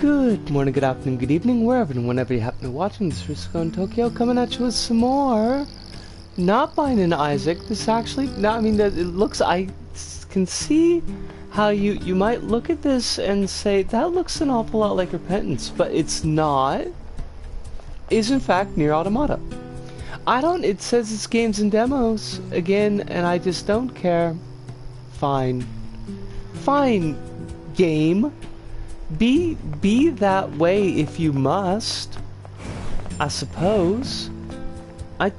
Good morning, good afternoon, good evening, wherever and whenever you happen to be watching this. Risco in Tokyo coming at you with some more. Not Binding an Isaac. This actually, no, I mean, it looks, I can see how you might look at this and say, that looks an awful lot like Repentance, but it's not. Is in fact NieR Automata. It says it's games and demos again, and I just don't care. Fine. Fine, game. Be that way if you must, I suppose. I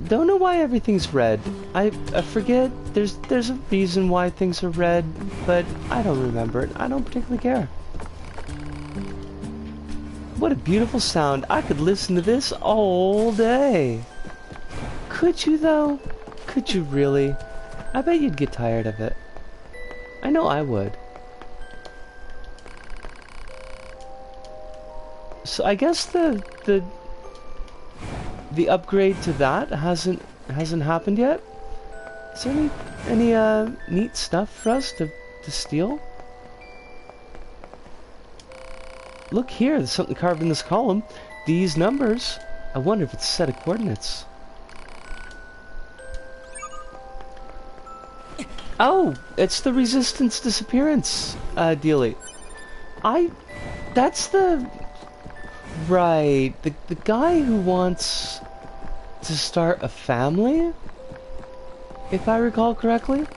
don't know why everything's red. I forget. There's a reason why things are red, but I don't remember it. I don't particularly care. What a beautiful sound. I could listen to this all day. Could you though? Could you really? I bet you'd get tired of it. I know I would. So I guess the upgrade to that hasn't happened yet. Is there any neat stuff for us to steal? Look here, there's something carved in this column. These numbers. I wonder if it's a set of coordinates. Oh, it's the resistance disappearance dealie. That's the... Right, the guy who wants to start a family, if I recall correctly.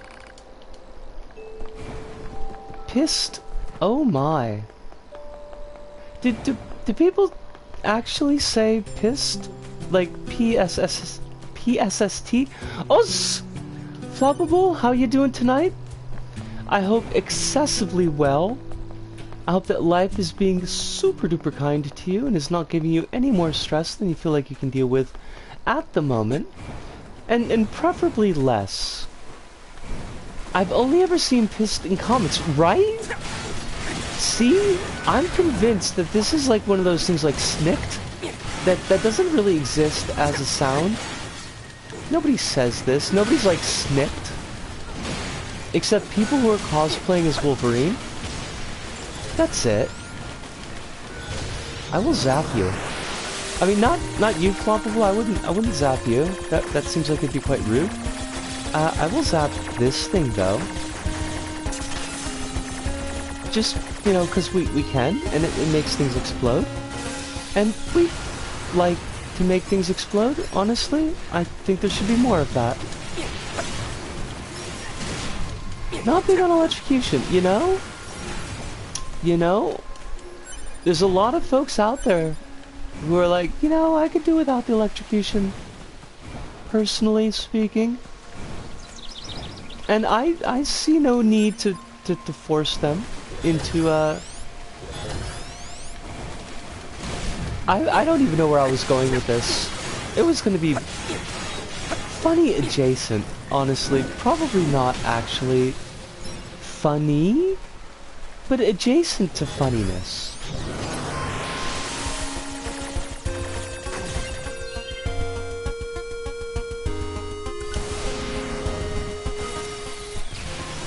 Pissed? Oh my. Do people actually say pissed? Like PSST? Oh, Floppable, how you doing tonight? I hope excessively well. I hope that life is being super duper kind to you and is not giving you any more stress than you feel like you can deal with at the moment. And preferably less. I've only ever seen pissed in comics, right? See? I'm convinced that this is like one of those things like snicked that doesn't really exist as a sound. Nobody says this. Nobody's like snicked. Except people who are cosplaying as Wolverine. That's it. I will zap you. I mean, not you, Floppable. I wouldn't zap you. That seems like it'd be quite rude. I will zap this thing though. Just, you know, because we can, and it makes things explode. And we like to make things explode, honestly. I think there should be more of that. Not big on electrocution, you know? You know, there's a lot of folks out there who are like, you know, I could do without the electrocution, personally speaking. And I see no need to force them into, I don't even know where I was going with this. It was going to be funny adjacent, honestly. Probably not actually funny, but adjacent to funniness.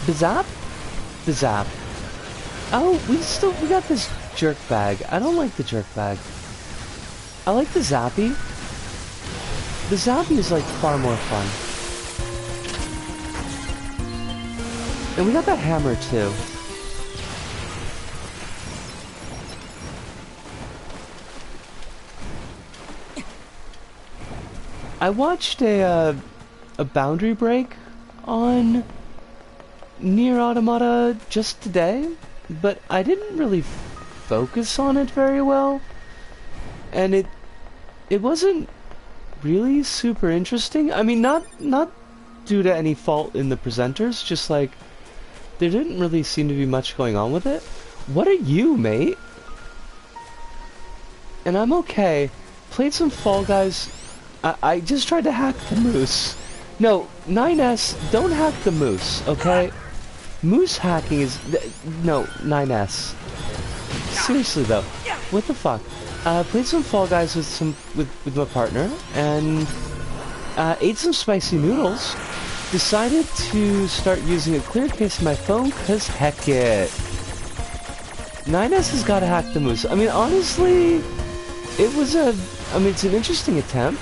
Bazap? Bazap. Oh, we got this jerk bag. I don't like the jerk bag. I like the zappy. The zappy is like far more fun. And we got that hammer too. I watched a boundary break on NieR Automata just today, but I didn't really focus on it very well, and it wasn't really super interesting. I mean, not due to any fault in the presenters, just like there didn't really seem to be much going on with it. What are you, mate? And I'm okay. Played some Fall Guys. I just tried to hack the moose. No, 9S, don't hack the moose, okay? Moose hacking is... No, 9S. Seriously though, what the fuck? Played some Fall Guys with my partner, and ate some spicy noodles. Decided to start using a clear case of my phone, cause heck it. 9S has got to hack the moose. I mean, honestly, it was it's an interesting attempt.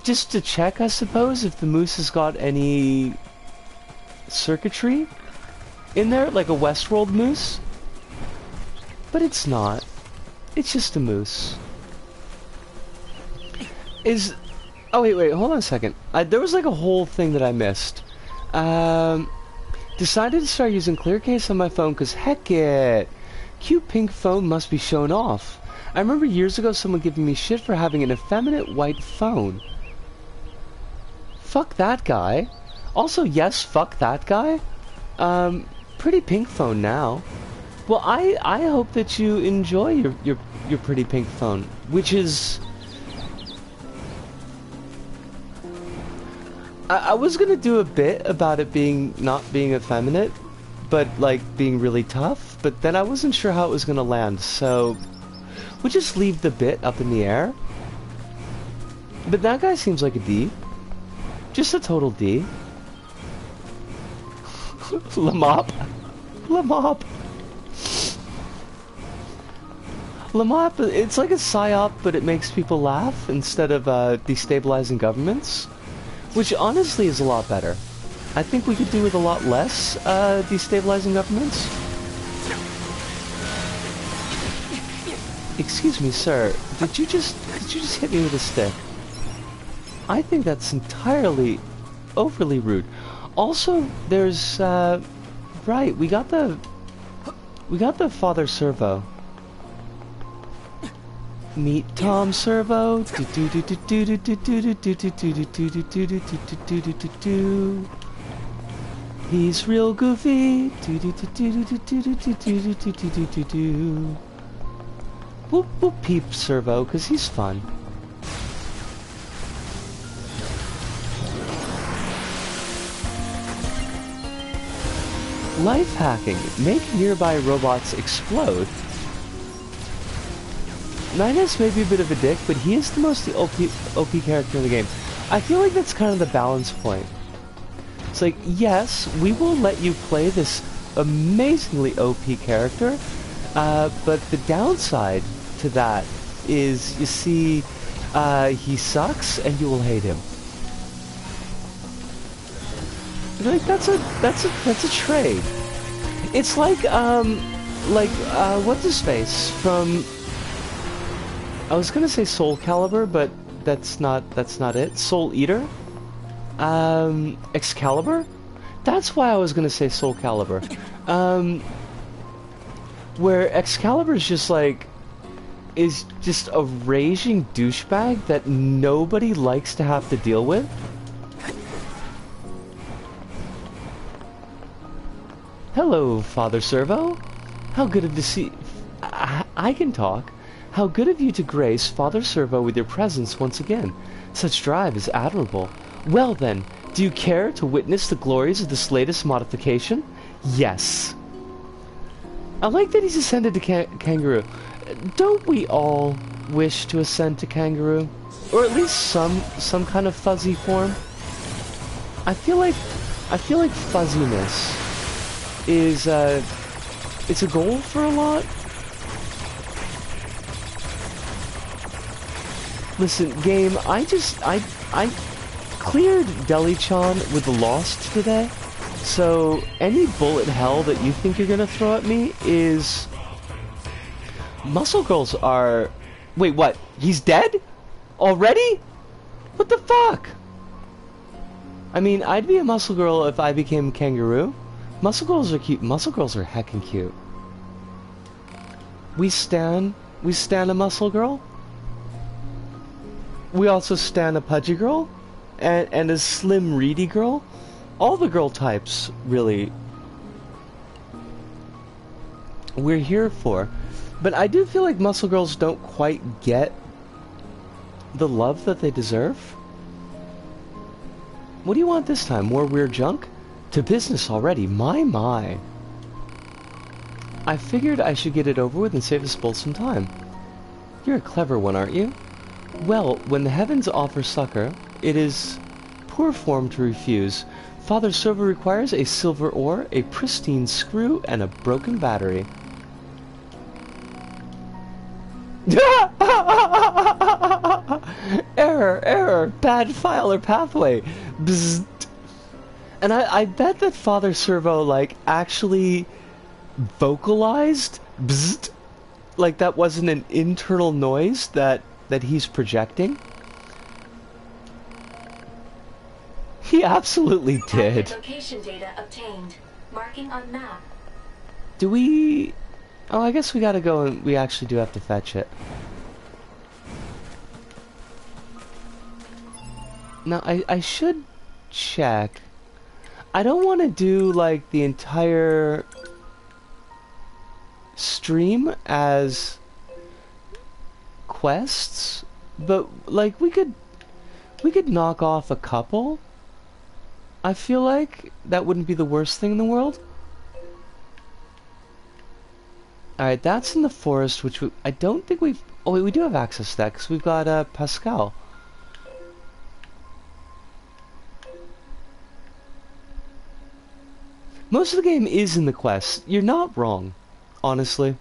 Just to check, I suppose, if the moose has got any circuitry in there, like a Westworld moose. But it's not. It's just a moose. Oh, wait, hold on a second. There was like a whole thing that I missed. Decided to start using ClearCase on my phone because heck it. Cute pink phone must be shown off. I remember years ago someone giving me shit for having an effeminate white phone. Fuck that guy. Also, yes, fuck that guy. Pretty pink phone now. Well, I hope that you enjoy your pretty pink phone, which is... I was gonna do a bit about it not being effeminate, but like being really tough, but then I wasn't sure how it was gonna land, so we'll just leave the bit up in the air. But that guy seems like a D. Just a total D. Lamop. Lamop. Lamop, it's like a psyop, but it makes people laugh instead of destabilizing governments. Which honestly is a lot better. I think we could do with a lot less destabilizing governments. Excuse me, sir. Did you just hit me with a stick? I think that's entirely overly rude. Also, there's right, we got the Father Servo. Meet Tom Servo. He's real goofy. Whoop whoop peep Servo, cause he's fun. Life hacking. Make nearby robots explode. 9S may be a bit of a dick, but he is the most OP character in the game. I feel like that's kind of the balance point. It's like, yes, we will let you play this amazingly OP character, but the downside to that is, you see, he sucks and you will hate him. Like that's a trade. It's like what's his face from? I was gonna say Soul Calibur, but that's not it. Soul Eater? Excalibur? That's why I was gonna say Soul Calibur. Where Excalibur is just a raging douchebag that nobody likes to have to deal with. Hello, Father Servo. How good of to see... I can talk. How good of you to grace Father Servo with your presence once again. Such drive is admirable. Well then, do you care to witness the glories of this latest modification? Yes. I like that he's ascended to Kangaroo. Don't we all wish to ascend to Kangaroo? Or at least some kind of fuzzy form? I feel like fuzziness is it's a goal for a lot. Listen, game, I cleared Deli-chan with the Lost today, so any bullet hell that you think you're gonna throw at me is... Muscle Girls are... Wait, what? He's dead? Already? What the fuck? I mean, I'd be a Muscle Girl if I became Kangaroo. Muscle Girls are cute. Muscle Girls are heckin' cute. We stan a Muscle Girl. We also stan a pudgy girl, and a slim reedy girl. All the girl types, really, we're here for. But I do feel like Muscle Girls don't quite get the love that they deserve. What do you want this time? More weird junk? To business already, my. I figured I should get it over with and save us both some time. You're a clever one, aren't you? Well, when the heavens offer succor, it is poor form to refuse. Father Servo requires a silver ore, a pristine screw, and a broken battery. Error, bad file or pathway. Bzzzt. And I bet that Father Servo, like, actually vocalized bzzzt, like that wasn't an internal noise that he's projecting. He absolutely did. Location data obtained. Marking on map. Do we... Oh, I guess we gotta go and we actually do have to fetch it. Now, I should check. I don't want to do, like, the entire stream as quests, but, like, we could knock off a couple. I feel like that wouldn't be the worst thing in the world. Alright, that's in the forest, which I don't think we've... Oh, wait, we do have access to that, because we've got, Pascal. Most of the game is in the quest. You're not wrong, honestly.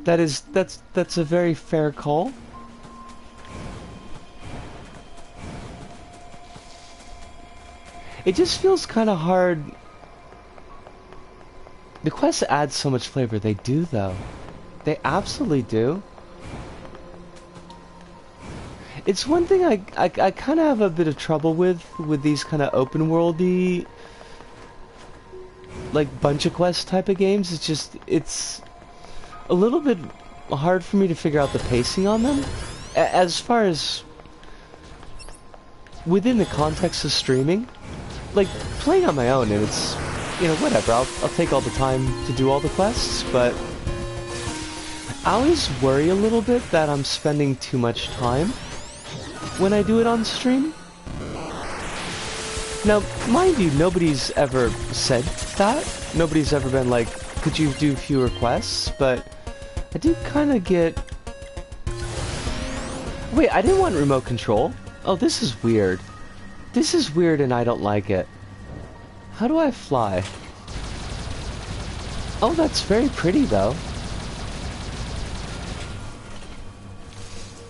That's a very fair call. It just feels kind of hard. The quests add so much flavor. They do, though. They absolutely do. It's one thing I kind of have a bit of trouble with these kind of open worldy, like, bunch of quest type of games. It's just, it's a little bit hard for me to figure out the pacing on them. As far as within the context of streaming, like, playing on my own, and it's, you know, whatever, I'll take all the time to do all the quests, but I always worry a little bit that I'm spending too much time when I do it on stream. Now, mind you, nobody's ever said that. Nobody's ever been like, could you do fewer quests? But I do kind of get... Wait, I didn't want remote control. Oh, this is weird. This is weird and I don't like it. How do I fly? Oh, that's very pretty, though.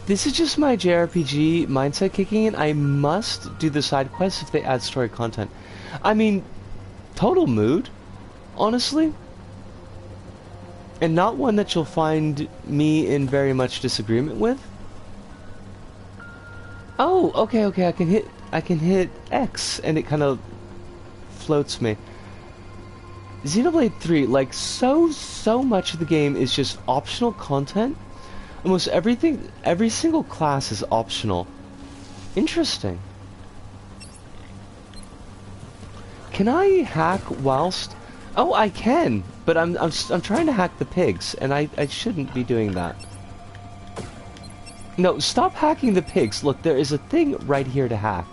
This is just my JRPG mindset kicking in. I must do the side quests if they add story content. I mean, total mood, honestly. And not one that you'll find me in very much disagreement with. Oh, okay, I can hit X and it kind of floats me. Xenoblade 3, like, so much of the game is just optional content. Almost everything, every single class is optional. Interesting. Can I hack whilst... Oh, I can, but I'm trying to hack the pigs, and I shouldn't be doing that. No, stop hacking the pigs. Look, there is a thing right here to hack.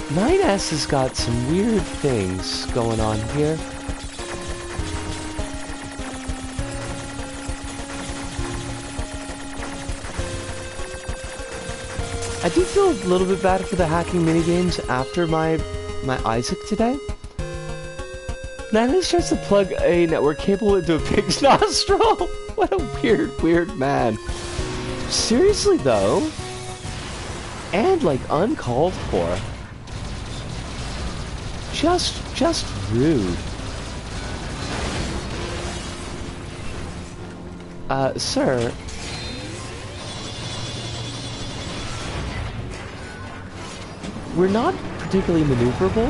9S has got some weird things going on here. I do feel a little bit bad for the hacking minigames after my Isaac today. 9S tries to plug a network cable into a pig's nostril. What a weird man. Seriously though, and like uncalled for. Just rude. Sir. We're not particularly maneuverable.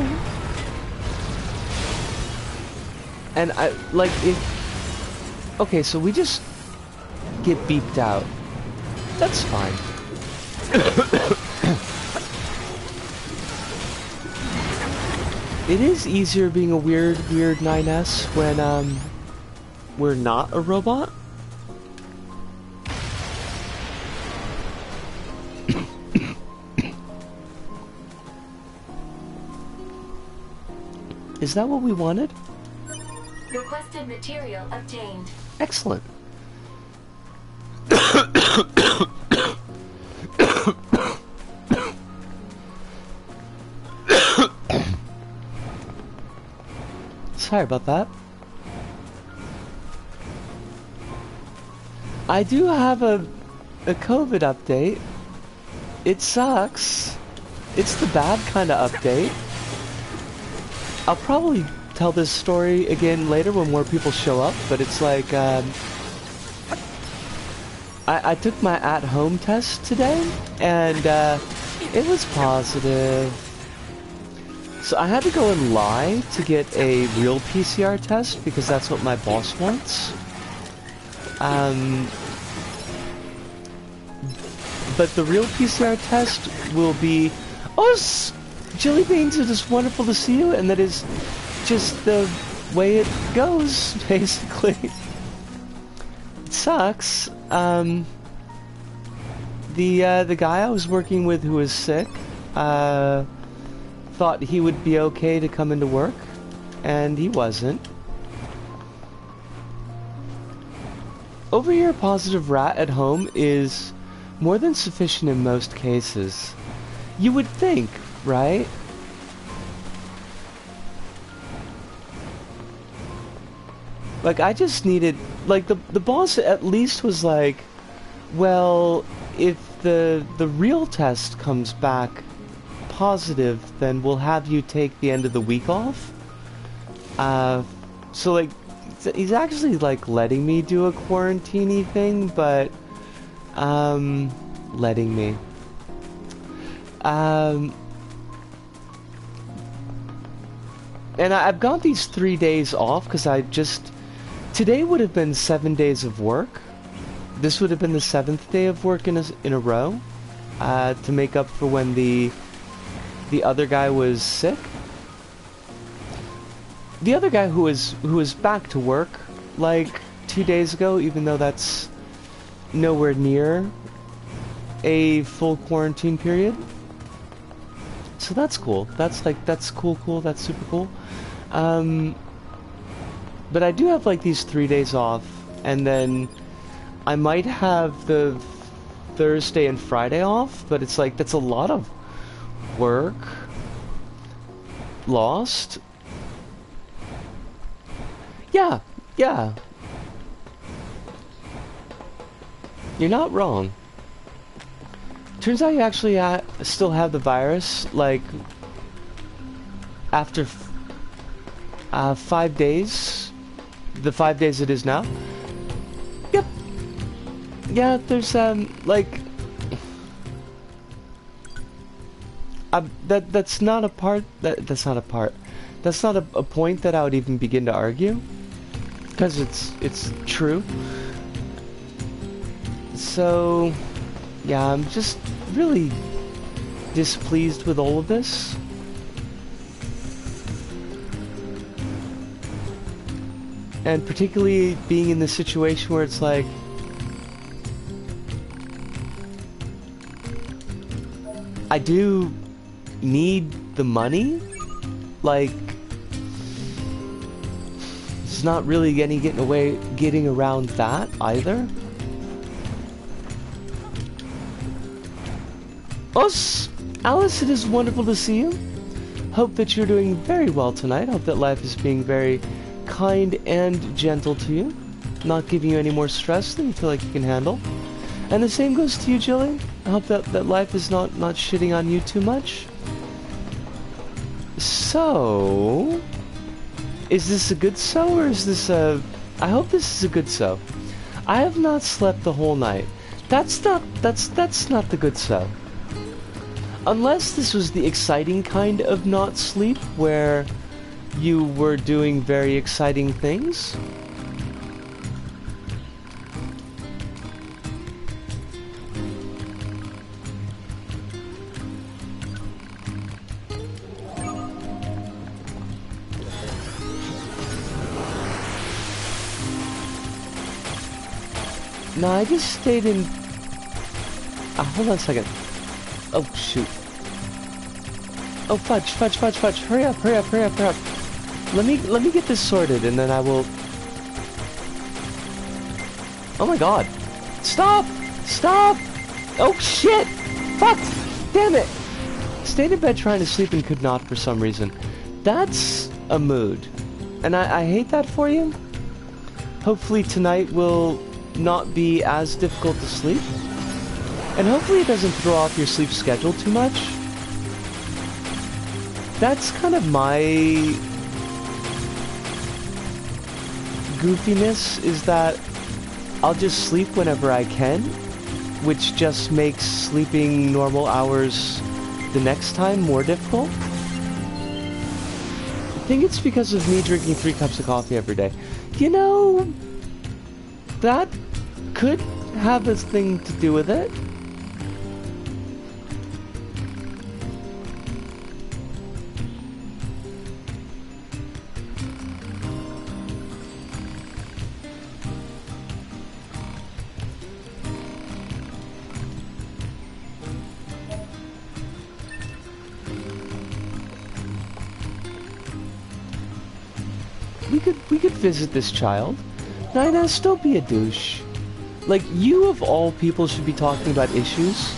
And if... Okay, so we just get beeped out. That's fine. It is easier being a weird 9S when, we're not a robot. Is that what we wanted? Requested material obtained. Excellent. sorry about that. I do have a COVID update. It sucks. It's the bad kind of update. I'll probably tell this story again later when more people show up, but it's like, I took my at-home test today, and it was positive. So I had to go and lie to get a real PCR test, because that's what my boss wants. But the real PCR test will be, oh, Jelly Beans, it is wonderful to see you, and that is just the way it goes, basically. It sucks. The guy I was working with who was sick, thought he would be okay to come into work, and he wasn't. Over here, positive rat at home is more than sufficient in most cases. You would think, right? Like, I just needed, like, the boss at least was like, well, if the real test comes back positive, then we'll have you take the end of the week off. So, like, he's actually, like, letting me do a quarantine-y thing, but, letting me. And I've got these 3 days off, because today would have been 7 days of work. This would have been the 7th day of work in a row, to make up for when the other guy was sick. The other guy who was back to work like 2 days ago, even though that's nowhere near a full quarantine period. So that's cool. That's cool, that's super cool. But I do have like these 3 days off, and then I might have the Thursday and Friday off, but it's like, that's a lot of work lost. Yeah. You're not wrong. Turns out you actually still have the virus, like, after 5 days. The 5 days it is now. Yep. Yeah, there's, like... that's not a part... That's not a part. That's not a point that I would even begin to argue. Because it's true. So... yeah, I'm just really displeased with all of this. And particularly being in this situation where it's like, I do need the money. Like, it's not really getting around that either. Alice, it is wonderful to see you. Hope that you're doing very well tonight. Hope that life is being very kind and gentle to you. Not giving you any more stress than you feel like you can handle. And the same goes to you, Jilly. I hope that life is not shitting on you too much. So... is this a good so, or is this a... I hope this is a good so. I have not slept the whole night. That's not the good so. Unless this was the exciting kind of not sleep, where you were doing very exciting things. No, I just stayed in... hold on a second. Oh, shoot. Oh, fudge. Hurry up. Let me get this sorted, and then I will... oh my god. Stop! Oh, shit! Fuck! Damn it! Stayed in bed trying to sleep and could not for some reason. That's a mood. And I hate that for you. Hopefully tonight will not be as difficult to sleep. And hopefully it doesn't throw off your sleep schedule too much. That's kind of my goofiness, is that I'll just sleep whenever I can, which just makes sleeping normal hours the next time more difficult. I think it's because of me drinking 3 cups of coffee every day. You know, that could have a thing to do with it. We could visit this child. Nina, don't be a douche. Like, you of all people should be talking about issues.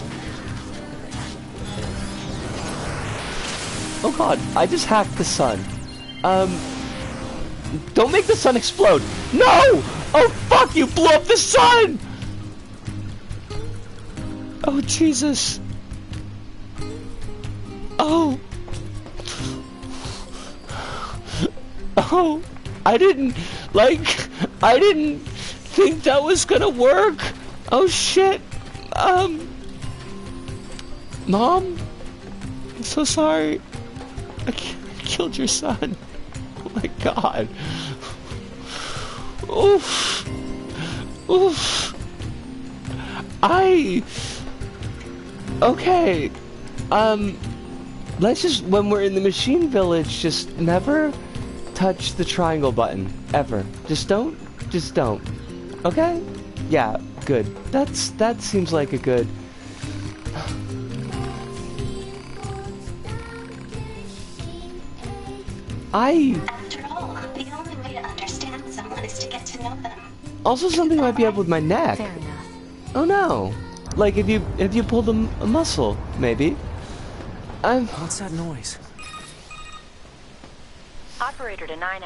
Oh god, I just hacked the sun. Don't make the sun explode. No! Oh fuck, you blew up the sun! Oh Jesus. Oh. Oh. I didn't think that was gonna work. Oh shit. Mom? I'm so sorry. I killed your son. Oh my god. Oof. Oof. Okay. Let's just, when we're in the machine village, just never touch the triangle button, ever. Just don't. Okay? Yeah, good. That seems like a good... After all, the only way to understand someone is to get to know them. Also, something might be up with my neck. Fair enough. Oh no. Like, if you pulled a muscle, maybe. What's that noise? Operator to 9S.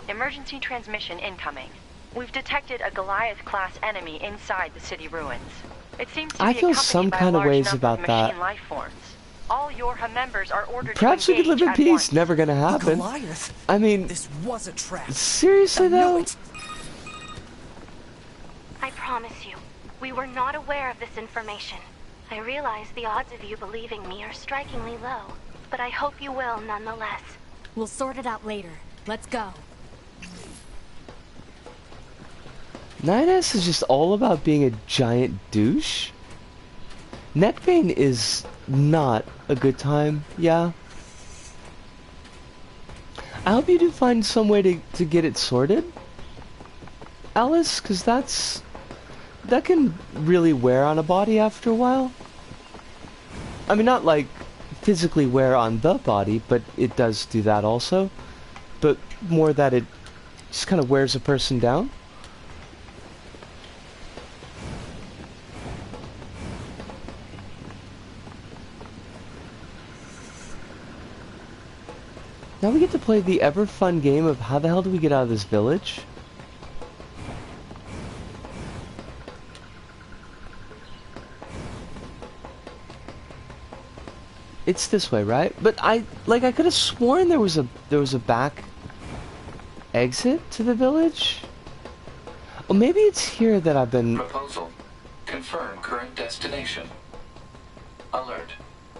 Emergency transmission incoming. We've detected a Goliath-class enemy inside the city ruins. It seems to I be feel accompanied some by kind a of large ways number about of that. machine life forms. All Yorha members are ordered Perhaps to we could live engage in at peace. once. Never gonna happen. Goliath? I mean, This was a trap. seriously I knew though? it. I promise you, we were not aware of this information. I realize the odds of you believing me are strikingly low, but I hope you will nonetheless. We'll sort it out later. Let's go. 9S is just all about being a giant douche. Neck pain is not a good time, yeah. I hope you do find some way to get it sorted, Alice, because that can really wear on a body after a while. I mean, not like physically wear on the body, but it does do that also. But more that it just kind of wears a person down. Now we get to play the ever fun game of how the hell do we get out of this village? It's this way, right? But I could have sworn there was a back exit to the village. Oh, maybe it's here that I've been... Proposal. Confirm current destination. Alert.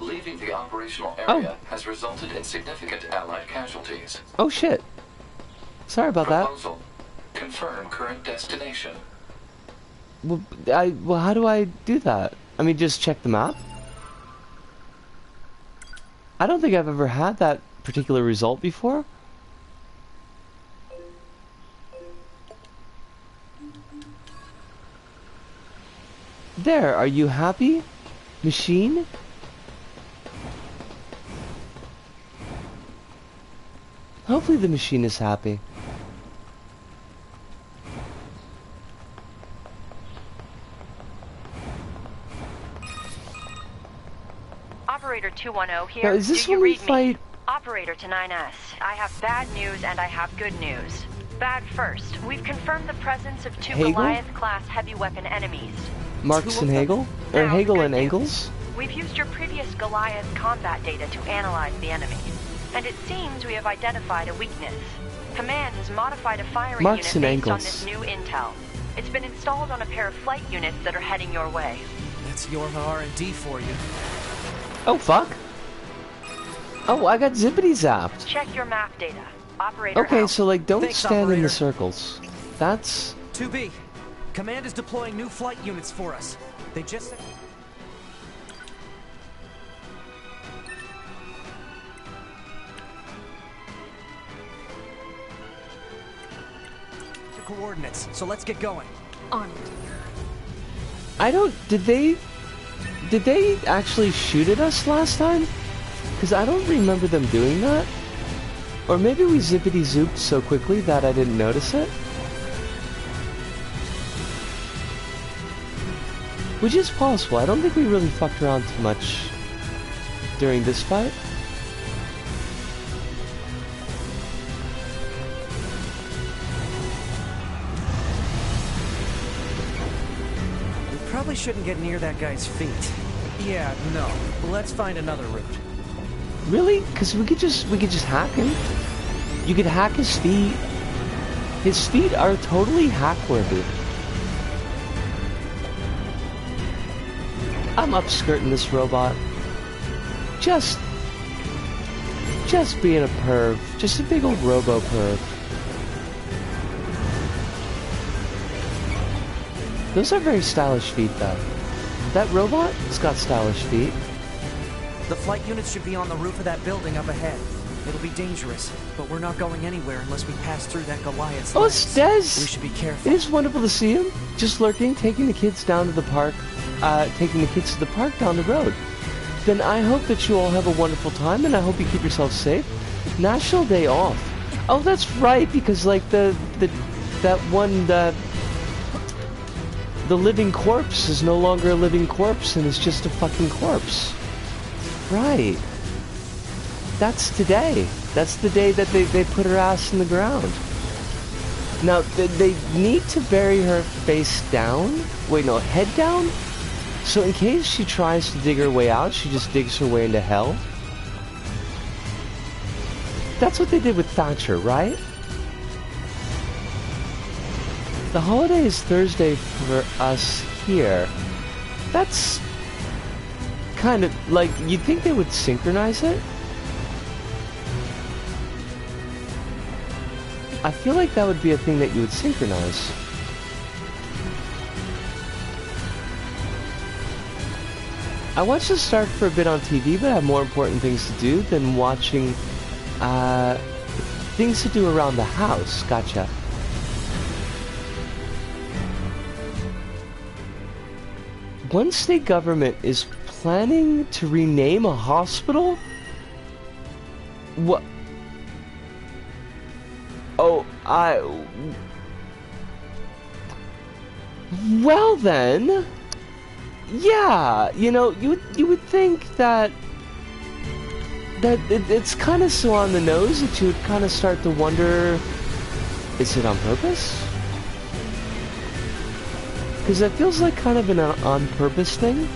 Leaving the operational area has resulted in significant Allied casualties. Oh shit. Sorry about that. Proposal. Confirm current destination. Well, how do I do that? I mean, just check the map? I don't think I've ever had that particular result before. There, are you happy? Machine? Hopefully the machine is happy. Operator 210 here. Now, is this Do you when we read me? fight Operator to 9S, I have bad news and I have good news. Bad first, we've confirmed the presence of 2 Hagel? Goliath-class heavy weapon enemies. Marx and Hagel? Or Now, Hagel good and news. Engels? We've used your previous Goliath combat data to analyze the enemy. And it seems we have identified a weakness. Command has modified a firing Marx unit and based on Engels. this new intel. It's been installed on a pair of flight units that are heading your way. That's your R&D for you. Oh, fuck. Oh, I got zippity zapped. Check your map data. Operator Okay, out. so, like, don't Thanks, stand in operator. the circles. That's... 2B, Command is deploying new flight units for us. They just... coordinates, so let's get going. On it. I don't... Did they actually shoot at us last time? Because I don't remember them doing that. Or maybe we zippity-zooped so quickly that I didn't notice it. Which is possible. I don't think we really fucked around too much during this fight. We probably shouldn't get near that guy's feet. Yeah, no. Let's find another route. Really? Because we could just hack him. You could hack his feet. His feet are totally hack-worthy. I'm upskirting this robot. Just being a perv. Just a big old robo-perv. Those are very stylish feet, though. That robot has got stylish feet. The flight units should be on the roof of that building up ahead. It'll be dangerous, but we're not going anywhere unless we pass through that Goliath's Oh, legs. it's Des! We should be careful. It is wonderful to see him. Just lurking, taking the kids down to the park. Taking the kids to the park down the road. Then I hope that you all have a wonderful time, and I hope you keep yourselves safe. National Day off. Oh, that's right, because like the living corpse is no longer a living corpse and is just a fucking corpse. Right. That's today. That's the day that they put her ass in the ground. Now, they need to bury her face down. Wait, no, head down? So in case she tries to dig her way out, she just digs her way into hell? That's what they did with Thatcher, right? The holiday is Thursday for us here. That's kind of like, you'd think they would synchronize it? I feel like that would be a thing that you would synchronize. I watched this start for a bit on TV, but I have more important things to do than watching things to do around the house. Gotcha. One state government is planning to rename a hospital? What? Oh, well then, yeah, you know, you would think that it's kind of so on the nose that you would kind of start to wonder, is it on purpose? Because that feels like kind of an on-purpose thing.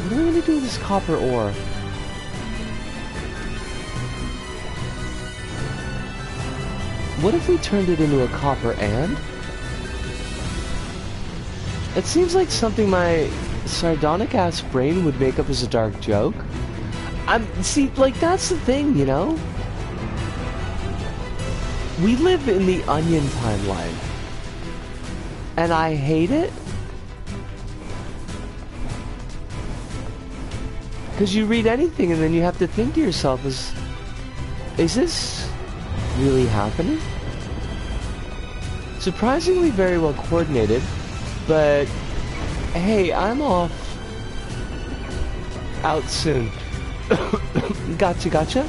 What are we gonna do with this copper ore? What if we turned it into a copper and? It seems like something my sardonic-ass brain would make up as a dark joke. See, like, that's the thing, you know? We live in the Onion timeline. And I hate it. Because you read anything and then you have to think to yourself, is this really happening? Surprisingly very well coordinated, but hey, I'm off out soon. Gotcha.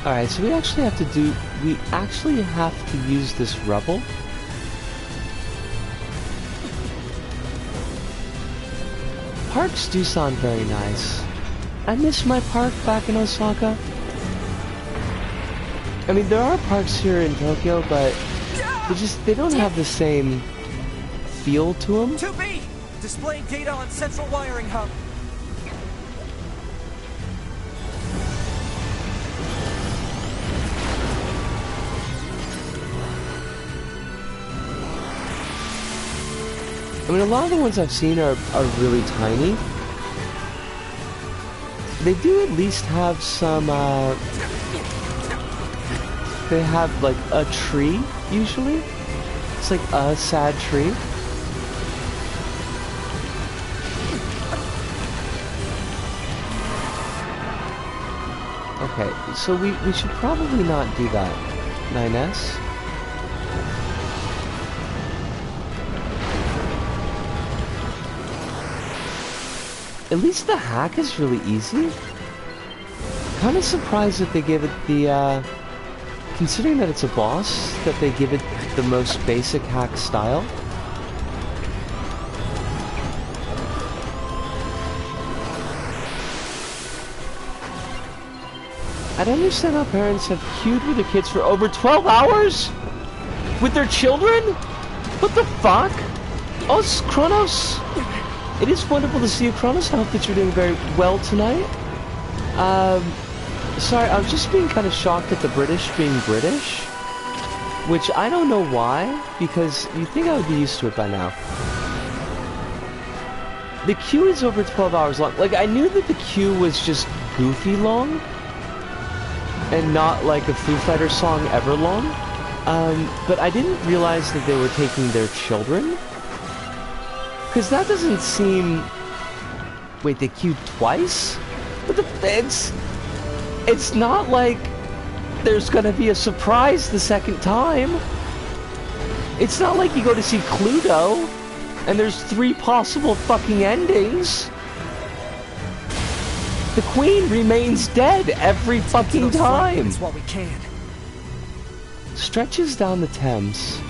Alright, so we actually have to use this rubble. Parks do sound very nice. I miss my park back in Osaka. I mean, there are parks here in Tokyo, but they don't have the same feel to them. 2B! Displaying data on central wiring hub. I mean, a lot of the ones I've seen are really tiny. They do at least have some, they have, like, a tree, usually. It's like a sad tree. Okay, so we should probably not do that, 9S. At least the hack is really easy. Kinda surprised that they gave it the, considering that it's a boss, that they give it the most basic hack style. I don't understand how parents have queued with their kids for over 12 hours? With their children? What the fuck? Oh, it's Kronos. It is wonderful to see you, Kronos. I hope that you're doing very well tonight. Sorry, I was just being kind of shocked at the British being British. Which I don't know why, because you'd think I would be used to it by now. The queue is over 12 hours long. Like, I knew that the queue was just goofy long. And not like a Foo Fighters song ever long. But I didn't realize that they were taking their children. Because that doesn't seem... Wait, they queued twice? But it's not like there's gonna be a surprise the second time. It's not like you go to see Cluedo and there's 3 possible fucking endings. The Queen remains dead every fucking time. It's what we can. Stretches down the Thames.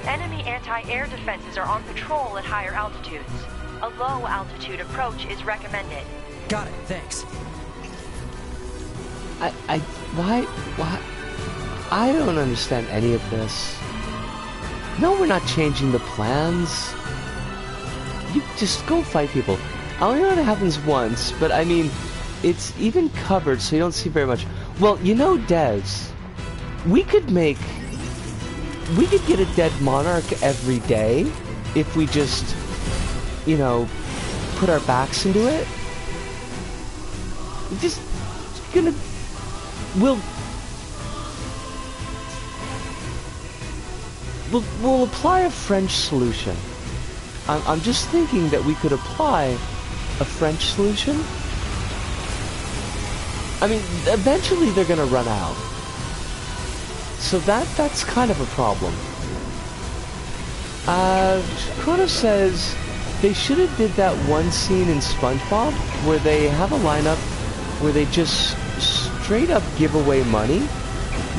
Enemy anti-air defenses are on patrol at higher altitudes. A low-altitude approach is recommended. Got it, thanks. Why? I don't understand any of this. No, we're not changing the plans. You just go fight people. I only know that happens once, but I mean, it's even covered, so you don't see very much. Well, you know, Devs, we could get a dead monarch every day if we just, you know, put our backs into it. Just gonna... We'll apply a French solution. I'm just thinking that we could apply a French solution. I mean, eventually they're gonna run out. So that's kind of a problem. Chrono says they should have did that one scene in SpongeBob where they have a lineup where they just straight up give away money.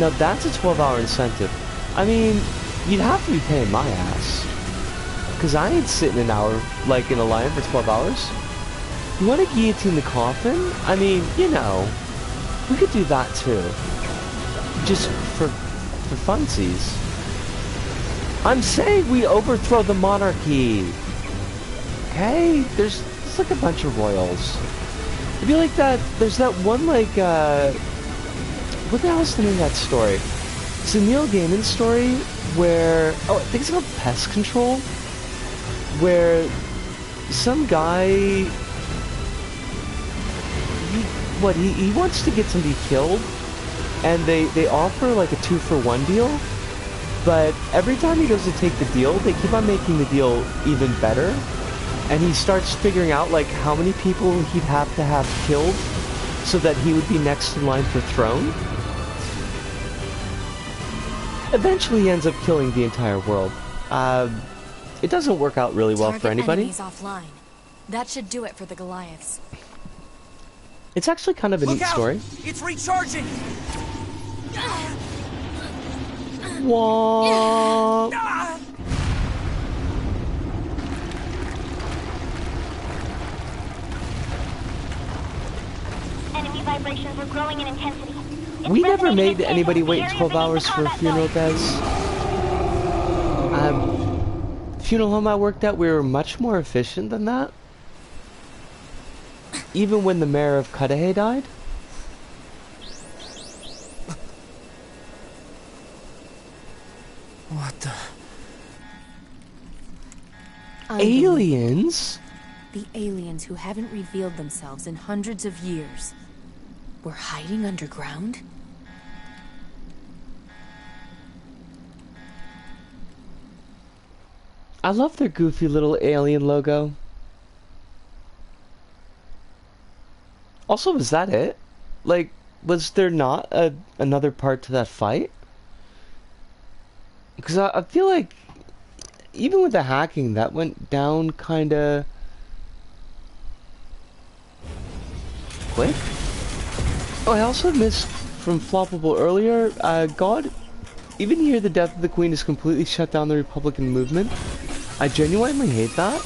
Now that's a 12-hour incentive. I mean, you'd have to be paying my ass. Cause I ain't sitting an hour, like, in a line for 12 hours. You wanna guillotine the coffin? I mean, you know, we could do that too. Just for funsies. I'm saying we overthrow the monarchy. Okay? There's like a bunch of royals. It'd be like that, there's that one like, what the hell is the name of that story? It's a Neil Gaiman story where, oh, I think it's called Pest Control, where some guy, he wants to get somebody killed, and they offer like a 2-for-1 deal, but every time he goes to take the deal, they keep on making the deal even better, and he starts figuring out like how many people he'd have to have killed so that he would be next in line for throne. Eventually he ends up killing the entire world. It doesn't work out really well for anybody. Offline. That should do it for the Goliaths. It's actually kind of a Look neat out! story. It's recharging! Whoa. Ah! Enemy vibrations were growing in intensity. It's We never resonating made in anybody tandem. wait The area 12 beneath hours the for a combat funeral, zone. Des. Funeral home I worked at, we were much more efficient than that. Even when the mayor of Cudahy died. What the... Aliens? The aliens who haven't revealed themselves in hundreds of years were hiding underground? I love their goofy little alien logo. Also, was that it? Like, was there not another part to that fight? Because I feel like, even with the hacking, that went down kinda... quick? Oh, I also missed from Floppable earlier, God, even here the death of the Queen has completely shut down the Republican movement. I genuinely hate that.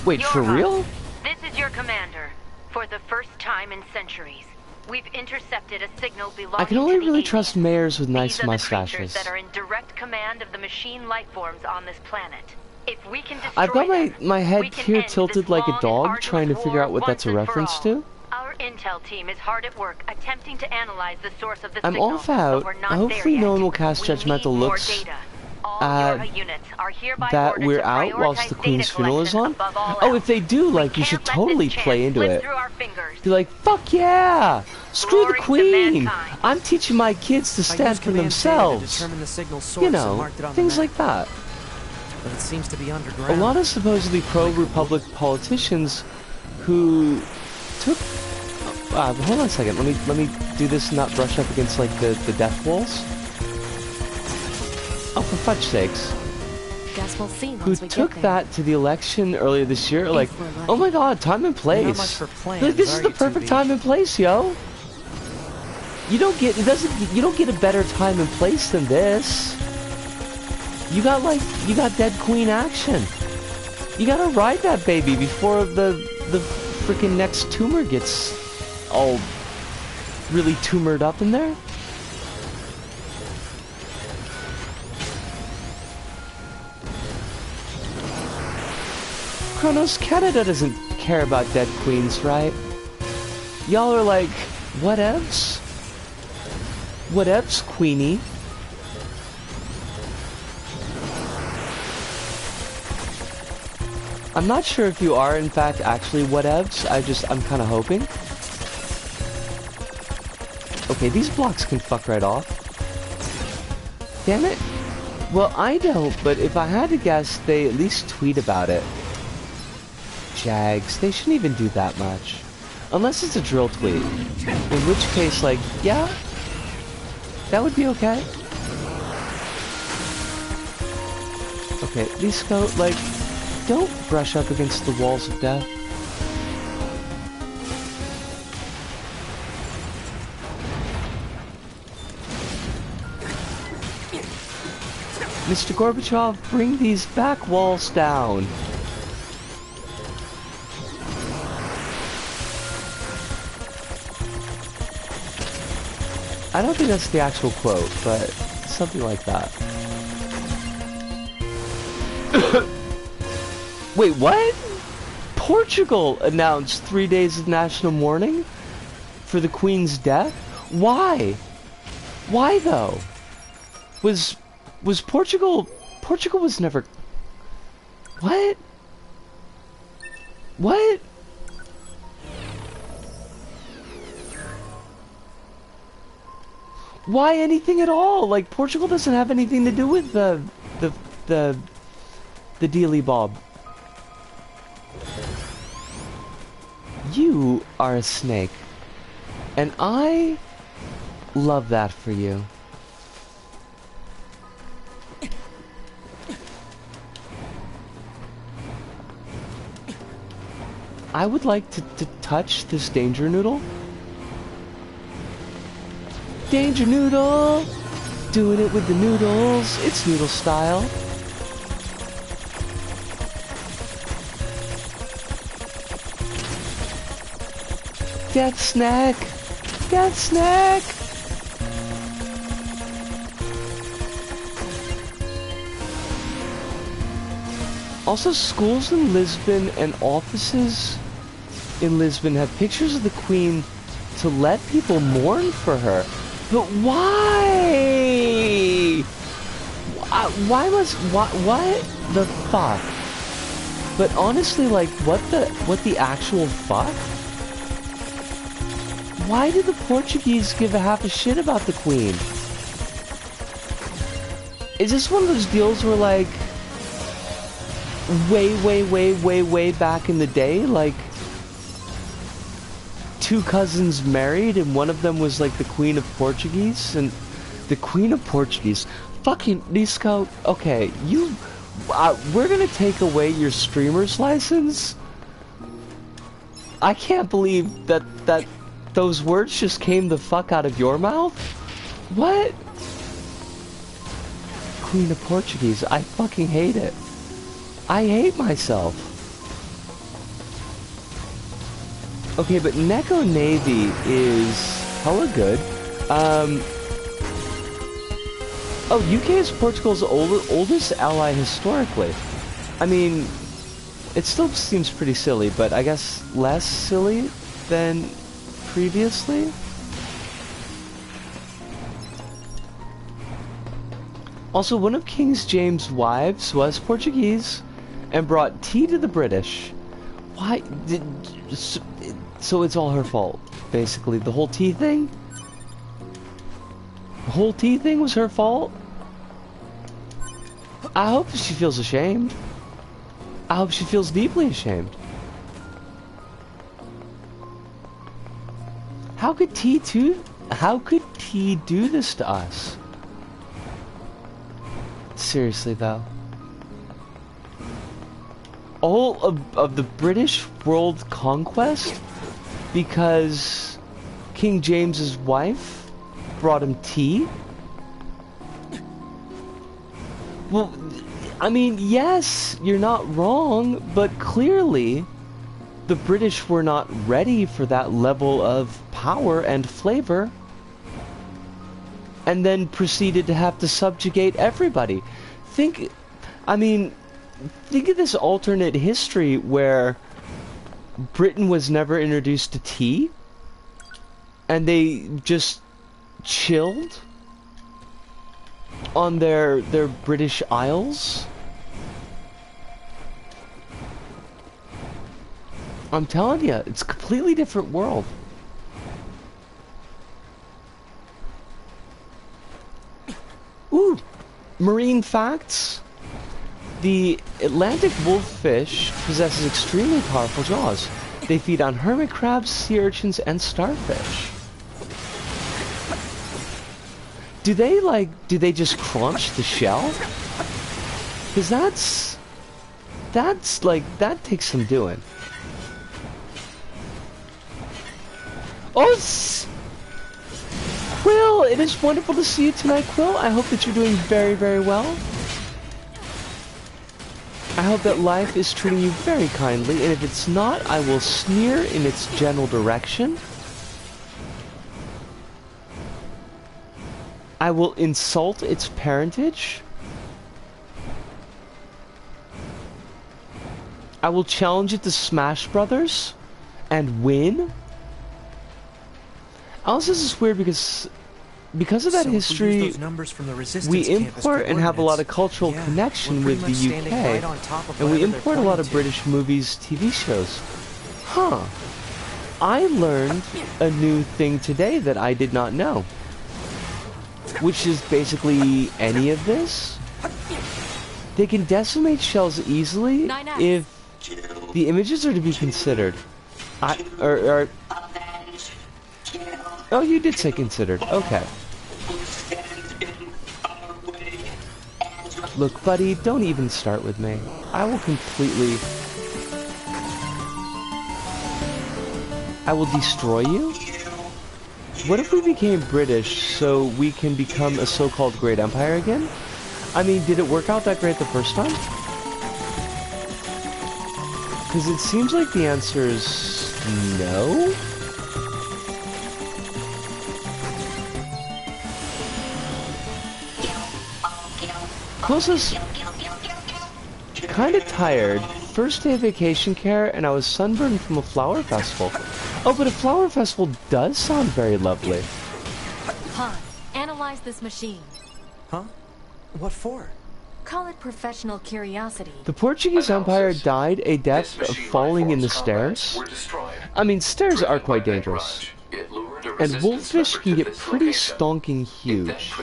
Wait, for real? This is your commander. For the first time in centuries, we've intercepted a signal belonging I can only to the really aliens. trust mayors with nice These are the mustaches. creatures that are in direct command of the machine life forms on this planet. If we can destroy I've got them, my head we can here end tilted this like a long and dog, arduous trying to figure war out what that's a once and for reference all. to. Our intel team is hard at work attempting to analyze the source of the I'm signal, off out. but we're not Hopefully there no yet. one will cast We judgmental need more looks data. All your units are hereby that ordered we're to out whilst prioritize the Queen's data funeral is collection on. above all Oh, else. if they do, like, We you should can't let totally this chance play into slip it. through our fingers. Be like, fuck yeah! Screw the Glory to Queen! mankind. I'm teaching my kids to I stand used for command data to themselves. determine the signal source You and know, marked it on things the map. like that. But it seems to be A underground. lot of supposedly pro-Republic politicians who took... hold on a second. Let me do this and not brush up against, like, the death walls. Oh, for fudge sakes. Guess we'll see Who once we took get there. that to the election earlier this year, like, we're lucky. oh my god, time and place. You're not much for plans, Like, this are is the you, perfect 2B? time and place, yo. You don't get a better time and place than this. You got dead Queen action. You gotta ride that baby before the freaking next tumor gets all really tumored up in there. Kronos, Canada doesn't care about dead queens, right? Y'all are like, whatevs? Whatevs, Queenie? I'm not sure if you are, in fact, actually whatevs. I'm kind of hoping. Okay, these blocks can fuck right off. Damn it. Well, I don't, but if I had to guess, they at least tweet about it. Jags, they shouldn't even do that much. Unless it's a drill tweet. In which case, like, yeah, that would be okay. Okay, at least go, like, don't brush up against the walls of death. Mr. Gorbachev, bring these back walls down. I don't think that's the actual quote, but something like that. Wait, what? Portugal announced 3 days of national mourning for the Queen's death? Why? Why though? Was Portugal... Portugal was never... What? What? Why anything at all? Like, Portugal doesn't have anything to do with the dealy bob. You are a snake. And I love that for you. I would like to touch this danger noodle. Danger noodle! Doing it with the noodles. It's noodle style. Death snack! Death snack! Also, schools in Lisbon and offices in Lisbon have pictures of the Queen to let people mourn for her. But why? What the fuck? But honestly, like, what the actual fuck? Why did the Portuguese give a half a shit about the Queen? Is this one of those deals where, like, way back in the day, like, two cousins married and one of them was like the Queen of Portuguese, and the Queen of Portuguese, fucking Nisco, okay, you, we're gonna take away your streamer's license? I can't believe that those words just came the fuck out of your mouth? What? Queen of Portuguese, I fucking hate it. I hate myself. Okay, but Neko Navy is hella good. Oh, UK is Portugal's oldest ally historically. I mean, it still seems pretty silly, but I guess less silly than previously. Also, one of King James' wives was Portuguese and brought tea to the British. Why did... So it's all her fault, basically. The whole tea thing? The whole tea thing was her fault? I hope she feels ashamed. I hope she feels deeply ashamed. How could tea do this to us? Seriously, though. All of the British world conquest because King James's wife brought him tea? Well, I mean, yes, you're not wrong, but clearly the British were not ready for that level of power and flavor, and then proceeded to have to subjugate everybody. Think of this alternate history where Britain was never introduced to tea, and they just chilled on their British Isles. I'm telling you, it's a completely different world. Ooh, marine facts. The Atlantic wolffish possesses extremely powerful jaws. They feed on hermit crabs, sea urchins, and starfish. Do they just crunch the shell? Because that takes some doing. Oh, Quill, it is wonderful to see you tonight, Quill. I hope that you're doing very, very well. I hope that life is treating you very kindly, and if it's not, I will sneer in its general direction. I will insult its parentage. I will challenge it to Smash Brothers and win. Also, this is weird because of that history, we import and have a lot of cultural connection with the UK, and we import a lot of British movies, TV shows. Huh. I learned a new thing today that I did not know. Which is basically any of this. They can decimate shells easily if the images are to be considered. Oh, you did say considered. Okay. Look, buddy, don't even start with me. I will completely... I will destroy you? What if we became British so we can become a so-called great empire again? I mean, did it work out that great the first time? Because it seems like the answer is no? Closest... Kinda tired. First day of vacation care, and I was sunburned from a flower festival. Oh, but a flower festival does sound very lovely. Han, analyze this machine. Huh? What for? Call it professional curiosity. The Portuguese Empire died a death of falling in the stairs. I mean, stairs are quite dangerous. And wolffish can get pretty stonking huge.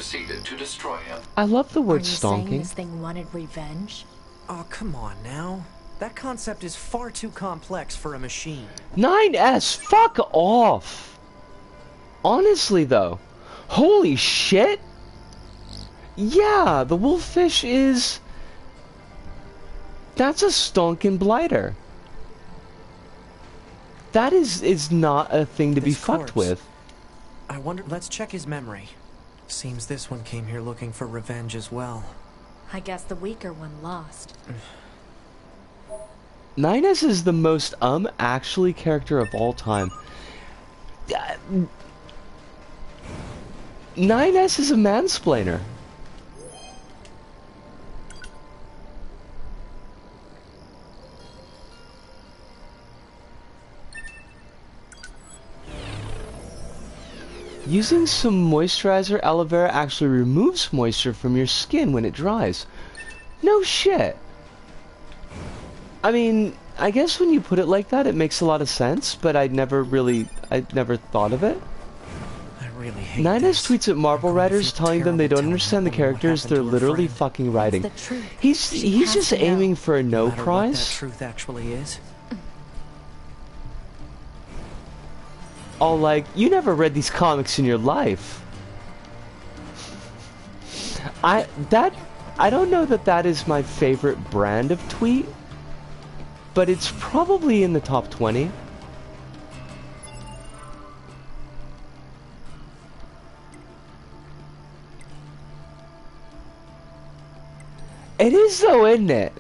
I love the word Are you stonking. saying this thing wanted revenge? Oh, come on now. That concept is far too complex for a machine. 9S, fuck off! Honestly though, holy shit! Yeah, the wolffish is... That's a stonking blighter. That is not a thing to be fucked with. I wonder, let's check his memory. Seems this one came here looking for revenge as well. I guess the weaker one lost. 9S is the most actually character of all time. 9S is a mansplainer. Using some moisturizer, aloe vera actually removes moisture from your skin when it dries. No shit. I mean, I guess when you put it like that, it makes a lot of sense, but I'd never thought of it. I really hate 9S this. tweets at Marvel I'm going to writers feel telling them they terrible don't understand the telling everyone what characters they're happened to her literally friend. fucking writing. The truth. He's She just has to know. aiming for a no No matter what that prize. truth actually is. All like, you never read these comics in your life. I don't know that is my favorite brand of tweet, but it's probably in the top 20. It is though, isn't it?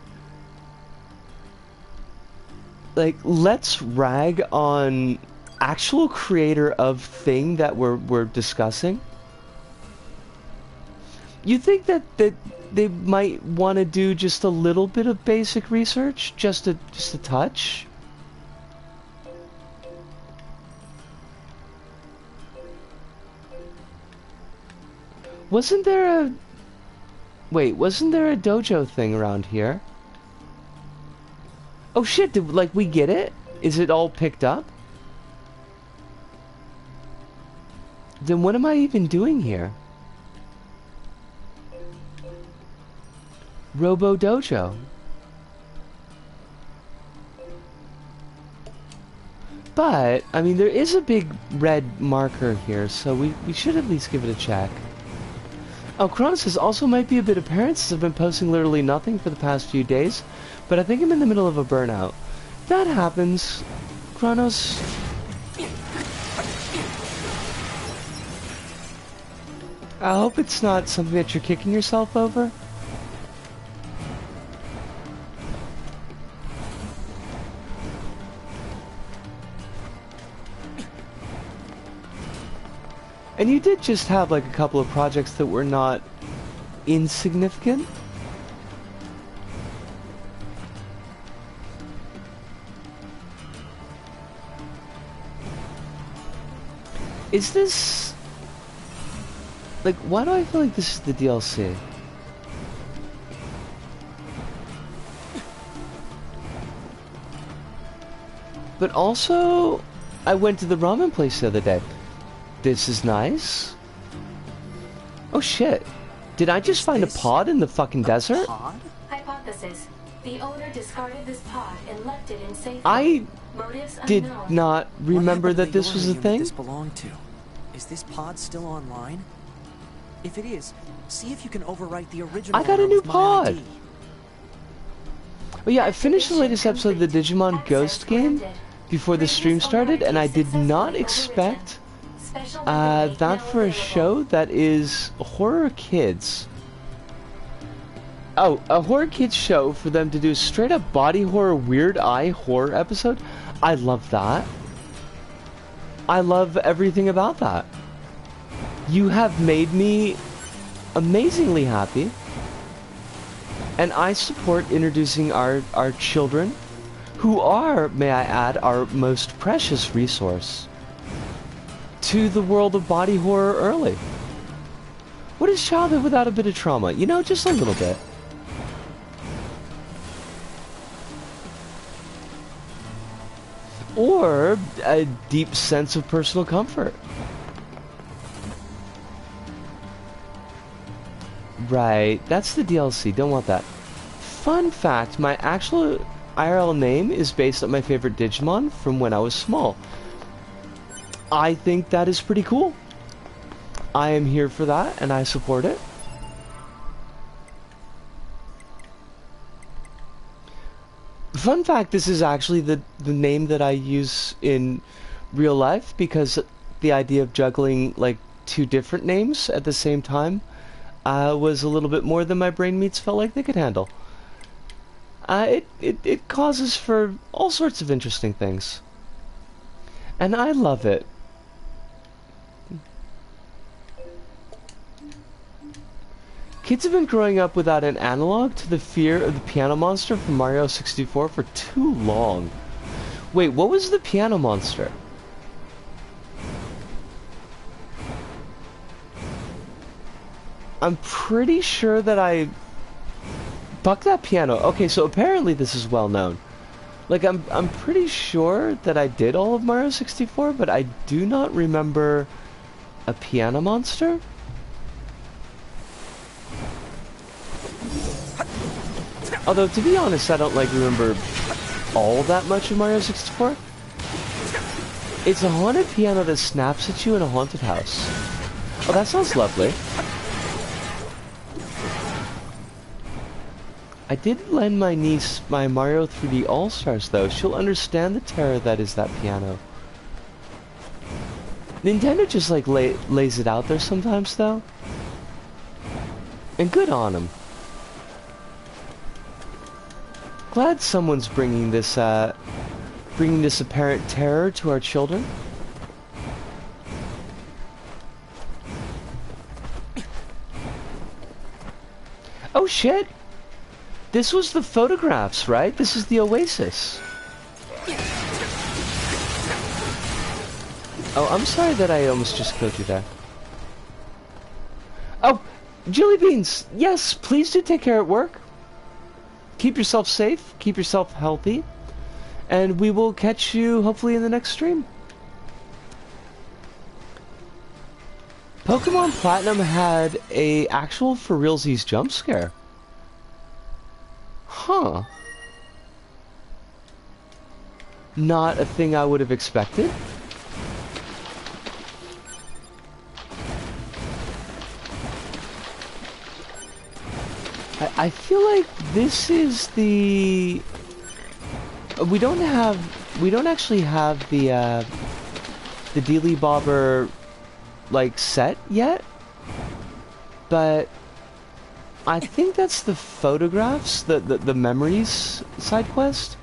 Like, let's rag on actual creator of thing that we're discussing. You think that they might want to do just a little bit of basic research, just a touch? Wasn't there a dojo thing around here? Oh shit, did we get it? Is it all picked up? Then what am I even doing here? Robo Dojo. But, I mean, there is a big red marker here, so we should at least give it a check. Oh, Kronos says, also might be a bit apparent since I've been posting literally nothing for the past few days, but I think I'm in the middle of a burnout. That happens, Kronos. I hope it's not something that you're kicking yourself over. And you did just have like a couple of projects that were not insignificant. Is this... like, why do I feel like this is the DLC? But also, I went to the ramen place the other day. This is nice. Oh shit. Did I just find a pod in the fucking desert? Pod? Hypothesis. The owner discarded this pod and left it in safety. I Motives did unknown. not remember What happened that to this the was a unit thing. This belonged to? Is this pod still online? If it is, see if you can overwrite the original. I got a one new with my pod. ID. Oh yeah, I finished the latest episode of the Digimon Access Ghost game. granted. before the stream started, and I did not expect that for a show that is horror kids. Oh, a horror kids show, for them to do straight up body horror, weird eye horror episode. I love that. I love everything about that. You have made me amazingly happy. And I support introducing our children, who are, may I add, our most precious resource, to the world of body horror early. What is childhood without a bit of trauma? You know, just a little bit. Or a deep sense of personal comfort. Right, that's the DLC, don't want that. Fun fact, my actual IRL name is based on my favorite Digimon from when I was small. I think that is pretty cool. I am here for that, and I support it. Fun fact, this is actually the name that I use in real life, because the idea of juggling like 2 different names at the same time was a little bit more than my brain meats felt like they could handle. It causes for all sorts of interesting things. And I love it. Kids have been growing up without an analog to the fear of the piano monster from Mario 64 for too long. Wait, what was the piano monster? I'm pretty sure that I... Fuck that piano. Okay, so apparently this is well known. Like, I'm pretty sure that I did all of Mario 64, but I do not remember a piano monster. Although, to be honest, I don't, like, remember all that much of Mario 64. It's a haunted piano that snaps at you in a haunted house. Oh, that sounds lovely. I did lend my niece my Mario 3D All-Stars, though. She'll understand the terror that is that piano. Nintendo just, like, lays it out there sometimes, though. And good on them. Glad someone's bringing this apparent terror to our children. Oh shit! This was the photographs, right? This is the Oasis. Oh, I'm sorry that I almost just killed you there. Oh, Jelly Beans! Yes, please do take care at work. Keep yourself safe, keep yourself healthy, and we will catch you hopefully in the next stream. Pokemon Platinum had a actual for realsies jump scare. Huh. Not a thing I would have expected. I feel like this is the... We don't actually have the Dealy Bobber, like, set yet. But I think that's the photographs, the memories side quest.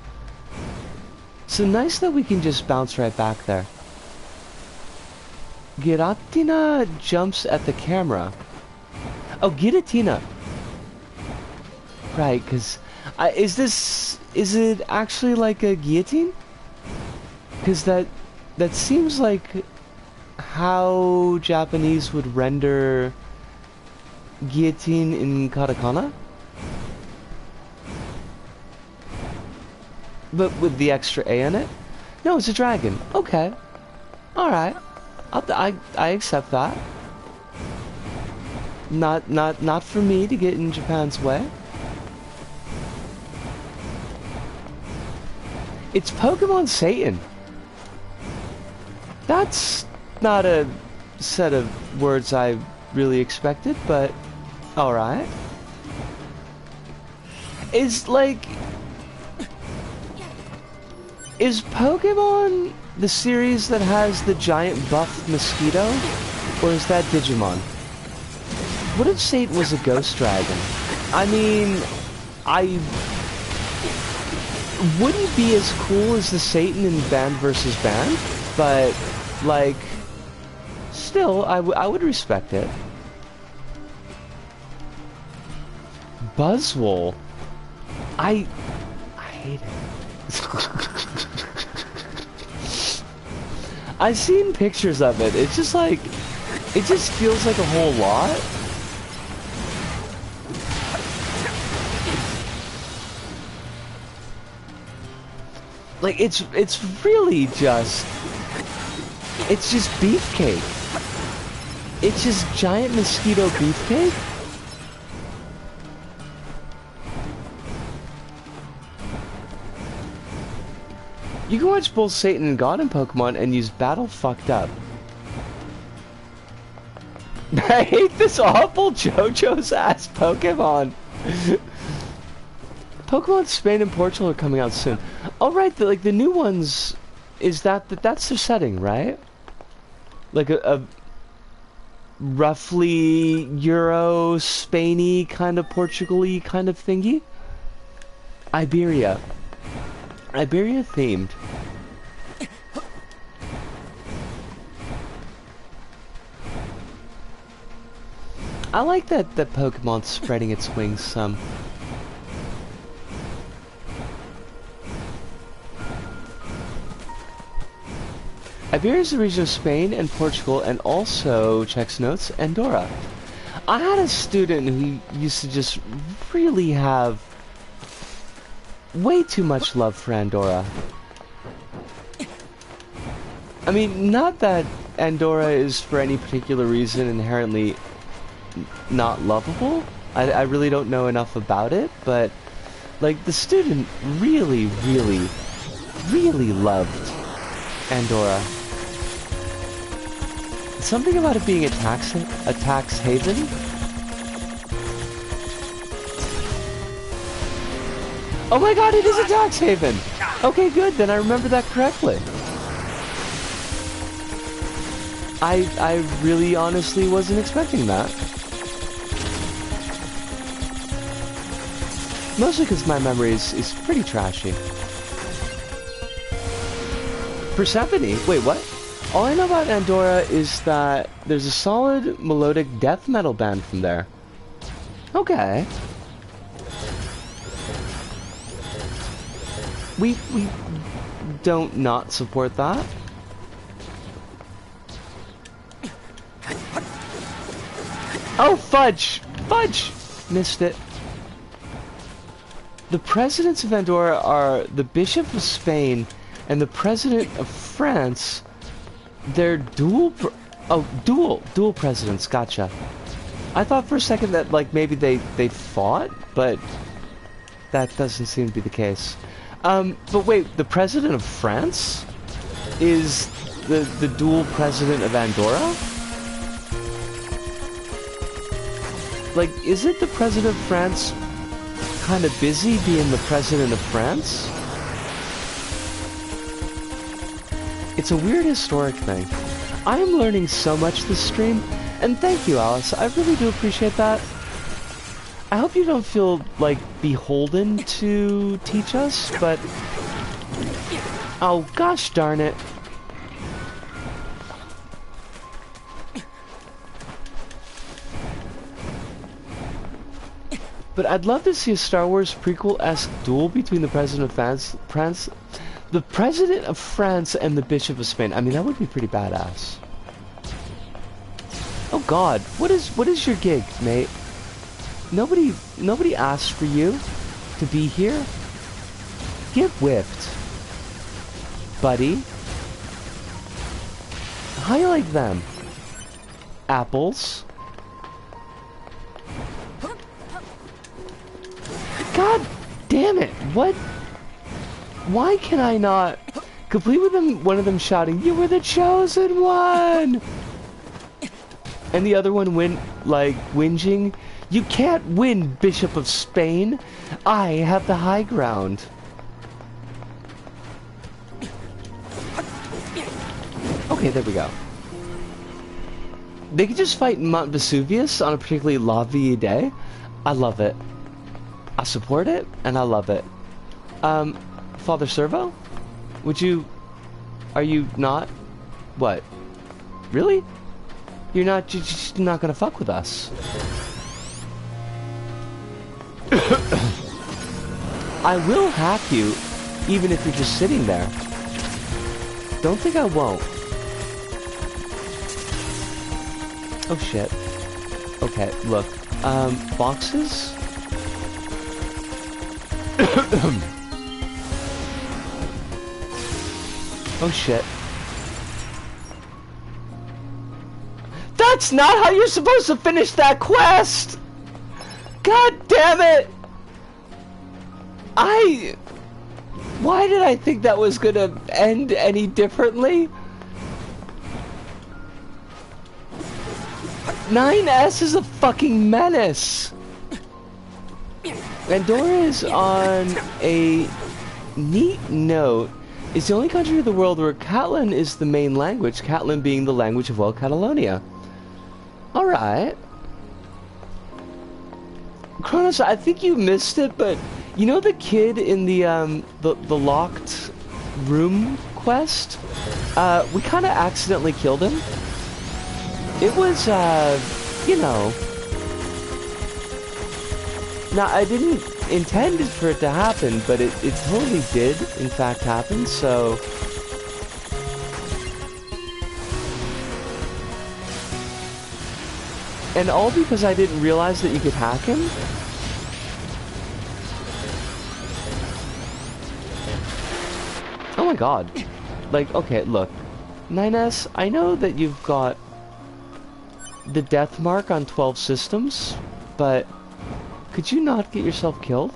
So nice that we can just bounce right back there. Giratina jumps at the camera. Oh, Giratina. Right, because is it actually like a guillotine? Because that seems like how Japanese would render guillotine in katakana, but with the extra A in it. No, it's a dragon. Okay, all right, I accept that. Not for me to get in Japan's way. It's Pokemon Satan. That's not a set of words I really expected, but alright. It's like... Is Pokemon the series that has the giant buff mosquito? Or is that Digimon? What if Satan was a ghost dragon? I mean, I wouldn't be as cool as the Satan in Band vs. Band, but, like, still, I would respect it. Buzzwole. I hate it. I've seen pictures of it. It's just like, it just feels like a whole lot. Like, it's really just, it's just beefcake. It's just giant mosquito beefcake. You can watch both Satan and God in Pokemon and use Battle Fucked Up. I hate this awful JoJo's ass Pokemon. Pokemon Spain and Portugal are coming out soon. Oh right, like the new ones, is that's their setting, right? Like a roughly Euro, Spainy kind of Portugal-y kind of thingy? Iberia themed. I like that Pokemon's spreading its wings some. Iberia is the region of Spain and Portugal, and also, checks notes, Andorra. I had a student who used to just really have way too much love for Andorra. I mean, not that Andorra is for any particular reason inherently not lovable. I really don't know enough about it, but like the student really loved Andorra. Something about it being a tax haven. Oh my god, it is a tax haven! Okay, good, then I remember that correctly. I really honestly wasn't expecting that. Mostly because my memory is pretty trashy. Persephone? Wait, what? All I know about Andorra is that there's a solid melodic death metal band from there. Okay. We don't not support that. Oh, fudge! Fudge! Missed it. The presidents of Andorra are the Bishop of Spain and the President of France. They're dual presidents, gotcha. I thought for a second that, like, maybe they fought, but that doesn't seem to be the case. But wait, the President of France is the dual president of Andorra? Like, isn't the President of France kind of busy being the President of France? It's a weird historic thing. I am learning so much this stream, and thank you, Alice. I really do appreciate that. I hope you don't feel, like, beholden to teach us, but... Oh, gosh darn it. But I'd love to see a Star Wars prequel-esque duel between the President of France, the President of France and the Bishop of Spain. I mean, that would be pretty badass. Oh God, what is your gig, mate? Nobody asked for you to be here. Get whipped, buddy. How you like them? Apples. God damn it! What? Why can I not complete with them? One of them shouting, "You were the chosen one," and the other one whinging, "You can't win, Bishop of Spain. I have the high ground." Okay, there we go. They could just fight Mount Vesuvius on a particularly lovely day. I love it. I support it, and I love it. Father Servo? Would you... Are you not... What? Really? You're just not gonna fuck with us. I will hack you, even if you're just sitting there. Don't think I won't. Oh shit. Okay, look. Boxes? Oh shit. That's not how you're supposed to finish that quest! God damn it! Why did I think that was gonna end any differently? 9S is a fucking menace! Andorra is on a neat note. It's the only country in the world where Catalan is the main language, Catalan being the language of, well, Catalonia. Alright. Kronos, I think you missed it, but you know the kid in the locked room quest? We kinda accidentally killed him. It was, you know... Now, I didn't intend for it to happen, but it totally did, in fact, happen, so... And all because I didn't realize that you could hack him? Oh my god. Like, okay, look. 9S, I know that you've got the death mark on 12 systems, but could you not get yourself killed?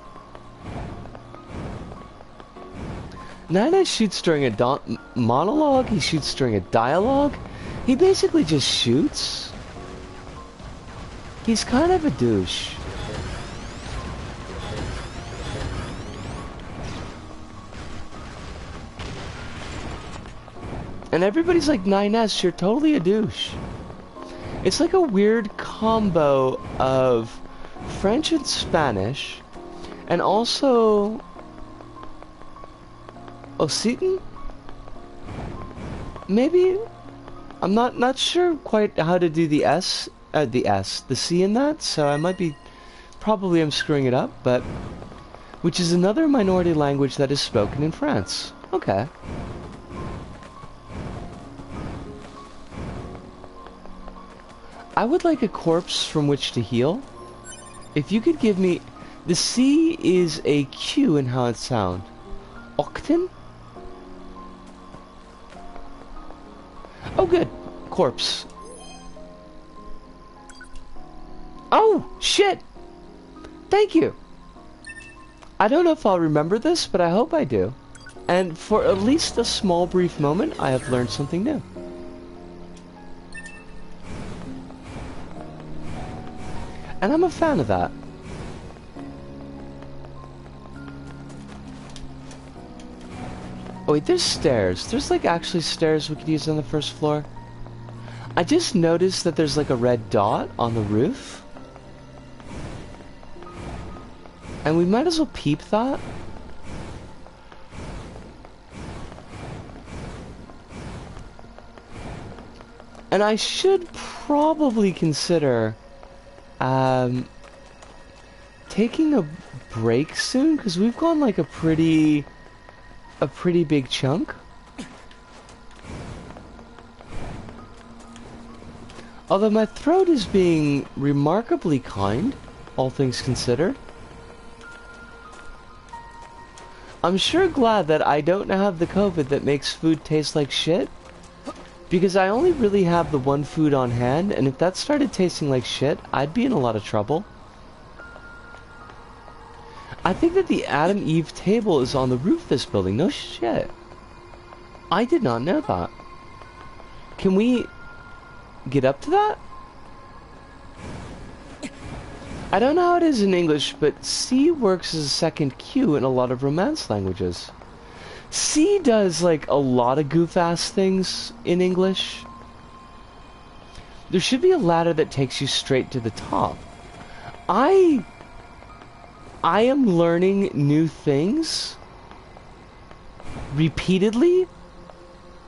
9S shoots during a monologue, he shoots during a dialogue, he basically just shoots. He's kind of a douche. And everybody's like, 9S, you're totally a douche. It's like a weird combo of French and Spanish, and also Occitan? Maybe? I'm not sure quite how to do the the C in that, so I might be, probably I'm screwing it up, but, which is another minority language that is spoken in France. Okay. I would like a corpse from which to heal. If you could give me... The C is a Q in how it sounds. Octin? Oh, good. Corpse. Oh, shit! Thank you! I don't know if I'll remember this, but I hope I do. And for at least a small brief moment, I have learned something new. And I'm a fan of that. Oh wait, there's stairs. There's like actually stairs we could use on the first floor. I just noticed that there's like a red dot on the roof. And we might as well peep that. And I should probably consider taking a break soon, because we've gone like a pretty big chunk. Although my throat is being remarkably kind, all things considered. I'm sure glad that I don't have the COVID that makes food taste like shit. Because I only really have the one food on hand, and if that started tasting like shit, I'd be in a lot of trouble. I think that the Adam Eve table is on the roof of this building. No shit. I did not know that. Can we get up to that? I don't know how it is in English, but C works as a second Q in a lot of Romance languages. C does like a lot of goof-ass things in English. There should be a ladder that takes you straight to the top. I am learning new things repeatedly,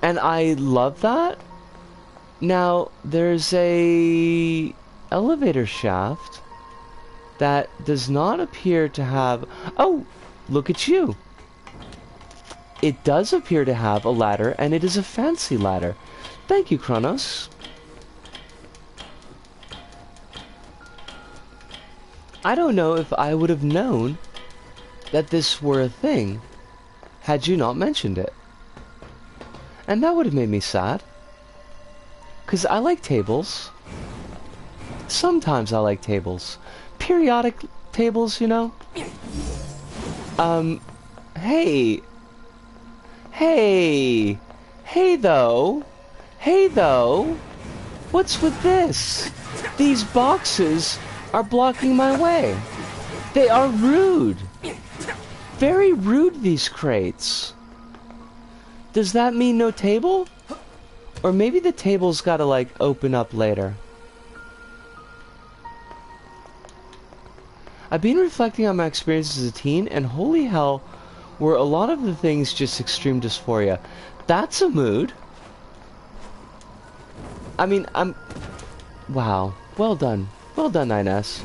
and I love that. Now, there's a elevator shaft that does not appear to have... Oh, look at you. It does appear to have a ladder, and it is a fancy ladder. Thank you, Kronos. I don't know if I would have known that this were a thing had you not mentioned it. And that would have made me sad. Because I like tables. Sometimes I like tables. Periodic tables, you know? Hey. Hey. Hey, though. Hey, though. What's with this? These boxes are blocking my way. They are rude. Very rude, these crates. Does that mean no table? Or maybe the table's gotta, like, open up later. I've been reflecting on my experience as a teen, and holy hell, were a lot of the things just extreme dysphoria. That's a mood. I mean, wow. Well done. Well done, 9S.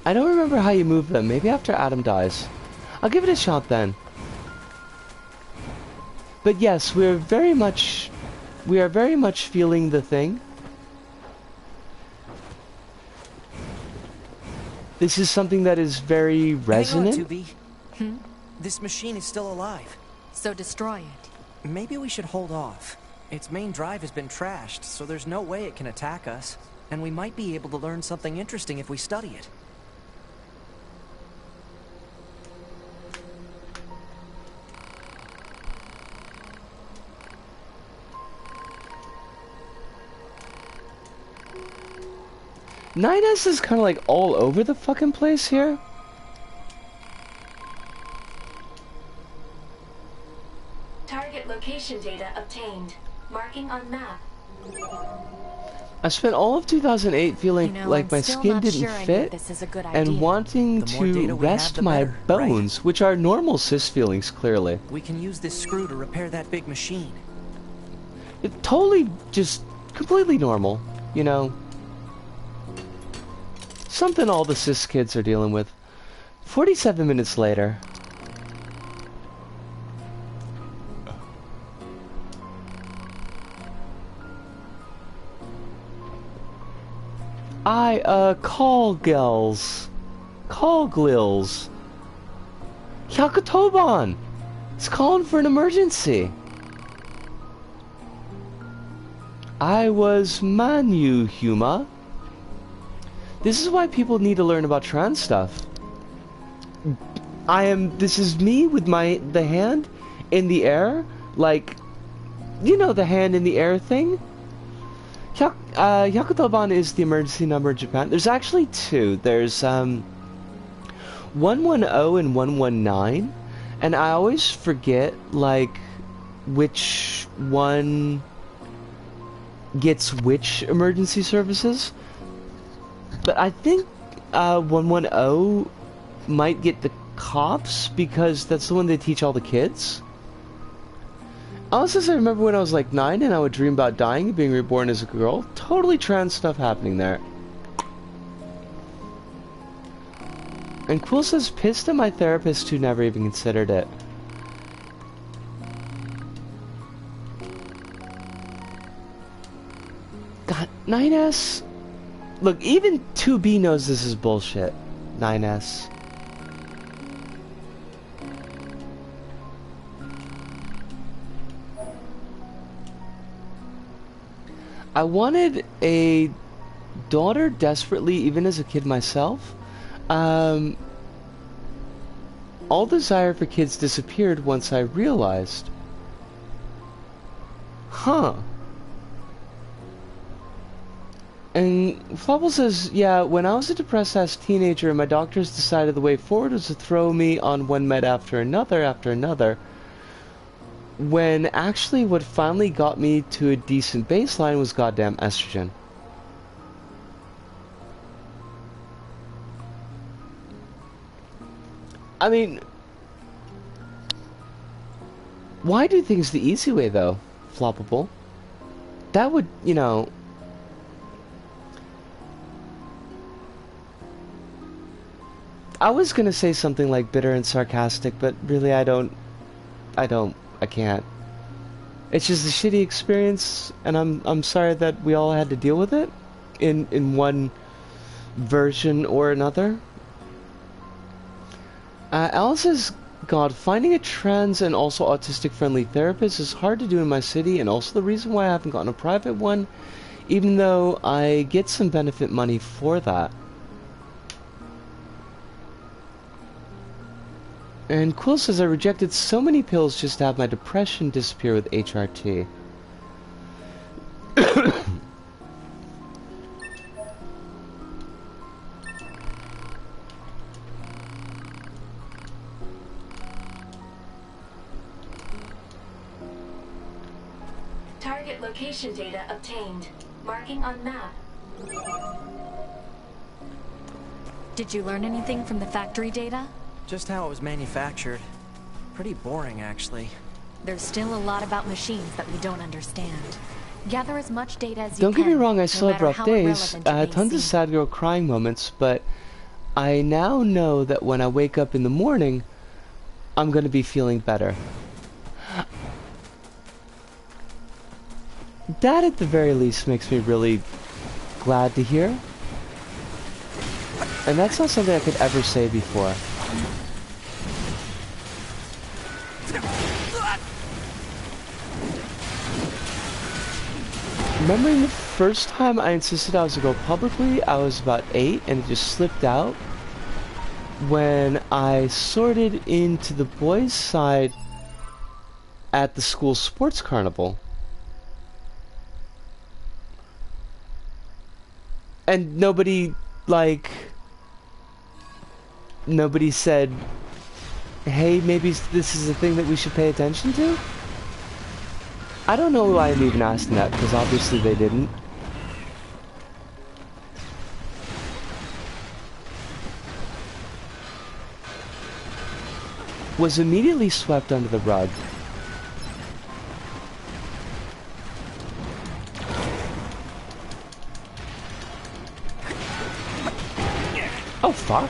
I don't remember how you move them. Maybe after Adam dies. I'll give it a shot then. But yes, we are very much feeling the thing. This is something that is very resonant. Hang on, 2B. This machine is still alive. So destroy it. Maybe we should hold off. Its main drive has been trashed, so there's no way it can attack us. And we might be able to learn something interesting if we study it. Nines is kind of like all over the fucking place here. Target location data obtained. Marking on map. I spent all of 2008 feeling like my skin didn't fit and wanting to rest my bones, which are normal cis feelings, clearly. We can use this screw to repair that big machine. It's totally just completely normal, you know. Something all the cis kids are dealing with. 47 minutes later. Call glills. Yakutoban! It's calling for an emergency. I was Manu Huma. This is why people need to learn about trans stuff. This is me with the hand in the air, like, you know, the hand in the air thing? Yakutoban is the emergency number in Japan. There's actually two. There's 110 and 119, and I always forget like which one gets which emergency services. But I think 110 might get the cops because that's the one they teach all the kids. Also, I remember when I was like 9 and I would dream about dying and being reborn as a girl. Totally trans stuff happening there. And Quill says, pissed at my therapist who never even considered it. God, 9S. Look, even 2B knows this is bullshit. 9S. I wanted a daughter desperately, even as a kid myself. All desire for kids disappeared once I realized. Huh. And Flubble says, yeah, when I was a depressed-ass teenager, my doctors decided the way forward was to throw me on one med after another, when actually what finally got me to a decent baseline was goddamn estrogen. I mean, why do things the easy way though, Floppable? That would, you know... I was gonna say something like bitter and sarcastic, but really I can't. It's just a shitty experience, and I'm sorry that we all had to deal with it in one version or another. Alice says, God, finding a trans and also autistic friendly therapist is hard to do in my city, and also the reason why I haven't gotten a private one, even though I get some benefit money for that. And Quill says, I rejected so many pills just to have my depression disappear with HRT. Target location data obtained. Marking on map. Did you learn anything from the factory data? Just how it was manufactured. Pretty boring, actually. There's still a lot about machines that we don't understand. Gather as much data as you Don't can. get me wrong, I no still have matter rough how days, irrelevant it may tons of seem. sad girl crying moments, but I now know that when I wake up in the morning, I'm gonna be feeling better. That at the very least makes me really glad to hear. And that's not something I could ever say before. Remembering the first time I insisted I was to go publicly, I was about 8 and it just slipped out. When I sorted into the boys' side at the school sports carnival. And nobody said, hey, maybe this is a thing that we should pay attention to? I don't know why I'm even asking that, because obviously they didn't. Was immediately swept under the rug. Oh, fuck.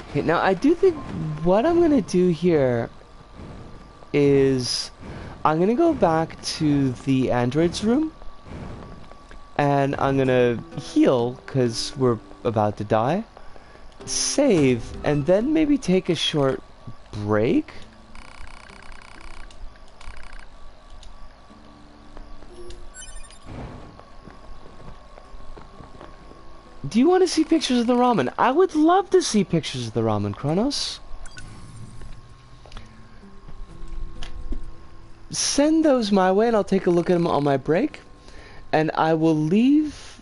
Okay, now I do think what I'm gonna do here is I'm gonna go back to the android's room and I'm gonna heal because we're about to die, save, and then maybe take a short break. Do you want to see pictures of the ramen? I would love to see pictures of the ramen, Kronos. Send those my way and I'll take a look at them on my break. And I will leave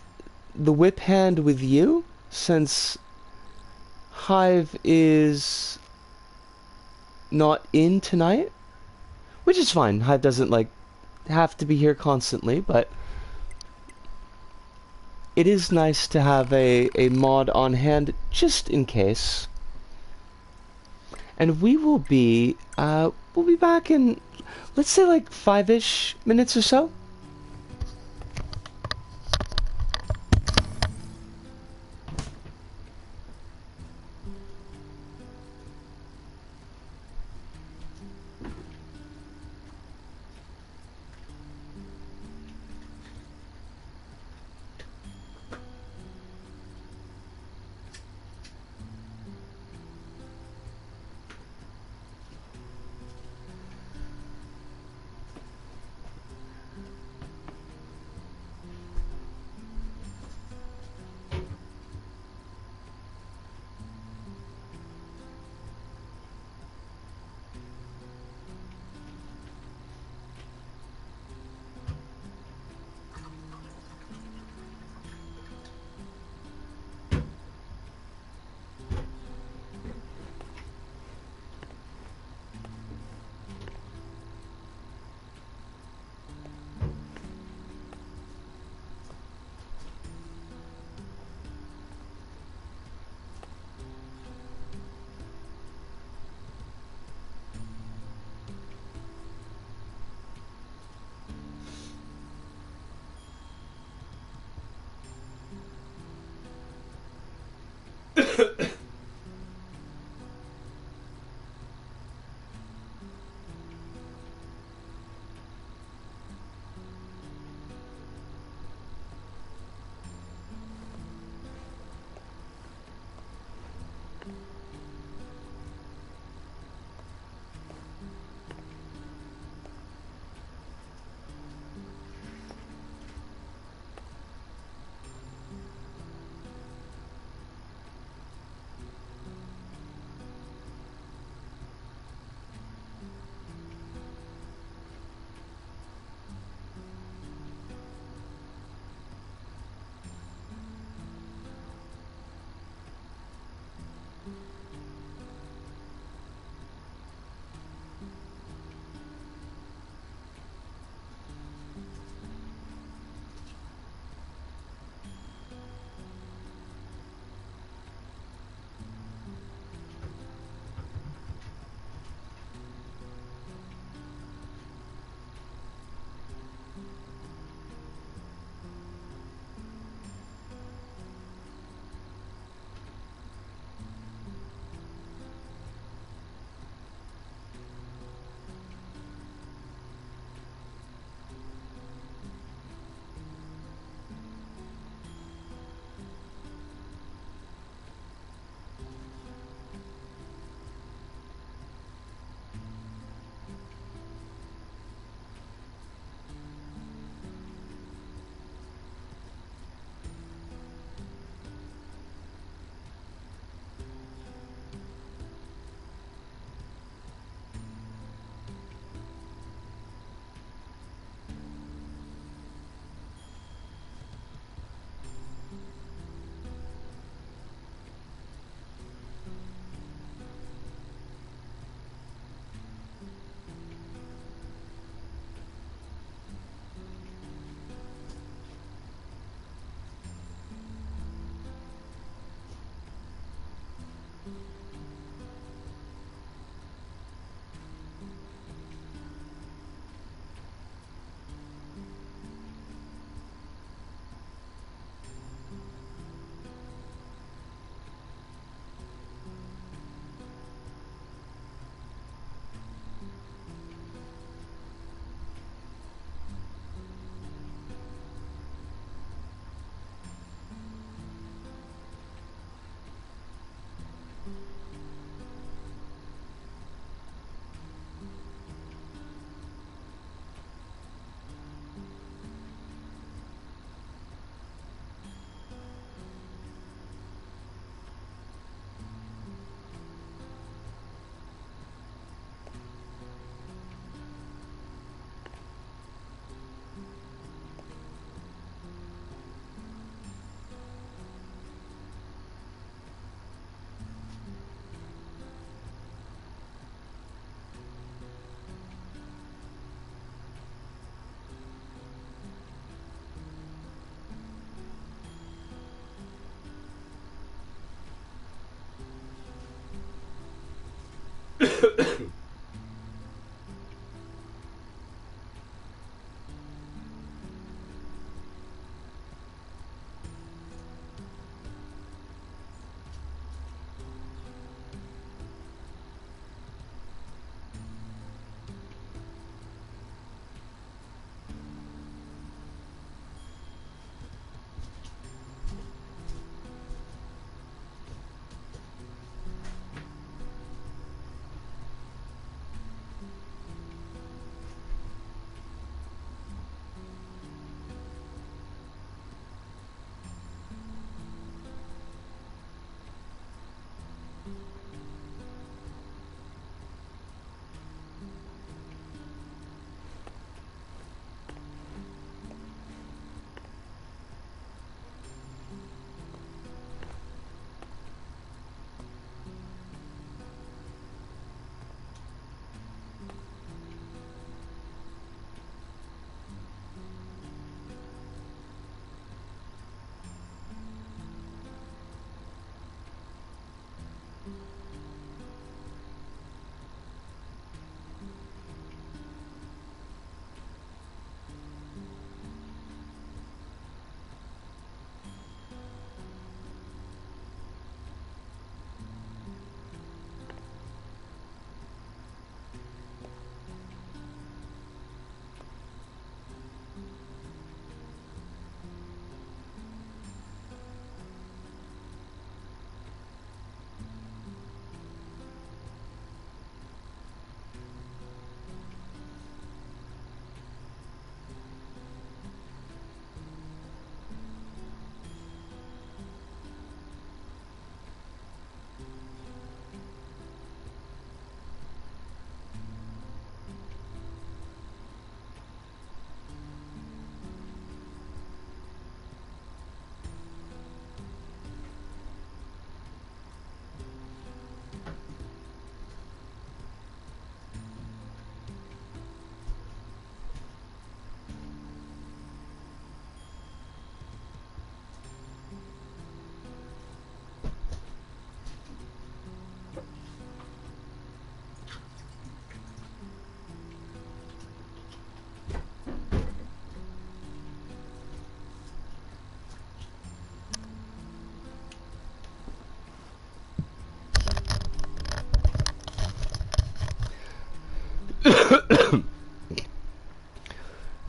the whip hand with you, since Hive is not in tonight. Which is fine. Hive doesn't, have to be here constantly, but it is nice to have a mod on hand just in case. And we'll be back in, let's say, 5-ish minutes or so.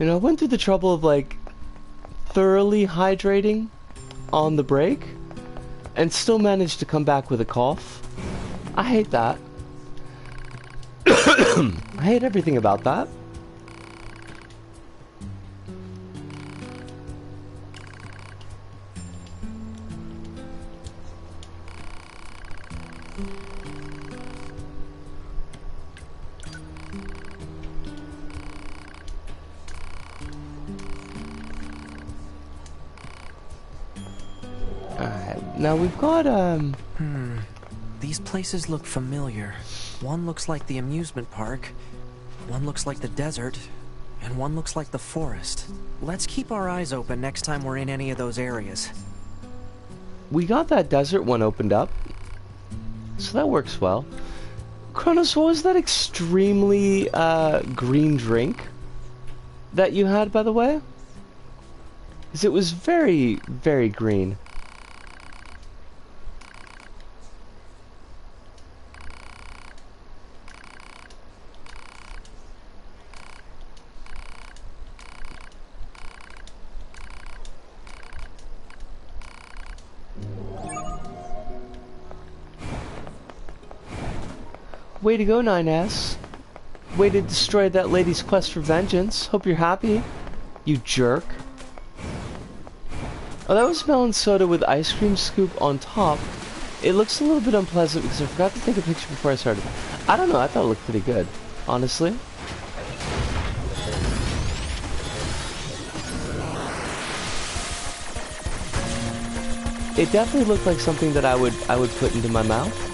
You know, I went through the trouble of, like, thoroughly hydrating on the break, and still managed to come back with a cough. I hate that. I hate everything about that. Now we've got, These places look familiar. One looks like the amusement park, one looks like the desert, and one looks like the forest. Let's keep our eyes open next time we're in any of those areas. we got that desert one opened up, so that works well. Kronos, what was that extremely, green drink that you had, by the way? Because it was very, very green. Way to go, 9S. Way to destroy that lady's quest for vengeance. Hope you're happy, you jerk. Oh, that was melon soda with ice cream scoop on top. It looks a little bit unpleasant because I forgot to take a picture before I started. I don't know, I thought it looked pretty good, honestly. It definitely looked like something that I would put into my mouth.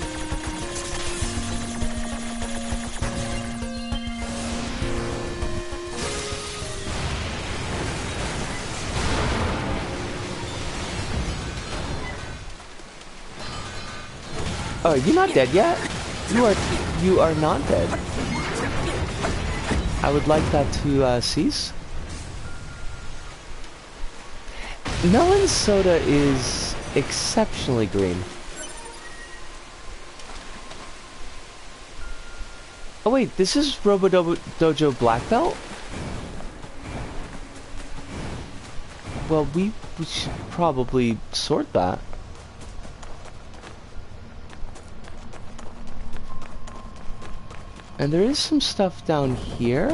Oh, you're not dead yet? You are not dead. I would like that to cease. Melon soda is exceptionally green. Oh wait, this is Dojo Black Belt? Well, we should probably sort that. And there is some stuff down here.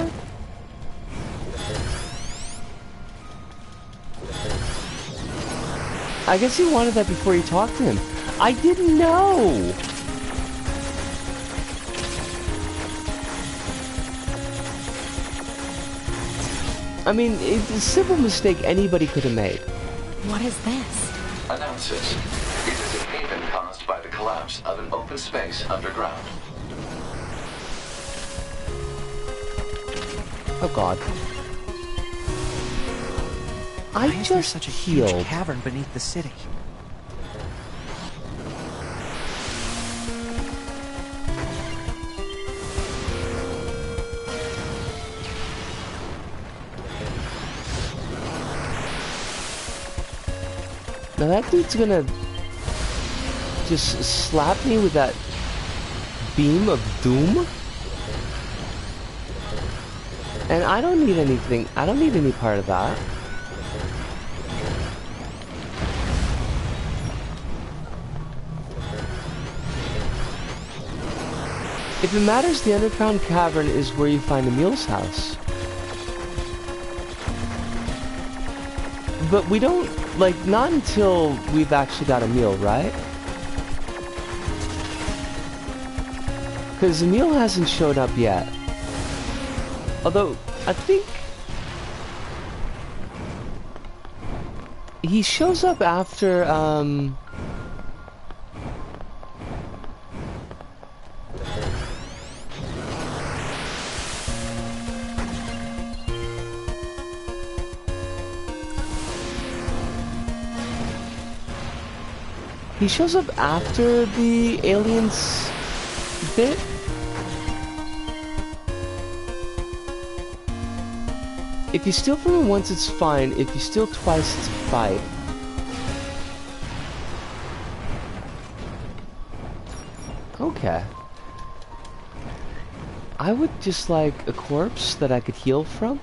I guess he wanted that before you talked to him. I didn't know! I mean, it's a simple mistake anybody could have made. What is this? Announces. It is a haven caused by the collapse of an open space underground. Oh god. Why is there just such a healed. huge cavern beneath the city? Now that dude's gonna just slap me with that beam of doom? And I don't need anything, I don't need any part of that. If it matters, the underground cavern is where you find Emil's house. But we don't, like, not until we've actually got Emil, right? Because Emil hasn't showed up yet. Although, I think he shows up after, he shows up after the aliens bit. If you steal from him once, it's fine. If you steal twice, it's a fight. Okay. I would just like a corpse that I could heal from.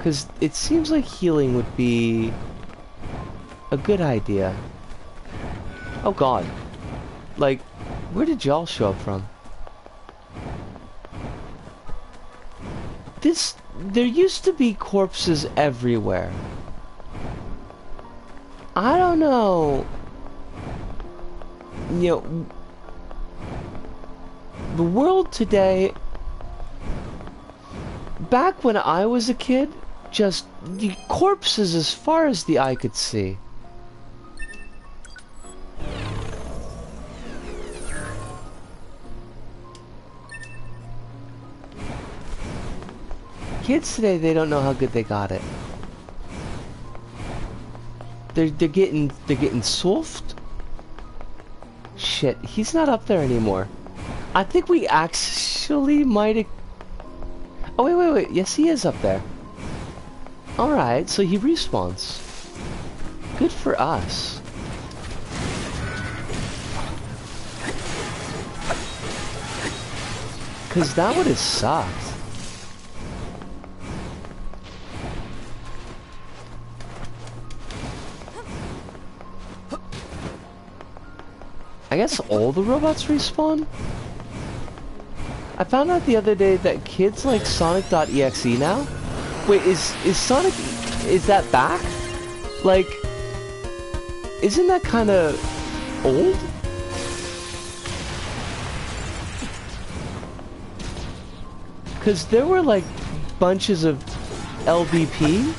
Because it seems like healing would be a good idea. Oh god. Like, where did y'all show up from? There used to be corpses everywhere. I don't know. You know, the world today, back when I was a kid, just the corpses as far as the eye could see. Kids today, they don't know how good they got it. They're getting soft. Shit, he's not up there anymore. I think we actually might have... Oh, wait. Yes, he is up there. Alright, so he respawns. Good for us. Because that would have sucked. I guess all the robots respawn? I found out the other day that kids like Sonic.exe now? Wait, is Sonic... is that back? Like... isn't that kinda... old? Cause there were like... bunches of... LBP...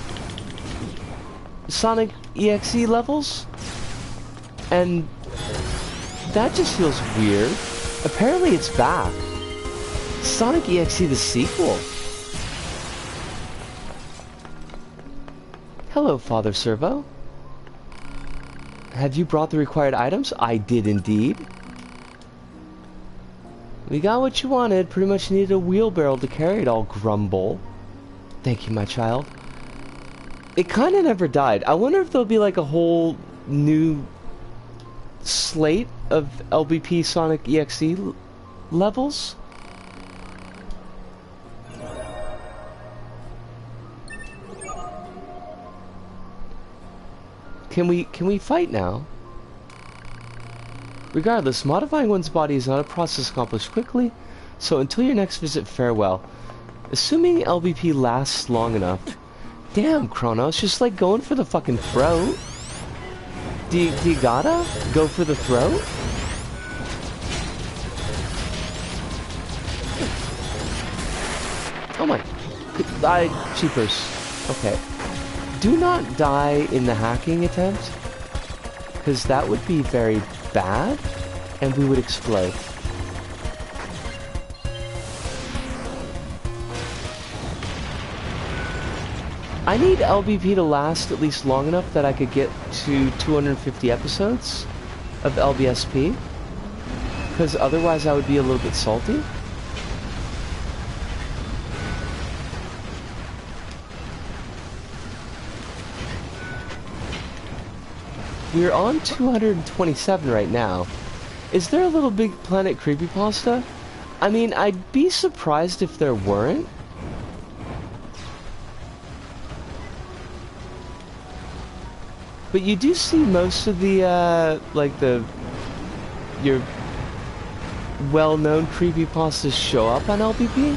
Sonic EXE levels? And... that just feels weird. Apparently it's back. Sonic EXE the sequel. Hello, Father Servo. Have you brought the required items? I did indeed. We got what you wanted. Pretty much needed a wheelbarrow to carry it all, Grumble. Thank you, my child. It kinda never died. I wonder if there'll be like a whole new slate of LBP Sonic EXE levels. Can we fight now? Regardless, modifying one's body is not a process accomplished quickly, so until your next visit, farewell. Assuming LBP lasts long enough. Damn, Chronos, just like going for the fucking throat. Do you gotta go for the throat? Oh my... cheapers. Okay. Do not die in the hacking attempt, because that would be very bad, and we would explode. I need LBP to last at least long enough that I could get to 250 episodes of LBSP, because otherwise I would be a little bit salty. We're on 227 right now. Is there a Little Big Planet creepypasta? I mean, I'd be surprised if there weren't. But you do see most of the, your well-known creepypastas show up on LBP.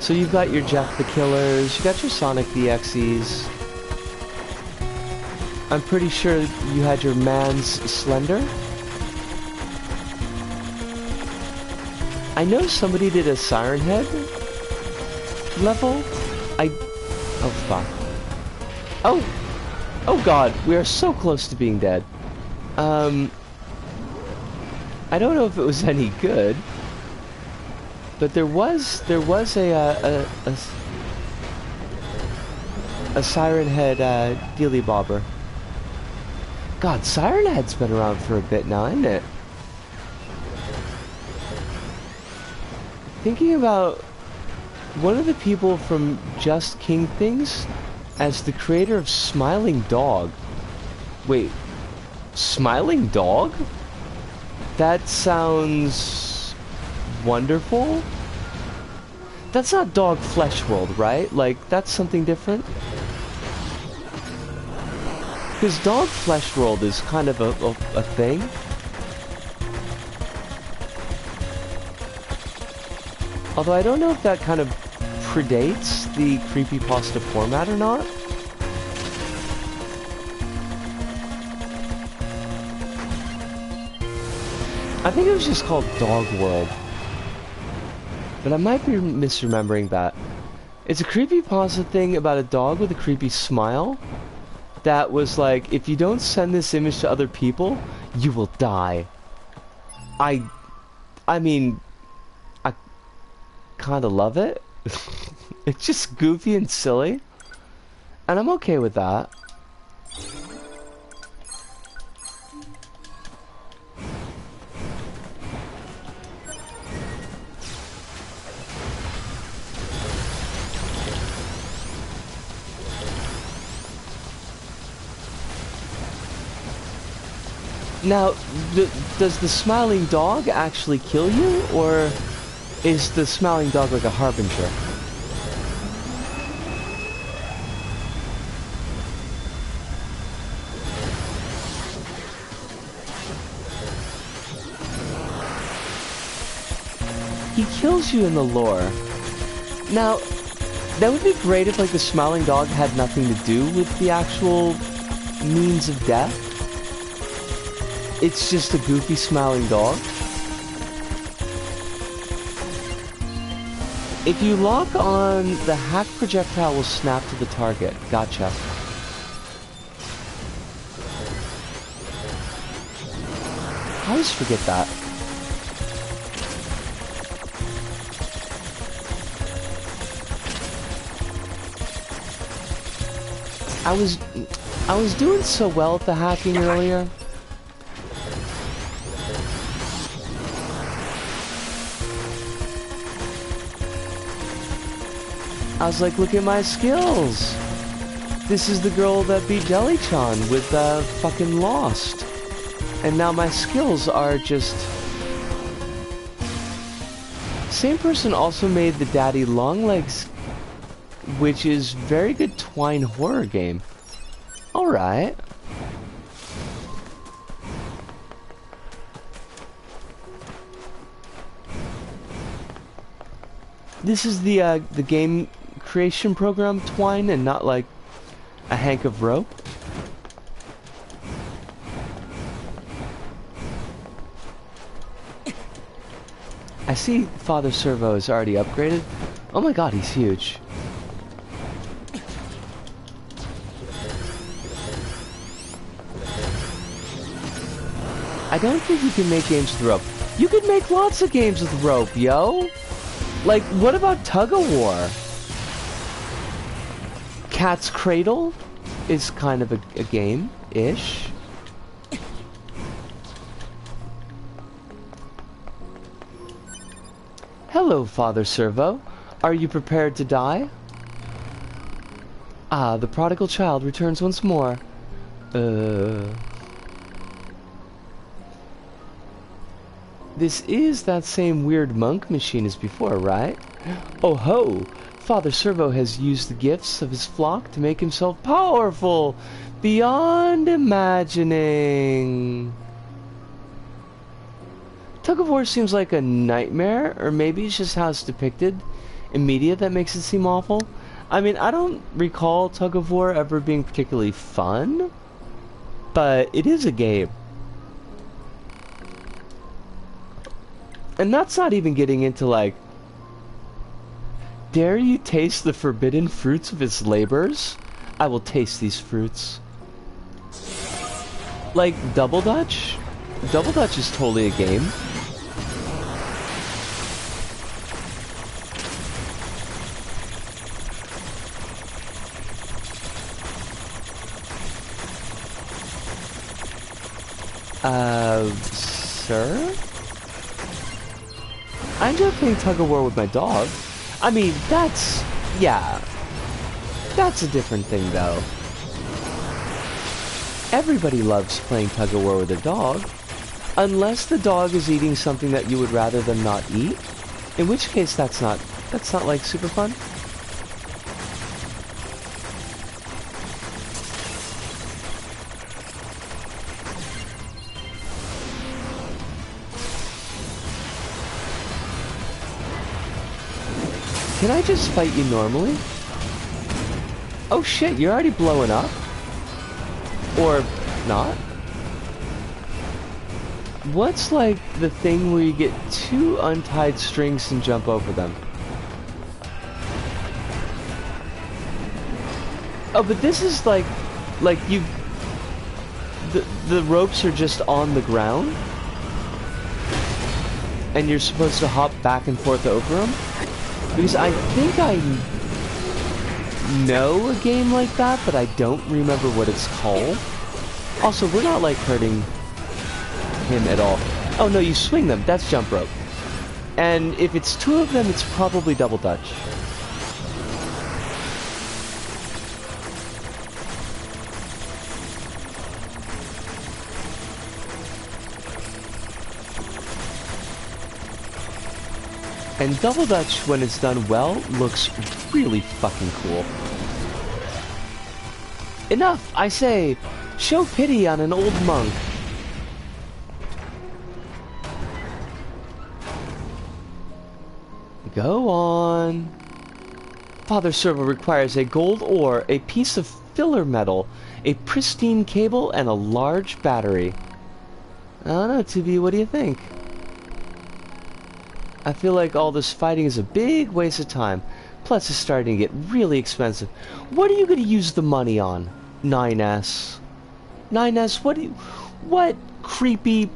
So you've got your Jeff the Killers, you got your Sonic the EXEs. I'm pretty sure you had your Man's Slender. I know somebody did a Siren Head level. Oh fuck. Oh god, we are so close to being dead. I don't know if it was any good, but there was a Siren Head dealy bobber. God, Siren Head's been around for a bit now, isn't it? Thinking about one of the people from Just King Things as the creator of Smiling Dog. Wait, Smiling Dog? That sounds wonderful. That's not Dog Flesh World, right? Like, that's something different? Because Dog Flesh World is kind of a thing. Although I don't know if that kind of predates the creepypasta format or not. I think it was just called Dog World. But I might be misremembering that. It's a creepypasta thing about a dog with a creepy smile that was like, if you don't send this image to other people, you will die. I mean, I kind of love it. It's just goofy and silly. And I'm okay with that. Now, does the smiling dog actually kill you, or is the smiling dog like a harbinger? He kills you in the lore. Now, that would be great if like the smiling dog had nothing to do with the actual means of death. It's just a goofy smiling dog. If you lock on, the hack projectile will snap to the target. Gotcha. I always forget that. I was doing so well at the hacking earlier. I was like, look at my skills. This is the girl that beat Jelly-chan with fucking Lost. And now my skills are just... Same person also made the Daddy Longlegs, which is very good twine horror game. Alright. This is the game creation program twine and not like a hank of rope. I see Father Servo is already upgraded. Oh my god, he's huge. I don't think you can make games with rope. You could make lots of games with rope, yo! Like, what about Tug of War? Cat's Cradle is kind of a game-ish. Hello, Father Servo. Are you prepared to die? Ah, the prodigal child returns once more. This is that same weird monk machine as before, right? Oh ho! Father Servo has used the gifts of his flock to make himself powerful beyond imagining. Tug of War seems like a nightmare, or maybe it's just how it's depicted in media that makes it seem awful. I mean, I don't recall Tug of War ever being particularly fun, but it is a game. And that's not even getting into, like, dare you taste the forbidden fruits of his labors? I will taste these fruits. Like, Double Dutch? Double Dutch is totally a game. Sir? I enjoy playing Tug of War with my dog. I mean, that's... yeah. That's a different thing, though. Everybody loves playing Tug of War with a dog. Unless the dog is eating something that you would rather them not eat. In which case, that's not That's not like super fun. Can I just fight you normally? Oh shit, you're already blowing up? Or not? What's like the thing where you get two untied strings and jump over them? Oh, but this is like you... The ropes are just on the ground? And you're supposed to hop back and forth over them? Because I think I know a game like that, but I don't remember what it's called. Also, we're not like hurting him at all. Oh no, you swing them. That's jump rope. And if it's two of them, it's probably double dutch. And double dutch, when it's done well, looks really fucking cool. Enough, I say! Show pity on an old monk. Go on. Father Servo requires a gold ore, a piece of filler metal, a pristine cable, and a large battery. I don't know, 2B, what do you think? I feel like all this fighting is a big waste of time. Plus, it's starting to get really expensive. What are you going to use the money on, 9S? 9S, what creepy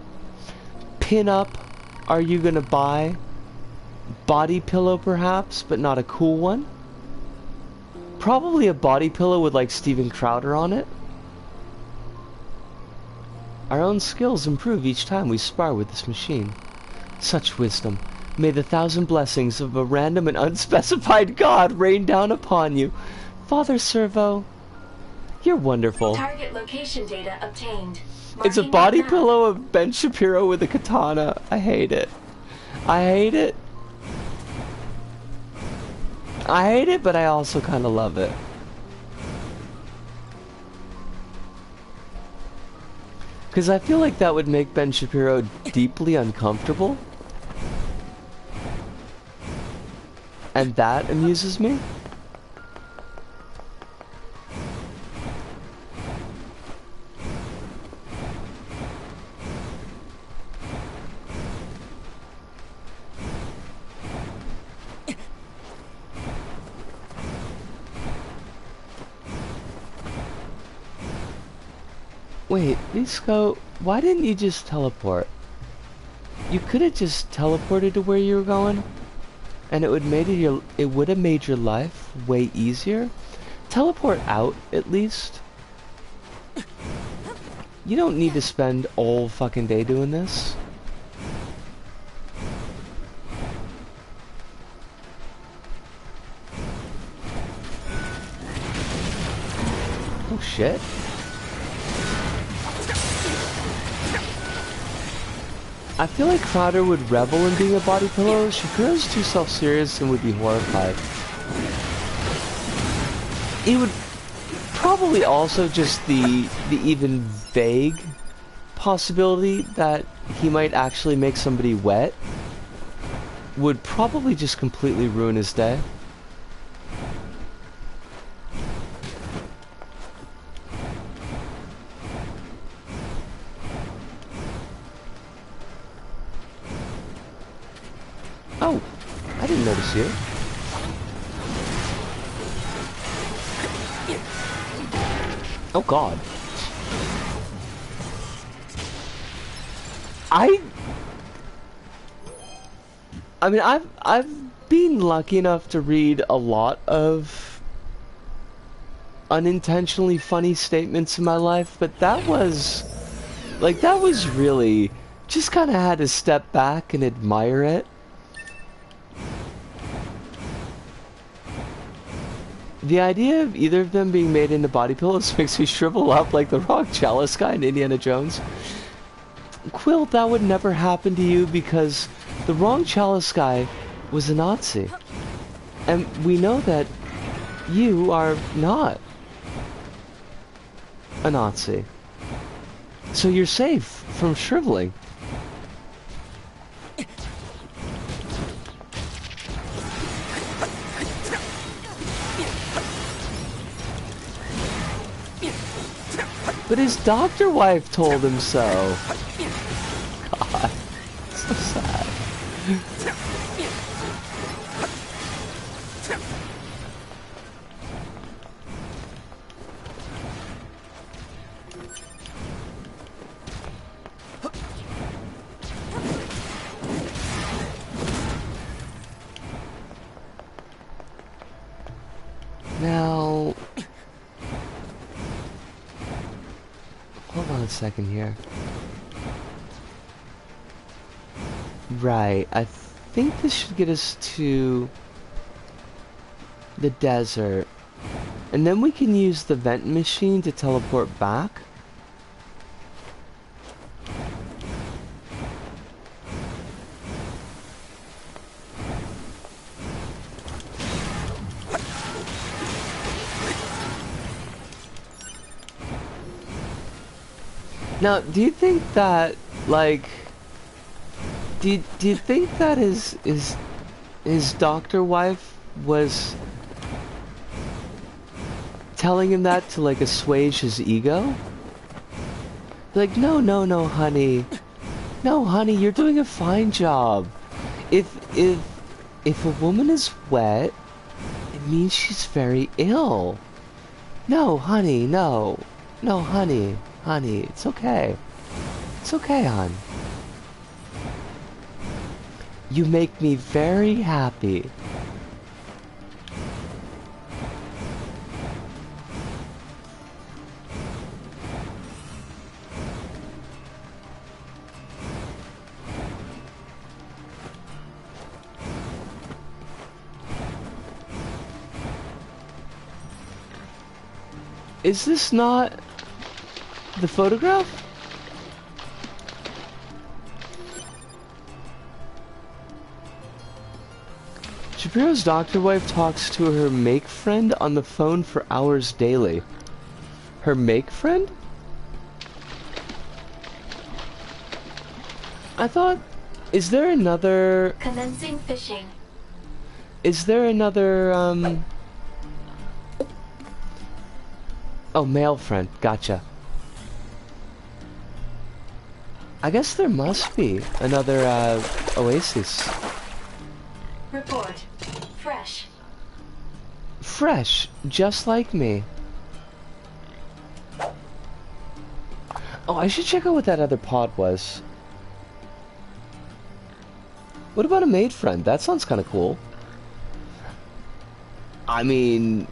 pin-up are you going to buy? Body pillow, perhaps, but not a cool one? Probably a body pillow with, like, Steven Crowder on it. Our own skills improve each time we spar with this machine. Such wisdom. May the 1,000 blessings of a random and unspecified god rain down upon you. Father Servo, you're wonderful. Target location data obtained. It's a Marking body map. pillow of Ben Shapiro with a katana. I hate it. I hate it. I hate it, but I also kind of love it. Because I feel like that would make Ben Shapiro deeply uncomfortable. And that amuses me. Wait, Nisco, why didn't you just teleport? You could have just teleported to where you were going, and it would have made your life way easier. Teleport out, at least. You don't need to spend all fucking day doing this. Oh shit. I feel like Crowder would revel in being a body pillow. Shapiro's too self-serious and would be horrified. He would probably also just the even vague possibility that he might actually make somebody wet would probably just completely ruin his day. Oh, I didn't notice you. Oh God. I mean, I've been lucky enough to read a lot of unintentionally funny statements in my life, but that was really just kind of had to step back and admire it. The idea of either of them being made into body pillows makes me shrivel up like the Rock Chalice guy in Indiana Jones. Quill, that would never happen to you because the Wrong Chalice guy was a Nazi. And we know that you are not a Nazi. So you're safe from shriveling. But his doctor wife told him so. God, so sad. Now, hold on a second here. Right, I think this should get us to the desert. And then we can use the vent machine to teleport back. Now, do you think that, like, do you think that his doctor wife was telling him that to, like, assuage his ego? Like, no, honey. No, honey, you're doing a fine job. If a woman is wet, it means she's very ill. No, honey, no. No, honey. Honey, it's okay. It's okay, hon. You make me very happy. Is this not the photograph? Shapiro's doctor wife talks to her make friend on the phone for hours daily. Her make friend? I thought, is there another... Commencing fishing. Is there another, Oh, male friend. Gotcha. I guess there must be another, oasis. Report. Fresh. Fresh, just like me. Oh, I should check out what that other pod was. What about a maid friend? That sounds kind of cool. I mean,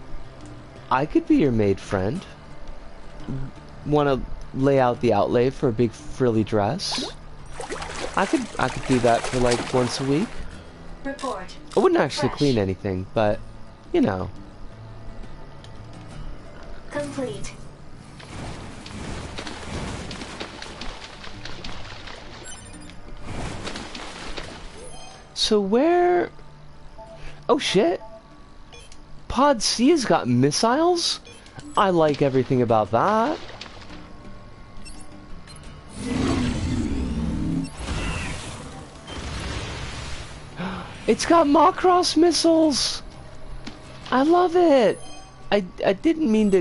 I could be your maid friend. Want to lay out the outlay for a big frilly dress? I could do that for like once a week. Report. I wouldn't actually Fresh. clean anything, but you know. Complete. So where... Oh shit! Pod C has got missiles? I like everything about that. It's got Macross missiles! I love it! I didn't mean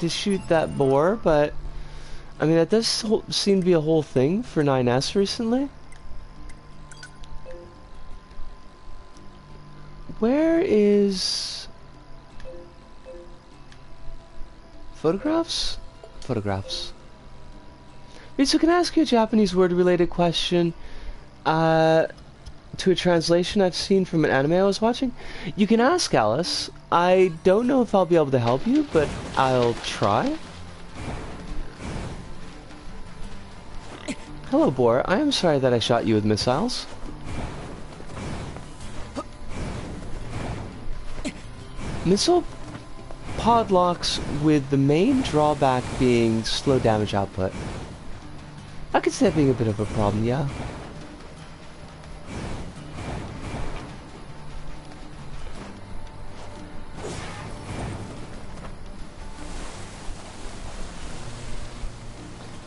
to shoot that boar, but... I mean, that does seem to be a whole thing for 9S recently. Where is... Photographs? Photographs. Wait, so can I ask you a Japanese word-related question? To a translation I've seen from an anime I was watching? You can ask, Alice. I don't know if I'll be able to help you, but I'll try. Hello, Boar. I am sorry that I shot you with missiles. Missile pod locks with the main drawback being slow damage output. I could see that being a bit of a problem, yeah.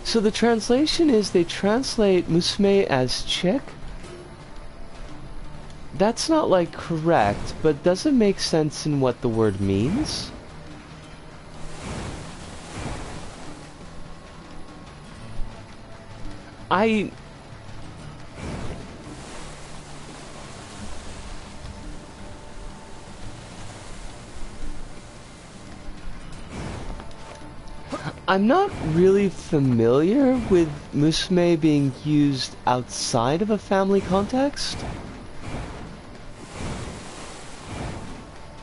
So the translation is they translate musume as chick. That's not like correct, but does it make sense in what the word means? I'm not really familiar with musume being used outside of a family context.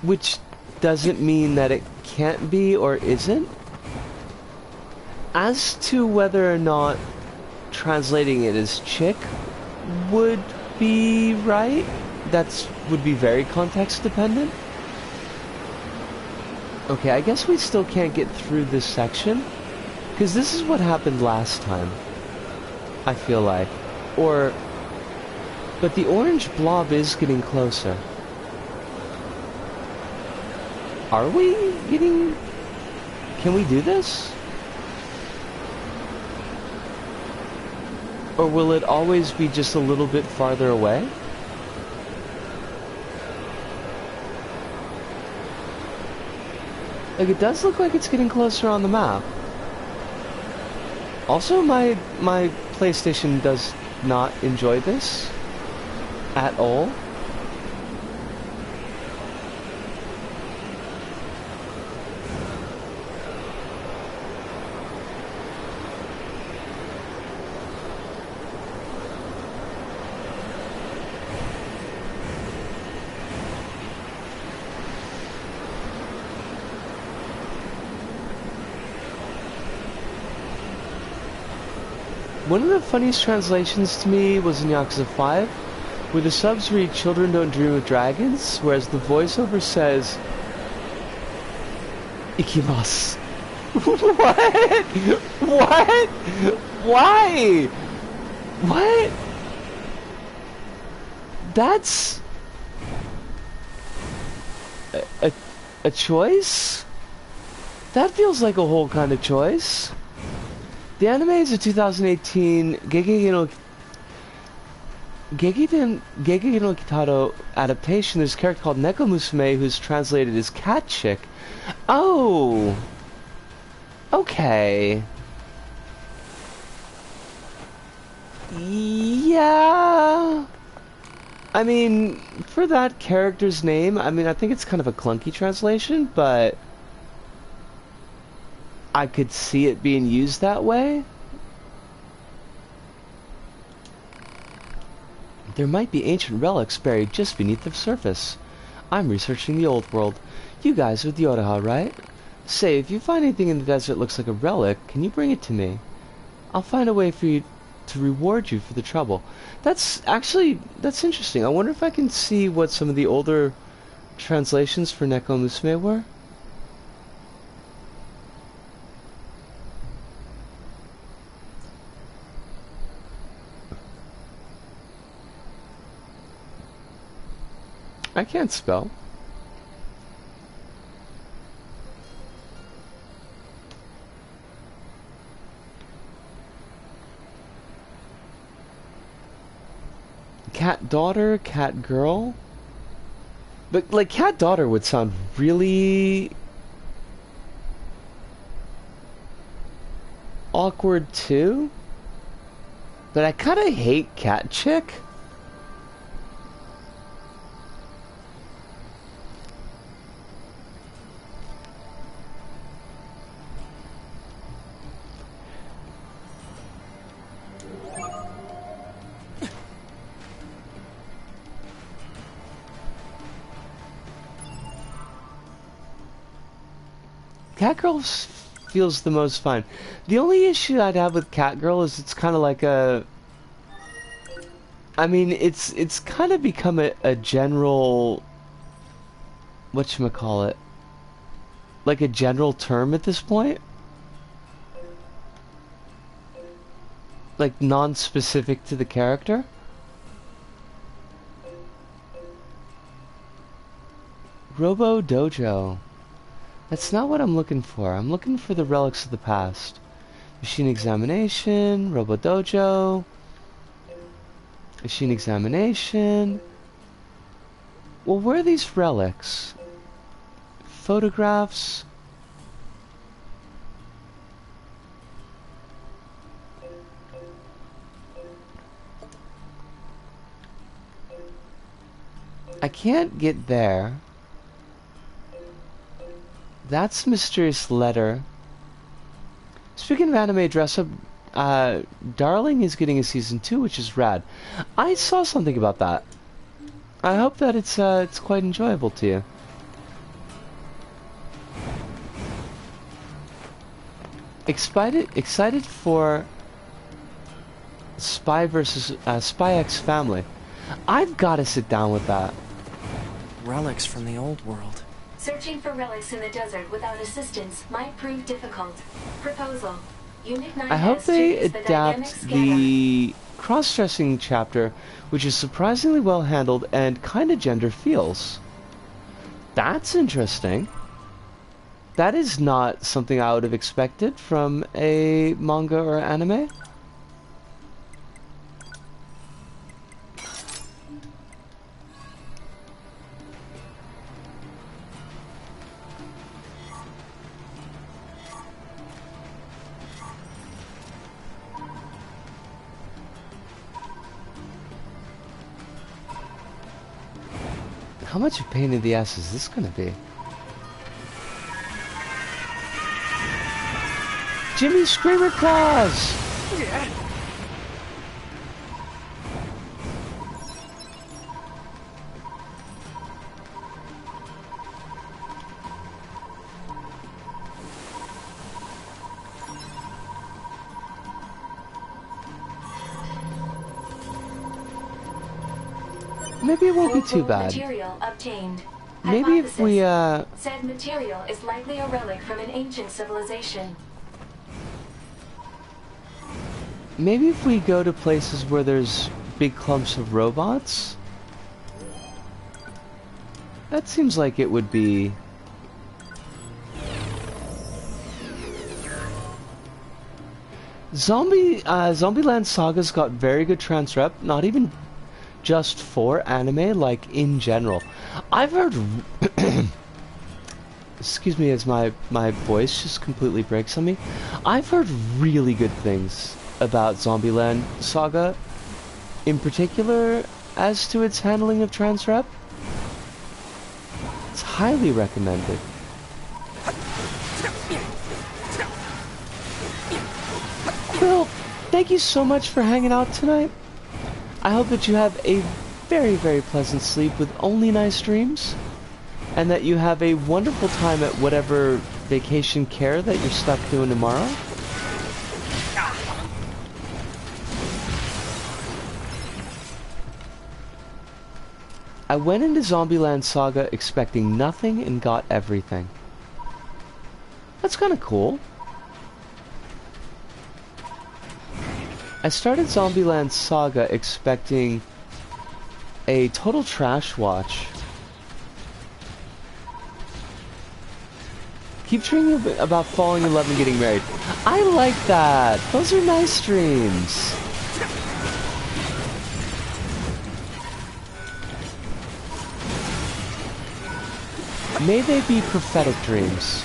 Which doesn't mean that it can't be or isn't. As to whether or not translating it as chick would be right, would be very context dependent. Okay, I guess we still can't get through this section, because this is what happened last time, I feel like. But the orange blob is getting closer. Are we getting... Can we do this? Or will it always be just a little bit farther away? Like, it does look like it's getting closer on the map. Also, my PlayStation does not enjoy this at all. One of the funniest translations to me was in Yakuza 5, where the subs read "Children don't dream of dragons," whereas the voiceover says "Ikimasu." What? What? Why? What? That's a choice? That feels like a whole kind of choice. The anime is a 2018 Gegege no Kitaro adaptation. There's a character called Neko Musume who's translated as Cat Chick. Oh! Okay. Yeah... I mean, for that character's name, I mean, I think it's kind of a clunky translation, but... I could see it being used that way. There might be ancient relics buried just beneath the surface. I'm researching the old world. You guys are the Otaha, right? Say, if you find anything in the desert that looks like a relic, can you bring it to me? I'll find a way for you to reward you for the trouble. That's interesting. I wonder if I can see what some of the older translations for Neko Musume were. I can't spell. Cat daughter, cat girl. But like cat daughter would sound really awkward too. But I kind of hate cat chick. Catgirl feels the most fun. The only issue I'd have with Catgirl is it's kind of like a... I mean, it's kind of become a general... whatchamacallit? Like a general term at this point? Like non-specific to the character? Robo Dojo. That's not what I'm looking for. I'm looking for the relics of the past. Machine examination, Robo Dojo. Machine examination. Well, where are these relics? Photographs. I can't get there. That's the mysterious letter. Speaking of anime dress-up, Darling is getting a season 2, which is rad. I saw something about that. I hope that it's quite enjoyable to you. Excited for Spy vs. Spy X Family. I've got to sit down with that. Relics from the old world. Searching for relics in the desert without assistance might prove difficult. Proposal. Unit 9 I hope they choose the dynamic adapt scanner. the cross-dressing chapter, which is surprisingly well handled and kinda gender feels. That's interesting. That is not something I would have expected from a manga or anime. How much of a pain in the ass is this gonna be? Jimmy Screamer Claus! Maybe it won't be too bad. Material obtained. Maybe if we, Said material is likely a relic from an ancient civilization. maybe if we go to places where there's big clumps of robots. That seems like it would be... Zombieland Saga's got very good transrep, not even just for anime, like in general. I've heard... Excuse me as my voice just completely breaks on me. I've heard really good things about Zombieland Saga, in particular as to its handling of transrep. It's highly recommended. Quill, thank you so much for hanging out tonight. I hope that you have a very, very pleasant sleep with only nice dreams, and that you have a wonderful time at whatever vacation care that you're stuck doing tomorrow. I went into Zombieland Saga expecting nothing and got everything. That's kind of cool. I started Zombieland Saga expecting a total trash watch. Keep dreaming about falling in love and getting married. I like that. Those are nice dreams. May they be prophetic dreams.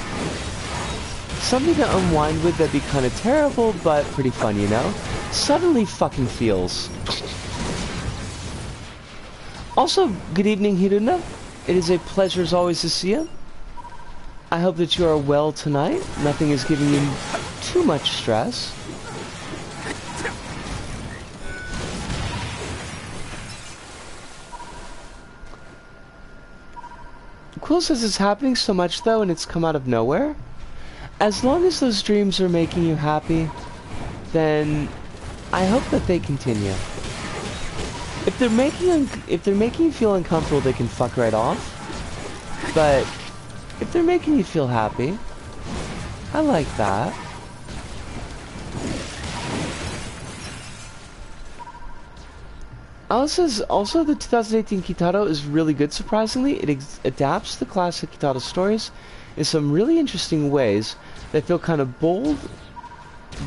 Something to unwind with that'd be kind of terrible, but pretty fun, you know? Suddenly fucking feels. Also, good evening, Hiruna. It is a pleasure as always to see you. I hope that you are well tonight. Nothing is giving you too much stress. Quill says it's happening so much though, and it's come out of nowhere. As long as those dreams are making you happy, then I hope that they continue. If they're making you feel uncomfortable, they can fuck right off. But if they're making you feel happy, I like that. Also, the 2018 Kitaro is really good, surprisingly. It adapts the classic Kitaro stories in some really interesting ways that feel kind of bold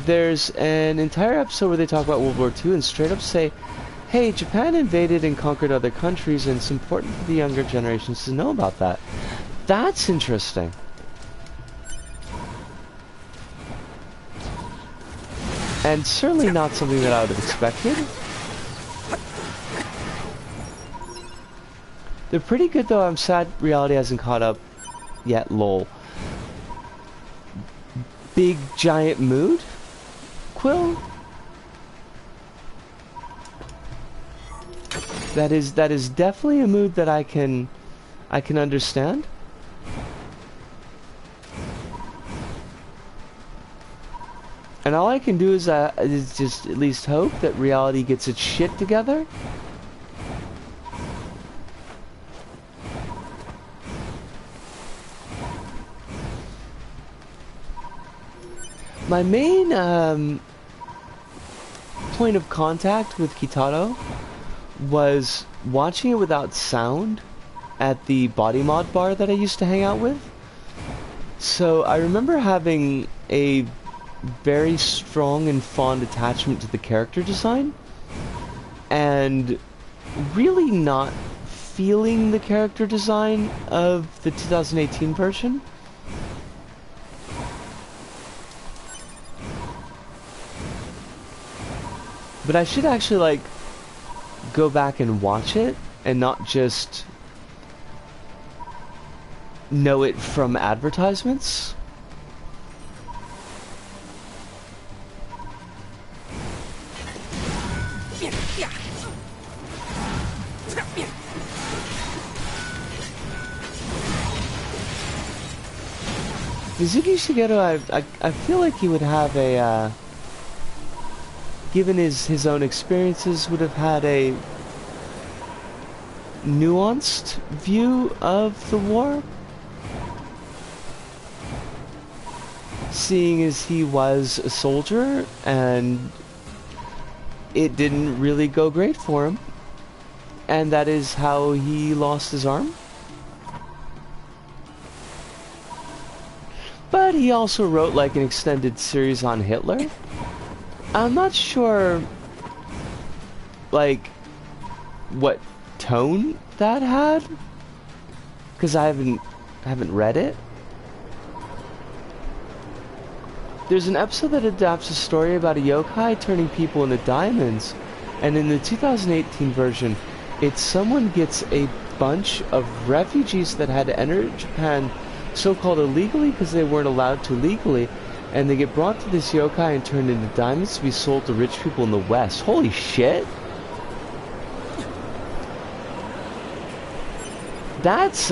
there's an entire episode where they talk about World War II and straight up say, hey, Japan invaded and conquered other countries, and it's important for the younger generations to know about that. That's interesting. And certainly not something that I would have expected. They're pretty good though. I'm sad reality hasn't caught up yet, lol. Big giant mood? Quill? That is definitely a mood that I can understand. And all I can do is just at least hope that reality gets its shit together. My main point of contact with Kitaro was watching it without sound at the body mod bar that I used to hang out with. So I remember having a very strong and fond attachment to the character design and really not feeling the character design of the 2018 version. But I should actually, like, go back and watch it and not just know it from advertisements. Mizuki Shigeru, I feel like he would have a, given his own experiences, would have had a nuanced view of the war. Seeing as he was a soldier and it didn't really go great for him. And that is how he lost his arm. But he also wrote like an extended series on Hitler. I'm not sure like what tone that had, because I haven't read it. There's an episode that adapts a story about a yokai turning people into diamonds, and in the 2018 version, it's someone gets a bunch of refugees that had entered Japan so-called illegally because they weren't allowed to legally, and they get brought to this yokai and turned into diamonds to be sold to rich people in the West. Holy shit! That's,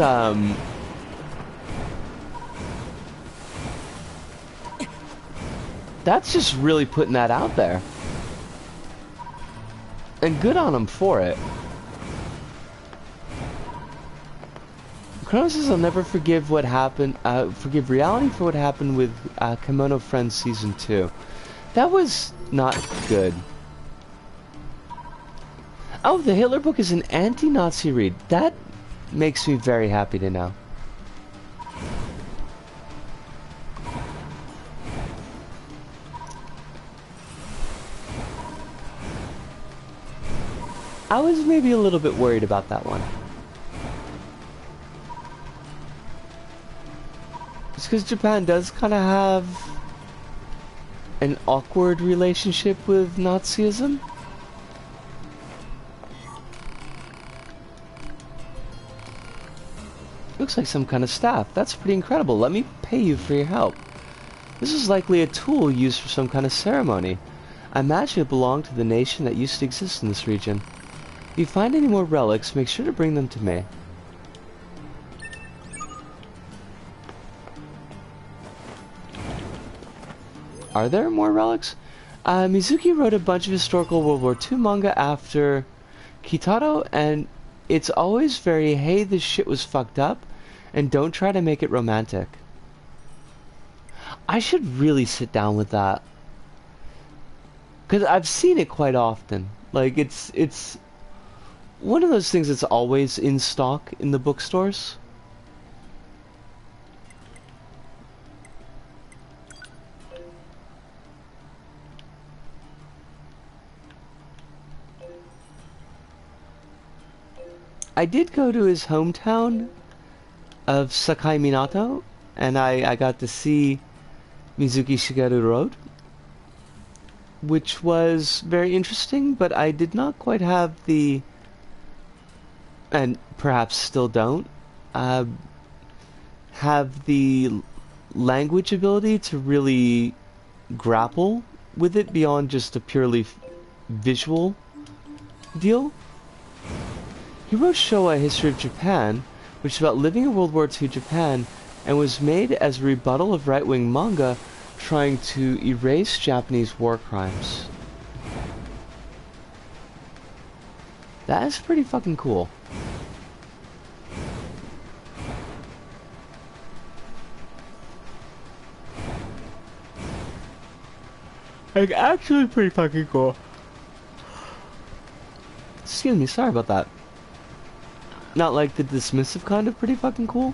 that's just really putting that out there. And good on him for it. Chrono says I'll never forgive what happened, forgive reality for what happened with Kimono Friends Season 2. That was not good. Oh, the Hitler book is an anti-Nazi read. That makes me very happy to know. I was maybe a little bit worried about that one. It's because Japan does kind of have an awkward relationship with Nazism. Looks like some kind of staff. That's pretty incredible. Let me pay you for your help. This is likely a tool used for some kind of ceremony. I imagine it belonged to the nation that used to exist in this region. If you find any more relics, make sure to bring them to me. Are there more relics? Mizuki wrote a bunch of historical World War II manga after Kitaro, and it's always very, hey, this shit was fucked up, and don't try to make it romantic. I should really sit down with that. Because I've seen it quite often. Like, it's one of those things that's always in stock in the bookstores. I did go to his hometown of Sakai Minato, and I got to see Mizuki Shigeru Road, which was very interesting, but I did not quite have the, and perhaps still don't, have the language ability to really grapple with it beyond just a purely visual deal. He wrote Showa: History of Japan, which is about living in World War II Japan, and was made as a rebuttal of right-wing manga trying to erase Japanese war crimes. That is pretty fucking cool. Like, actually pretty fucking cool. Excuse me, sorry about that. Not like the dismissive kind of pretty fucking cool.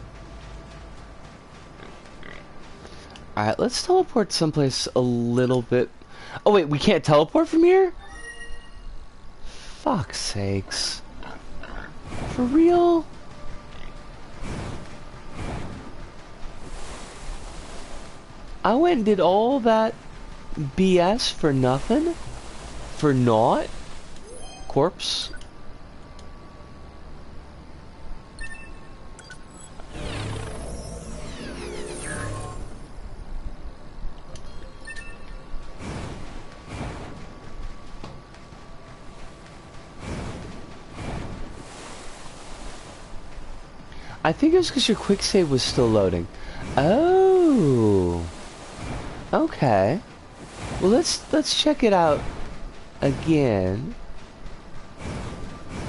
Alright, let's teleport someplace a little bit... Oh wait, we can't teleport from here? Fuck's sakes. For real? I went and did all that BS for nothing? For naught? Corpse? I think it was because your quick save was still loading. Oh. Okay. Well, let's check it out again.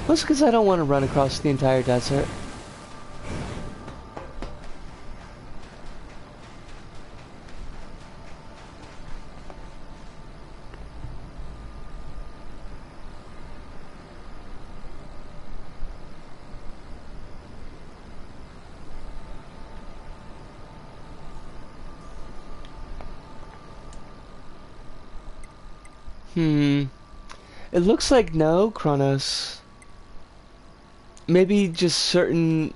Well, it's because I don't want to run across the entire desert. It looks like no, Kronos. Maybe just certain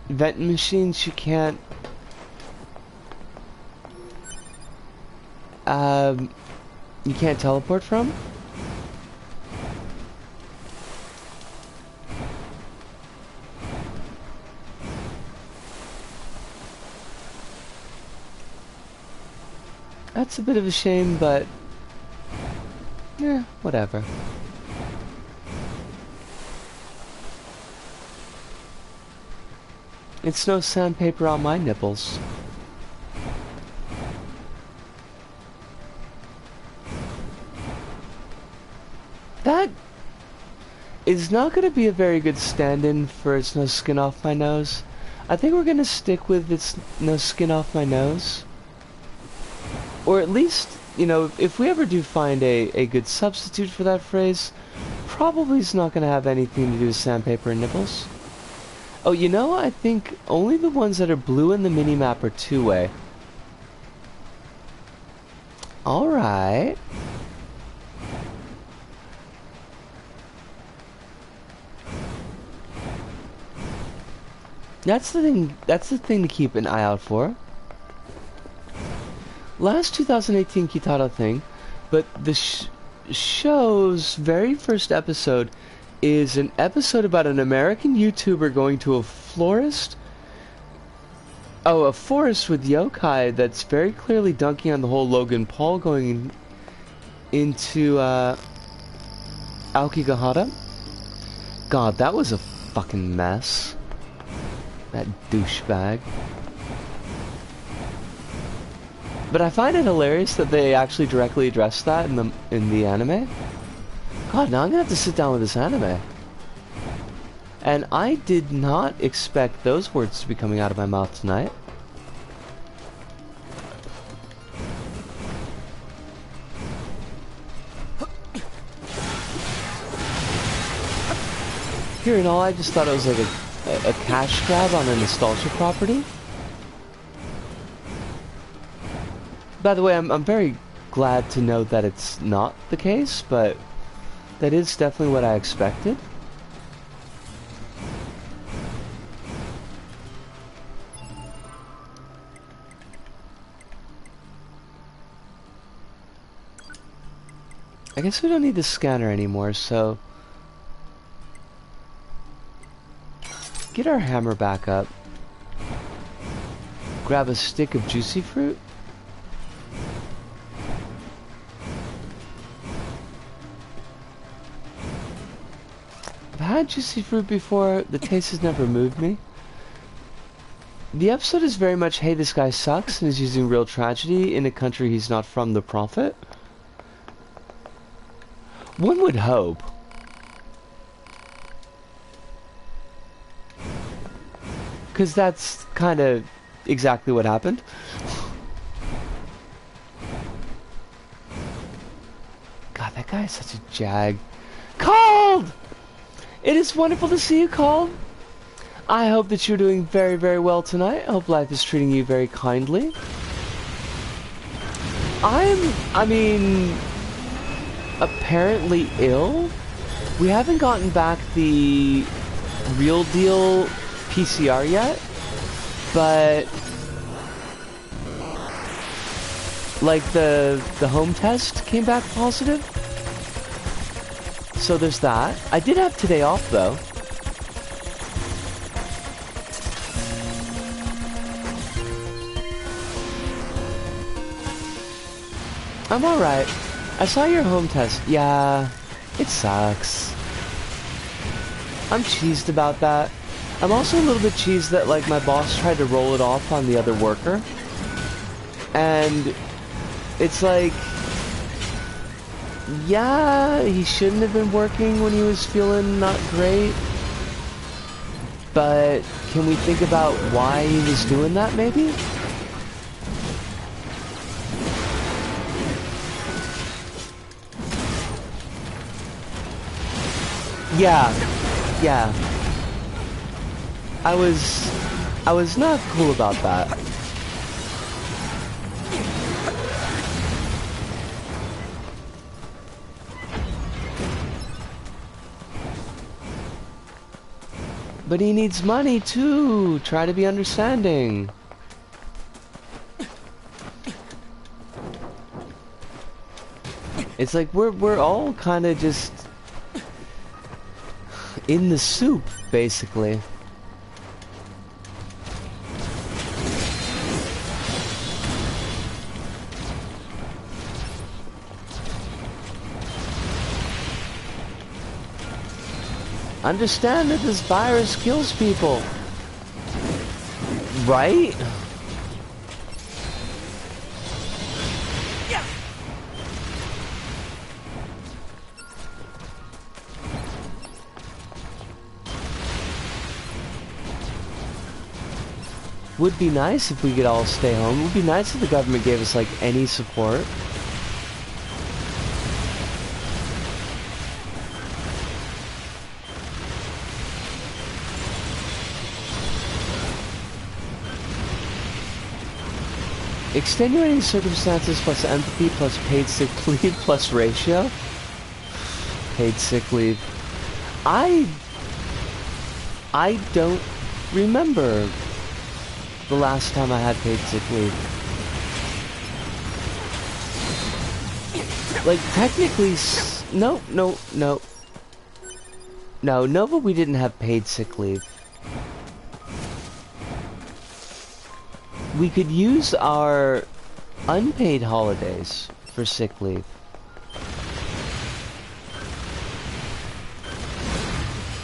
vent machines you can't... you can't teleport from? That's a bit of a shame, but... yeah, whatever. It's no sandpaper on my nipples. That is not going to be a very good stand-in for It's No Skin Off My Nose. I think we're going to stick with It's No Skin Off My Nose. Or at least, you know, if we ever do find a good substitute for that phrase, probably it's not going to have anything to do with sandpaper and nipples. Oh, you know, I think only the ones that are blue in the minimap are two-way. Alright. That's the thing to keep an eye out for. Last 2018 Kitaro thing, but the show's very first episode is an episode about an American YouTuber going to a florist. Oh, a forest with yokai that's very clearly dunking on the whole Logan Paul going into Aokigahara. God, that was a fucking mess. That douchebag. But I find it hilarious that they actually directly address that in the anime. God, now I'm gonna have to sit down with this anime. And I did not expect those words to be coming out of my mouth tonight. Here and all, I just thought it was like a cash grab on a nostalgia property. By the way, I'm very glad to know that it's not the case, but that is definitely what I expected. I guess we don't need the scanner anymore, so... Get our hammer back up. Grab a stick of juicy fruit. I've had juicy fruit before. The taste has never moved me. The episode is very much, hey, this guy sucks and is using real tragedy in a country he's not from the prophet. One would hope. Because that's kind of exactly what happened. God, that guy is such a jag. Called! It is wonderful to see you, Called. I hope that you're doing very, very well tonight. I hope life is treating you very kindly. I mean, apparently ill. We haven't gotten back the real deal PtaER yet, but like the home test came back positive. So there's that. I did have today off though. I'm alright. I saw your home test. Yeah, it sucks. I'm cheesed about that. I'm also a little bit cheesed that, like, my boss tried to roll it off on the other worker. And it's like, yeah, he shouldn't have been working when he was feeling not great. But can we think about why he was doing that, maybe? Yeah. I was not cool about that. But he needs money too. Try to be understanding. It's like we're all kind of just in the soup, basically. Understand that this virus kills people. Right? Would be nice if we could all stay home. Would be nice if the government gave us, like, any support. Extenuating circumstances plus empathy plus paid sick leave plus ratio. Paid sick leave. I don't remember the last time I had paid sick leave. Like, technically, no, but we didn't have paid sick leave. We could use our unpaid holidays for sick leave.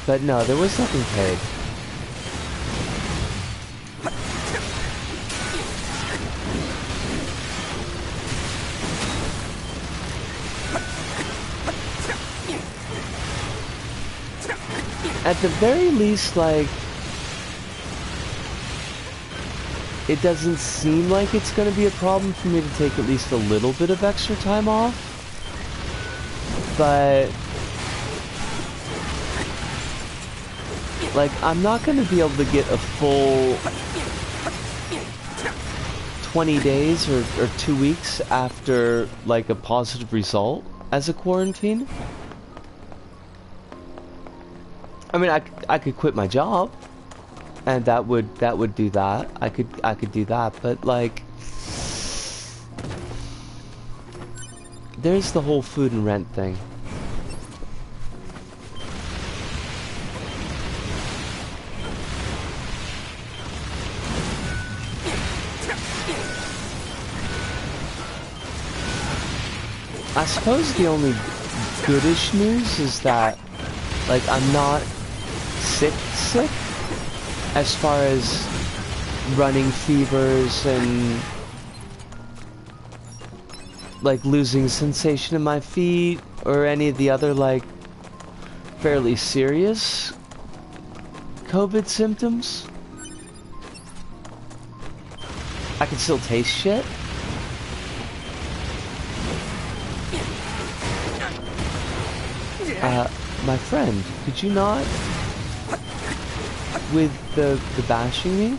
But no, there was nothing paid. At the very least, like, it doesn't seem like it's going to be a problem for me to take at least a little bit of extra time off. But, like, I'm not going to be able to get a full 20 days or 2 weeks after, like, a positive result as a quarantine. I mean, I could quit my job, and that would do that. I could do that, but like there's the whole food and rent thing. I suppose the only goodish news is that, like, I'm not sick as far as running fevers and, like, losing sensation in my feet or any of the other, like, fairly serious COVID symptoms. I can still taste shit. My friend, could you not, with the bashing me?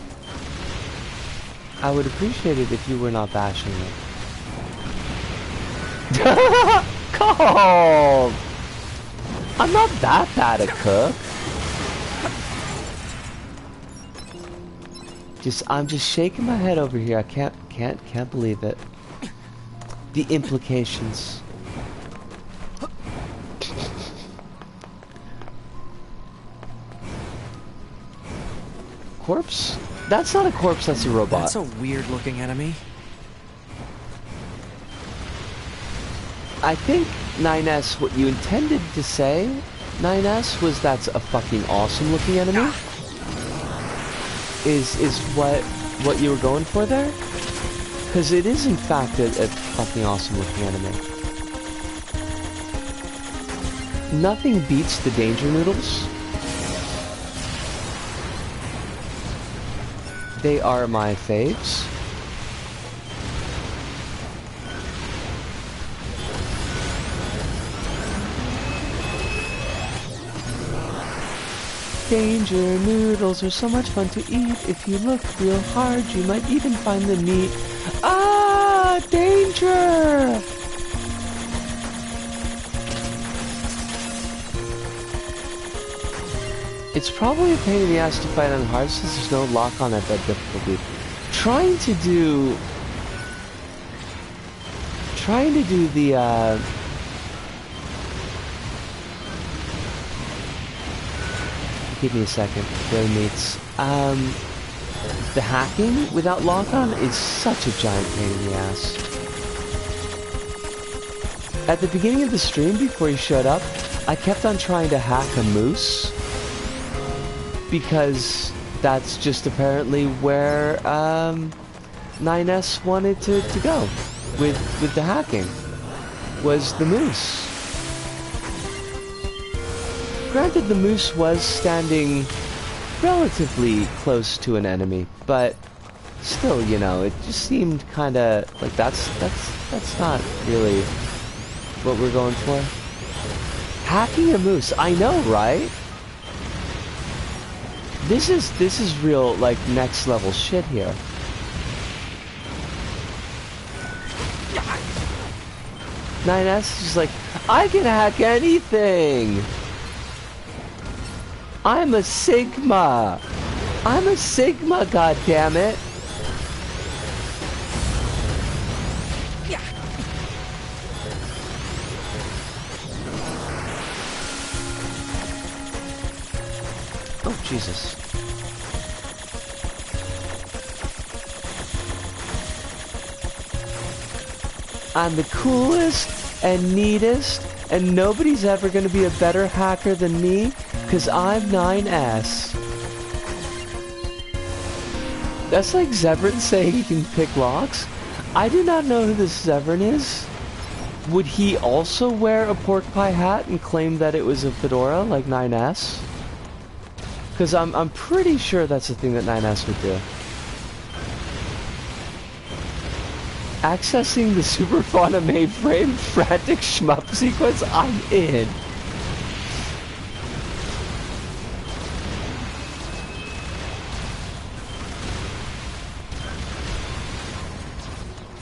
I would appreciate it if you were not bashing me. Cold! I'm not that bad a cook. I'm just shaking my head over here. I can't believe it. The implications. Corpse? That's not a corpse, that's a robot. That's a weird looking enemy. I think, 9S, what you intended to say, 9S, was that's a fucking awesome looking enemy? Is what you were going for there? Because it is in fact a fucking awesome looking enemy. Nothing beats the danger noodles. They are my faves. Danger noodles are so much fun to eat. If you look real hard, you might even find the meat. Ah, danger! It's probably a pain in the ass to fight on hard since there's no lock on at that difficulty. Trying to do the give me a second, Billy Meats. The hacking without lock on is such a giant pain in the ass. At the beginning of the stream, before you showed up, I kept on trying to hack a moose. Because that's just apparently where 9S wanted to go with the hacking, was the moose. Granted, the moose was standing relatively close to an enemy, but still, you know, it just seemed kind of like that's not really what we're going for. Hacking a moose, I know, right? This is real, like, next level shit here. Nine-S is just like, I can hack anything! I'm a Sigma! I'm a Sigma, goddammit! Oh, Jesus. I'm the coolest and neatest, and nobody's ever gonna be a better hacker than me, cause I'm 9S. That's like Zevran saying he can pick locks. I do not know who this Zevran is. Would he also wear a pork pie hat and claim that it was a fedora like 9S? Because I'm pretty sure that's the thing that 9S would do. Accessing the Super Fauna mainframe frantic shmup sequence, I'm in.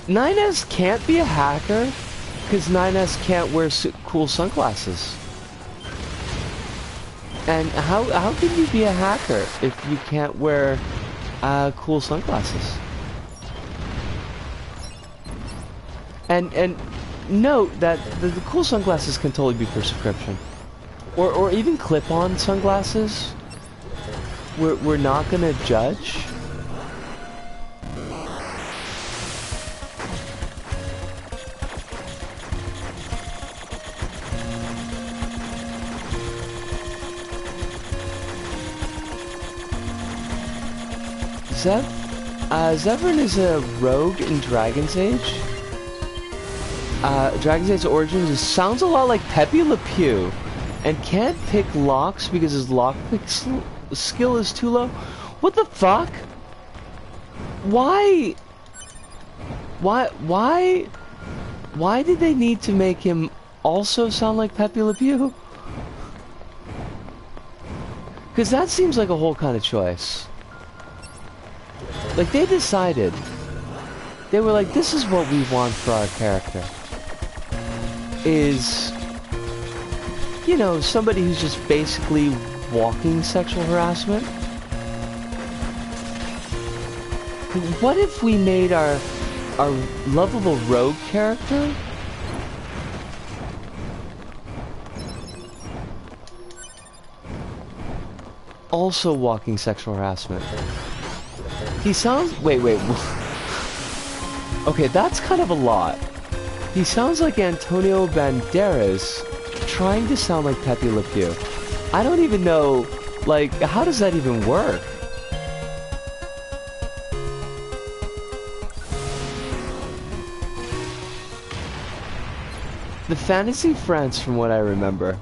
Nines can't be a hacker because 9S can't wear cool sunglasses. And how can you be a hacker if you can't wear cool sunglasses? And note that the cool sunglasses can totally be prescription. Or even clip-on sunglasses. We're not gonna judge. Zevran is a rogue in Dragon's Age. Dragon's Age Origins sounds a lot like Pepe Le Pew, and can't pick locks because his lockpick skill is too low. What the fuck? Why did they need to make him also sound like Pepe Le Pew? Because that seems like a whole kind of choice. Like, they decided. They were like, this is what we want for our character. Is, you know, somebody who's just basically walking sexual harassment. What if we made our lovable rogue character also walking sexual harassment? He sounds... Wait. Okay, that's kind of a lot. He sounds like Antonio Banderas trying to sound like Pepe Le Pew. I don't even know, like, how does that even work? The Fantasy France, from what I remember.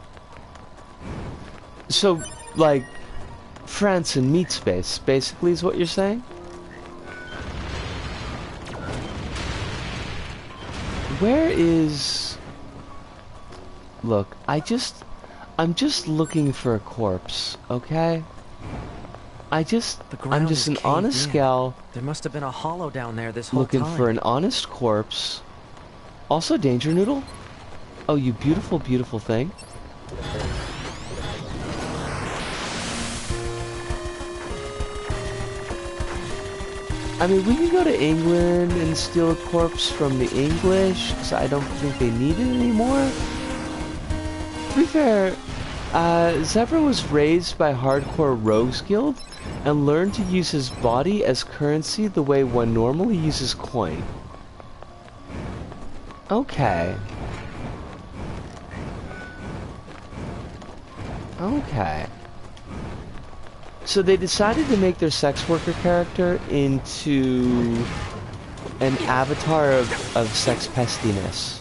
So, like, France in meat space, basically, is what you're saying? Where is... Look, I'm just looking for a corpse, okay? I'm just an honest gal. There must have been a hollow down there this whole looking time. for an honest corpse. Also, Danger Noodle? Oh, you beautiful, beautiful thing. I mean, we can go to England and steal a corpse from the English, because I don't think they need it anymore. To be fair, Zebra was raised by hardcore rogues guild and learned to use his body as currency the way one normally uses coin. Okay. Okay. So they decided to make their sex worker character into an avatar of sex pestiness.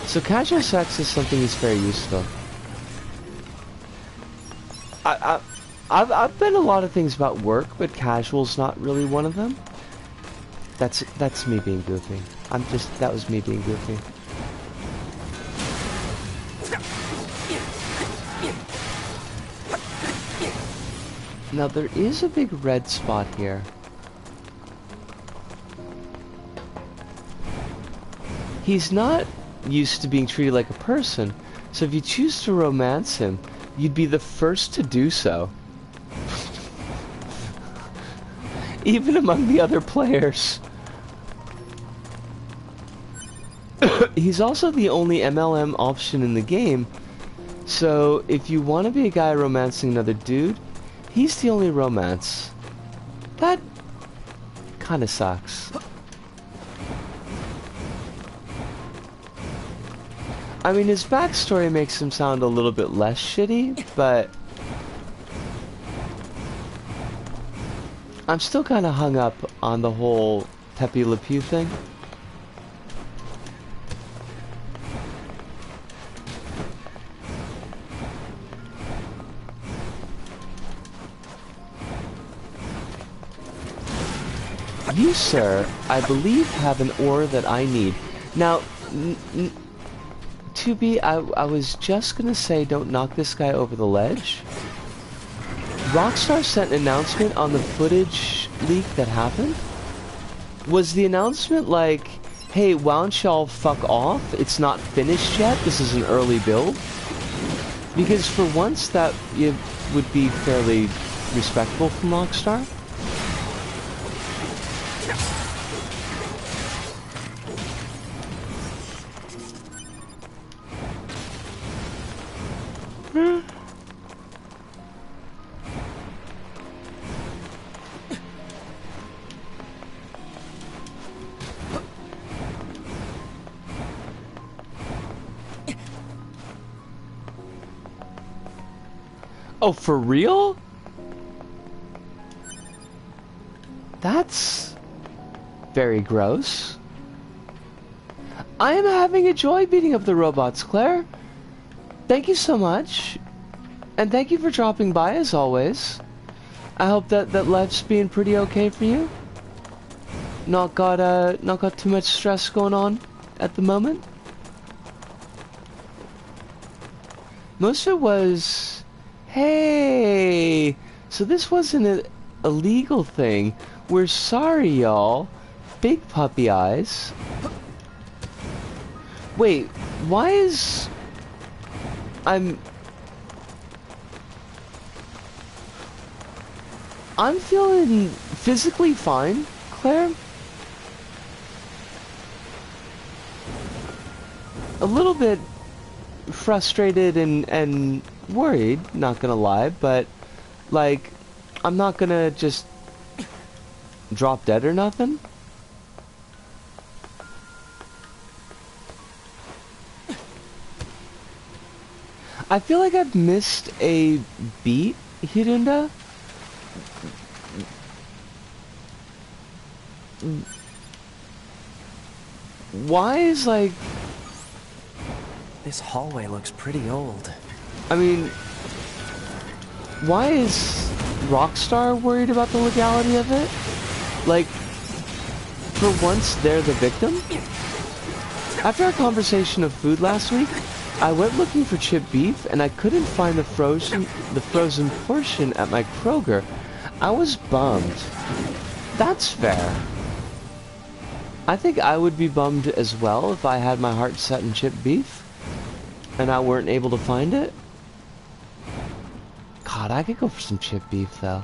So casual sex is something that's very useful. I've been a lot of things about work, but casual's not really one of them. That's me being goofy. That was me being goofy. Now there is a big red spot here. He's not used to being treated like a person, so if you choose to romance him, you'd be the first to do so. Even among the other players. He's also the only MLM option in the game, so if you want to be a guy romancing another dude, he's the only romance. That kinda sucks. I mean, his backstory makes him sound a little bit less shitty, but I'm still kinda hung up on the whole Pepe Le Pew thing. You, sir, I believe have an ore that I need. Now, I was just gonna say don't knock this guy over the ledge. Rockstar sent an announcement on the footage leak that happened. Was the announcement like, hey, why don't y'all fuck off? It's not finished yet, this is an early build? Because for once that it would be fairly respectful from Rockstar. Oh, for real? That's very gross. I am having a joy beating up the robots, Claire. Thank you so much. And thank you for dropping by as always. I hope that life's being pretty okay for you. Not got too much stress going on at the moment. Most of it was, hey, so this wasn't a legal thing. We're sorry, y'all. Big puppy eyes. Wait, why is... I'm feeling physically fine, Claire. A little bit frustrated and worried, not gonna lie, but like, I'm not gonna just drop dead or nothing. I feel like I've missed a beat, Hirunda. Why is like... This hallway looks pretty old. I mean, why is Rockstar worried about the legality of it? Like, for once they're the victim? After our conversation of food last week, I went looking for chipped beef and I couldn't find the frozen portion at my Kroger. I was bummed. That's fair. I think I would be bummed as well if I had my heart set in chipped beef and I weren't able to find it. God, I could go for some chipped beef though.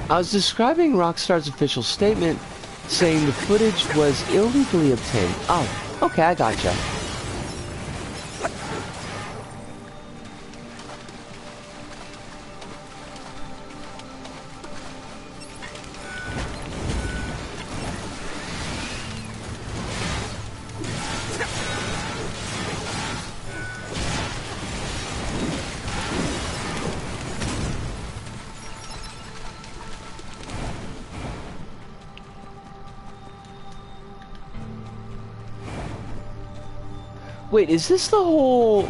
I was describing Rockstar's official statement saying the footage was illegally obtained. Oh, okay, I gotcha. Wait, is this the whole...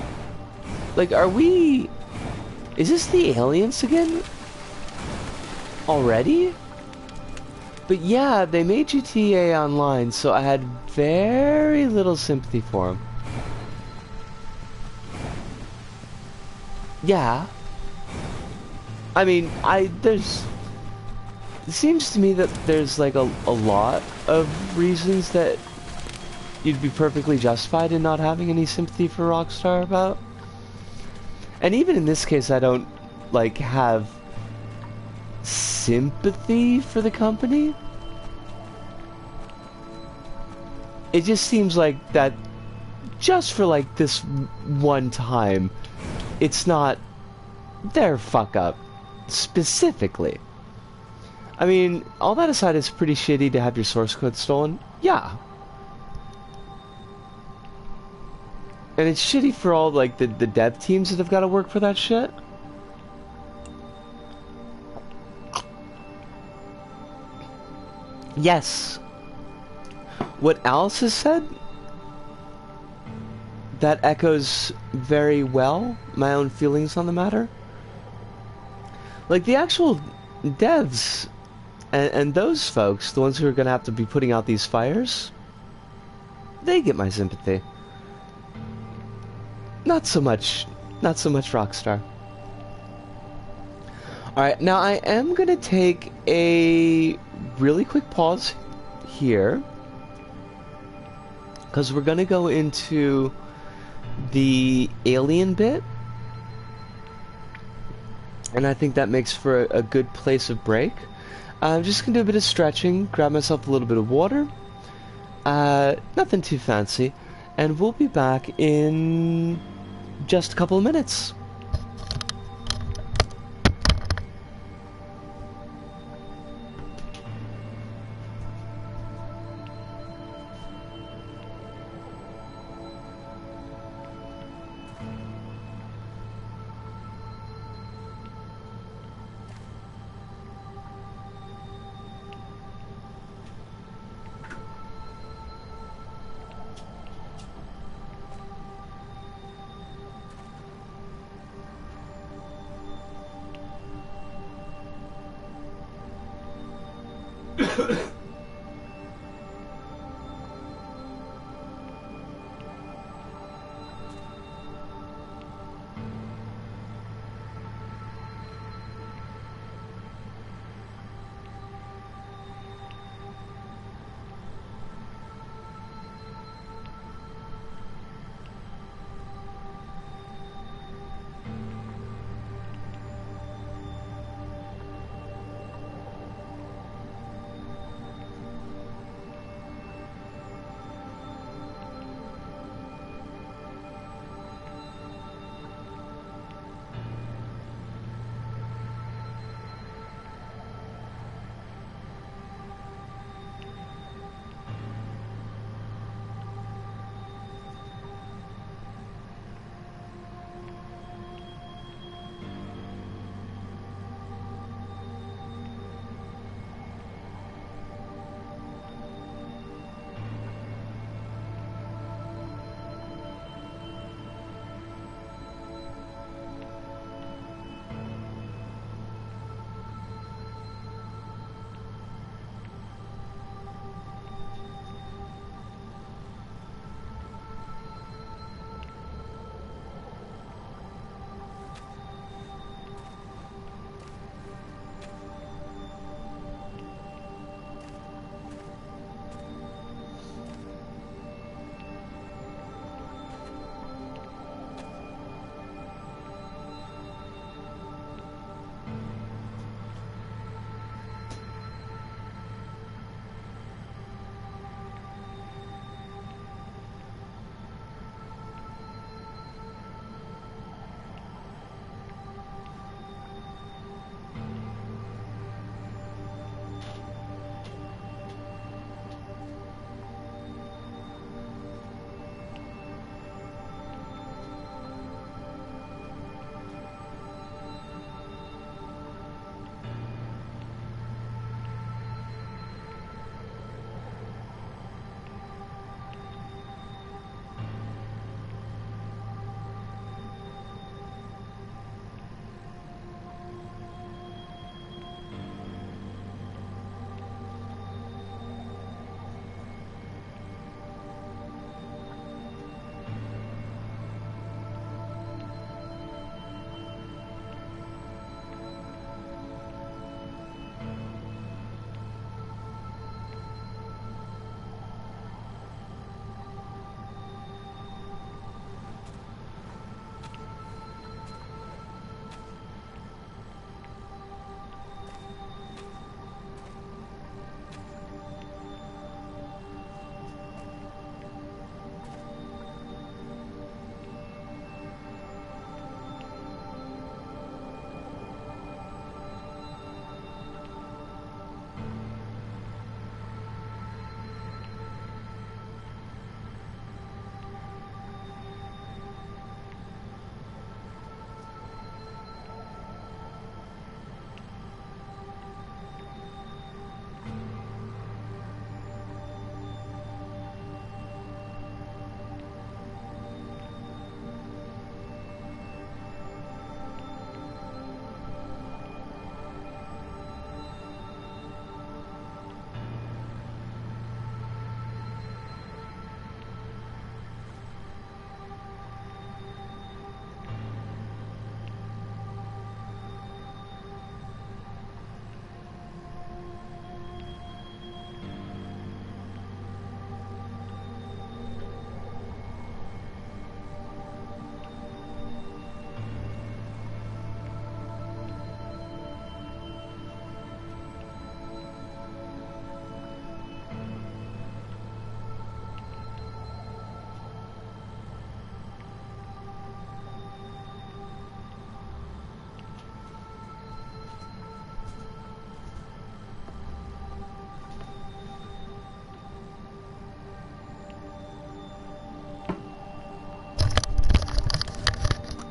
Like, are we... Is this the aliens again? Already? But yeah, they made GTA Online, so I had very little sympathy for them. Yeah. I mean, there's... It seems to me that there's like a lot of reasons that you'd be perfectly justified in not having any sympathy for Rockstar about. And even in this case, I don't, like, have sympathy for the company. It just seems like that just for, like, this one time, it's not their fuck-up, specifically. I mean, all that aside, it's pretty shitty to have your source code stolen. Yeah. And it's shitty for all, like, the dev teams that have got to work for that shit. Yes. What Alice has said, that echoes very well my own feelings on the matter. Like, the actual devs and those folks, the ones who are going to have to be putting out these fires, they get my sympathy. Not so much Rockstar. Alright, now I am gonna take a really quick pause here, because we're gonna go into the alien bit, and I think that makes for a good place of break. I'm just gonna do a bit of stretching, grab myself a little bit of water. Nothing too fancy. And we'll be back in just a couple of minutes.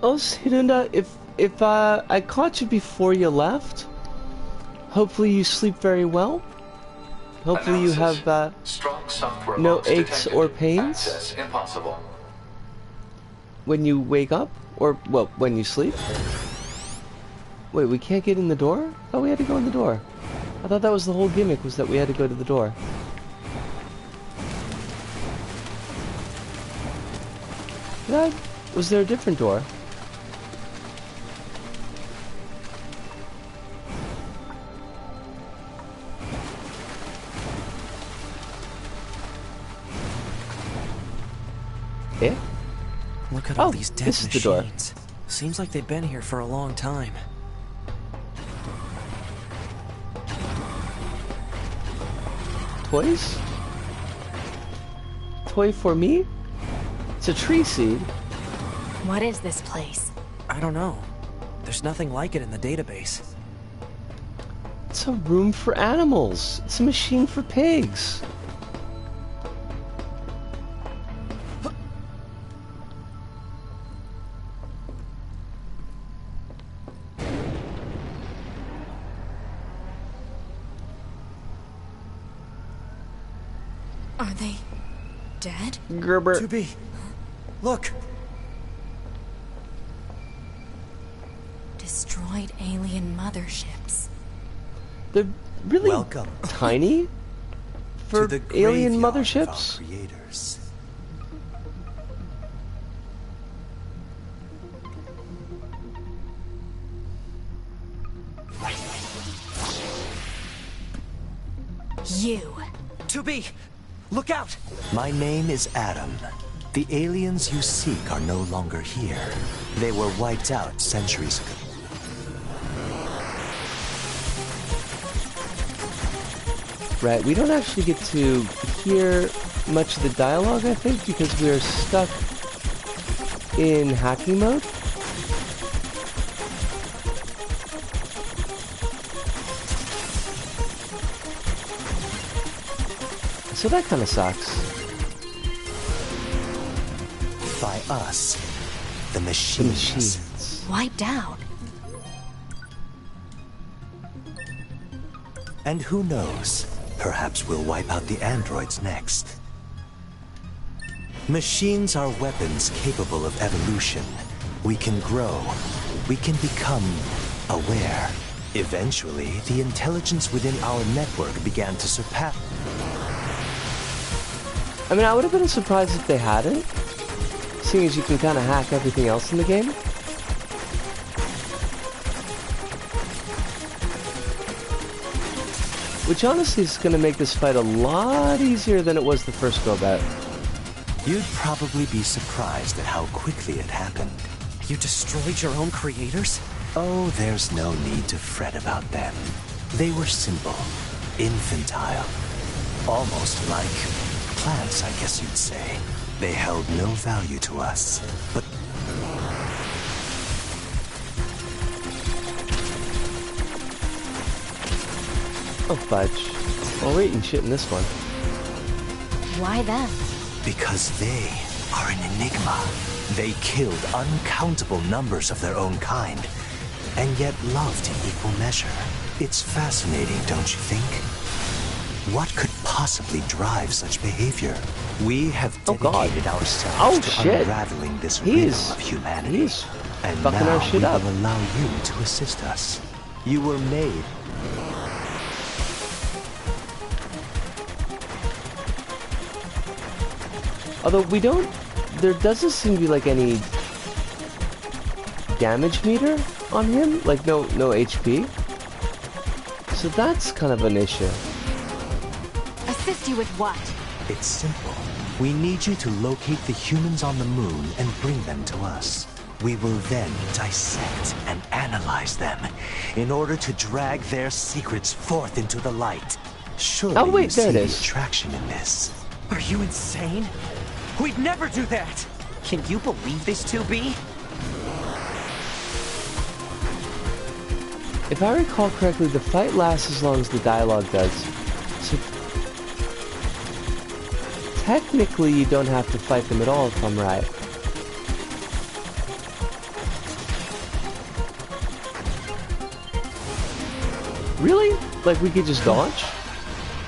Oh, Hirunda, if I caught you before you left, hopefully you sleep very well. Hopefully you Analysis. have Strong software no logs aches detected. or pains Access impossible. when you wake up, or well, when you sleep. Wait, we can't get in the door? Oh, we had to go in the door. I thought that was the whole gimmick, was that we had to go to the door. Yeah, was there a different door? Eh? Look at all Oh, these dead this is the door. machines. Seems like they've been here for a long time. Toys? Toy for me? It's a tree seed. What is this place? I don't know. There's nothing like it in the database. It's a room for animals. It's a machine for pigs. Are they dead? Gerber. To be. Look. Destroyed alien motherships. They're really Welcome tiny for to the alien graveyard of our motherships. creators. You. To be. Look out. My name is Adam. The aliens you seek are no longer here. They were wiped out centuries ago. Right, we don't actually get to hear much of the dialogue, I think, because we are stuck in hacking mode. So that kind of sucks. By us, the The machines. machines. Wiped out. And who knows? Perhaps we'll wipe out the androids next. Machines are weapons capable of evolution. We can grow. We can become aware. Eventually, the intelligence within our network began to surpass. I mean, I would have been surprised if they hadn't, seeing as you can kind of hack everything else in the game. Which honestly is going to make this fight a lot easier than it was the first go about. You'd probably be surprised at how quickly it happened. You destroyed your own creators? Oh, there's no need to fret about them. They were simple, infantile, almost like plants, I guess you'd say. They held no value to us, but Oh, fudge. Well, we're eating shit in this one. Why them? because they are an enigma. They killed uncountable numbers of their own kind, and yet loved in equal measure. It's fascinating, don't you think? What could possibly drive such behavior? We have Oh, God. dedicated ourselves to shit. unraveling this He's- riddle of humanity. he's and fucking now our shit we up. will allow you to assist us. You were made. Although we don't, there doesn't seem to be like any damage meter on him, like no HP. So that's kind of an issue. Assist you with what? It's simple. We need you to locate the humans on the moon and bring them to us. We will then dissect and analyze them in order to drag their secrets forth into the light. Surely Oh, wait, you there see it the is. attraction in this. Are you insane? We'd never do that! Can you believe this, 2B? If I recall correctly, the fight lasts as long as the dialogue does. So technically you don't have to fight them at all, if I'm right. Really? Like we could just dodge?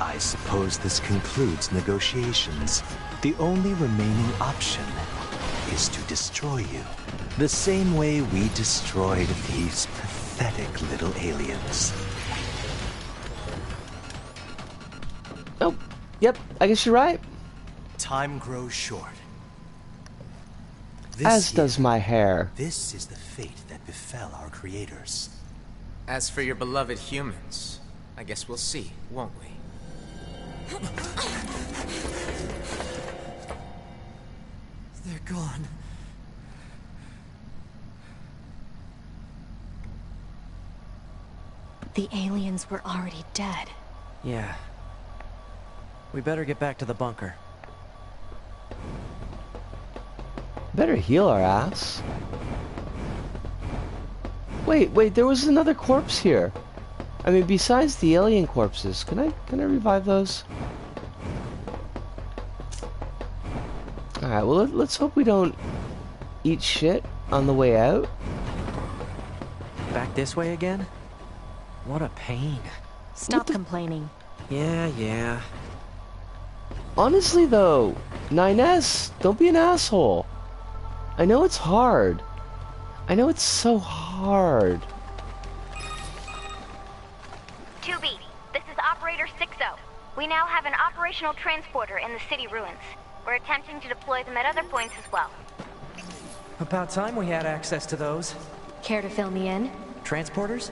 I suppose this concludes negotiations. The only remaining option is to destroy you. The same way we destroyed these pathetic little aliens. Oh, yep, I guess you're right. Time grows short. As does my hair. This is the fate that befell our creators. As for your beloved humans, I guess we'll see, won't we? They're gone. The aliens were already dead. Yeah. We better get back to the bunker. Better heal our ass. Wait, there was another corpse here. I mean, besides the alien corpses, can I revive those? Alright, well, let's hope we don't eat shit on the way out. Back this way again? What a pain. Stop complaining. Yeah. Honestly, though, 9S, don't be an asshole. I know it's hard. I know it's so hard. 2B, this is Operator 6-0. We now have an operational transporter in the city ruins. We're attempting to deploy them at other points as well. About time we had access to those. Care to fill me in? Transporters?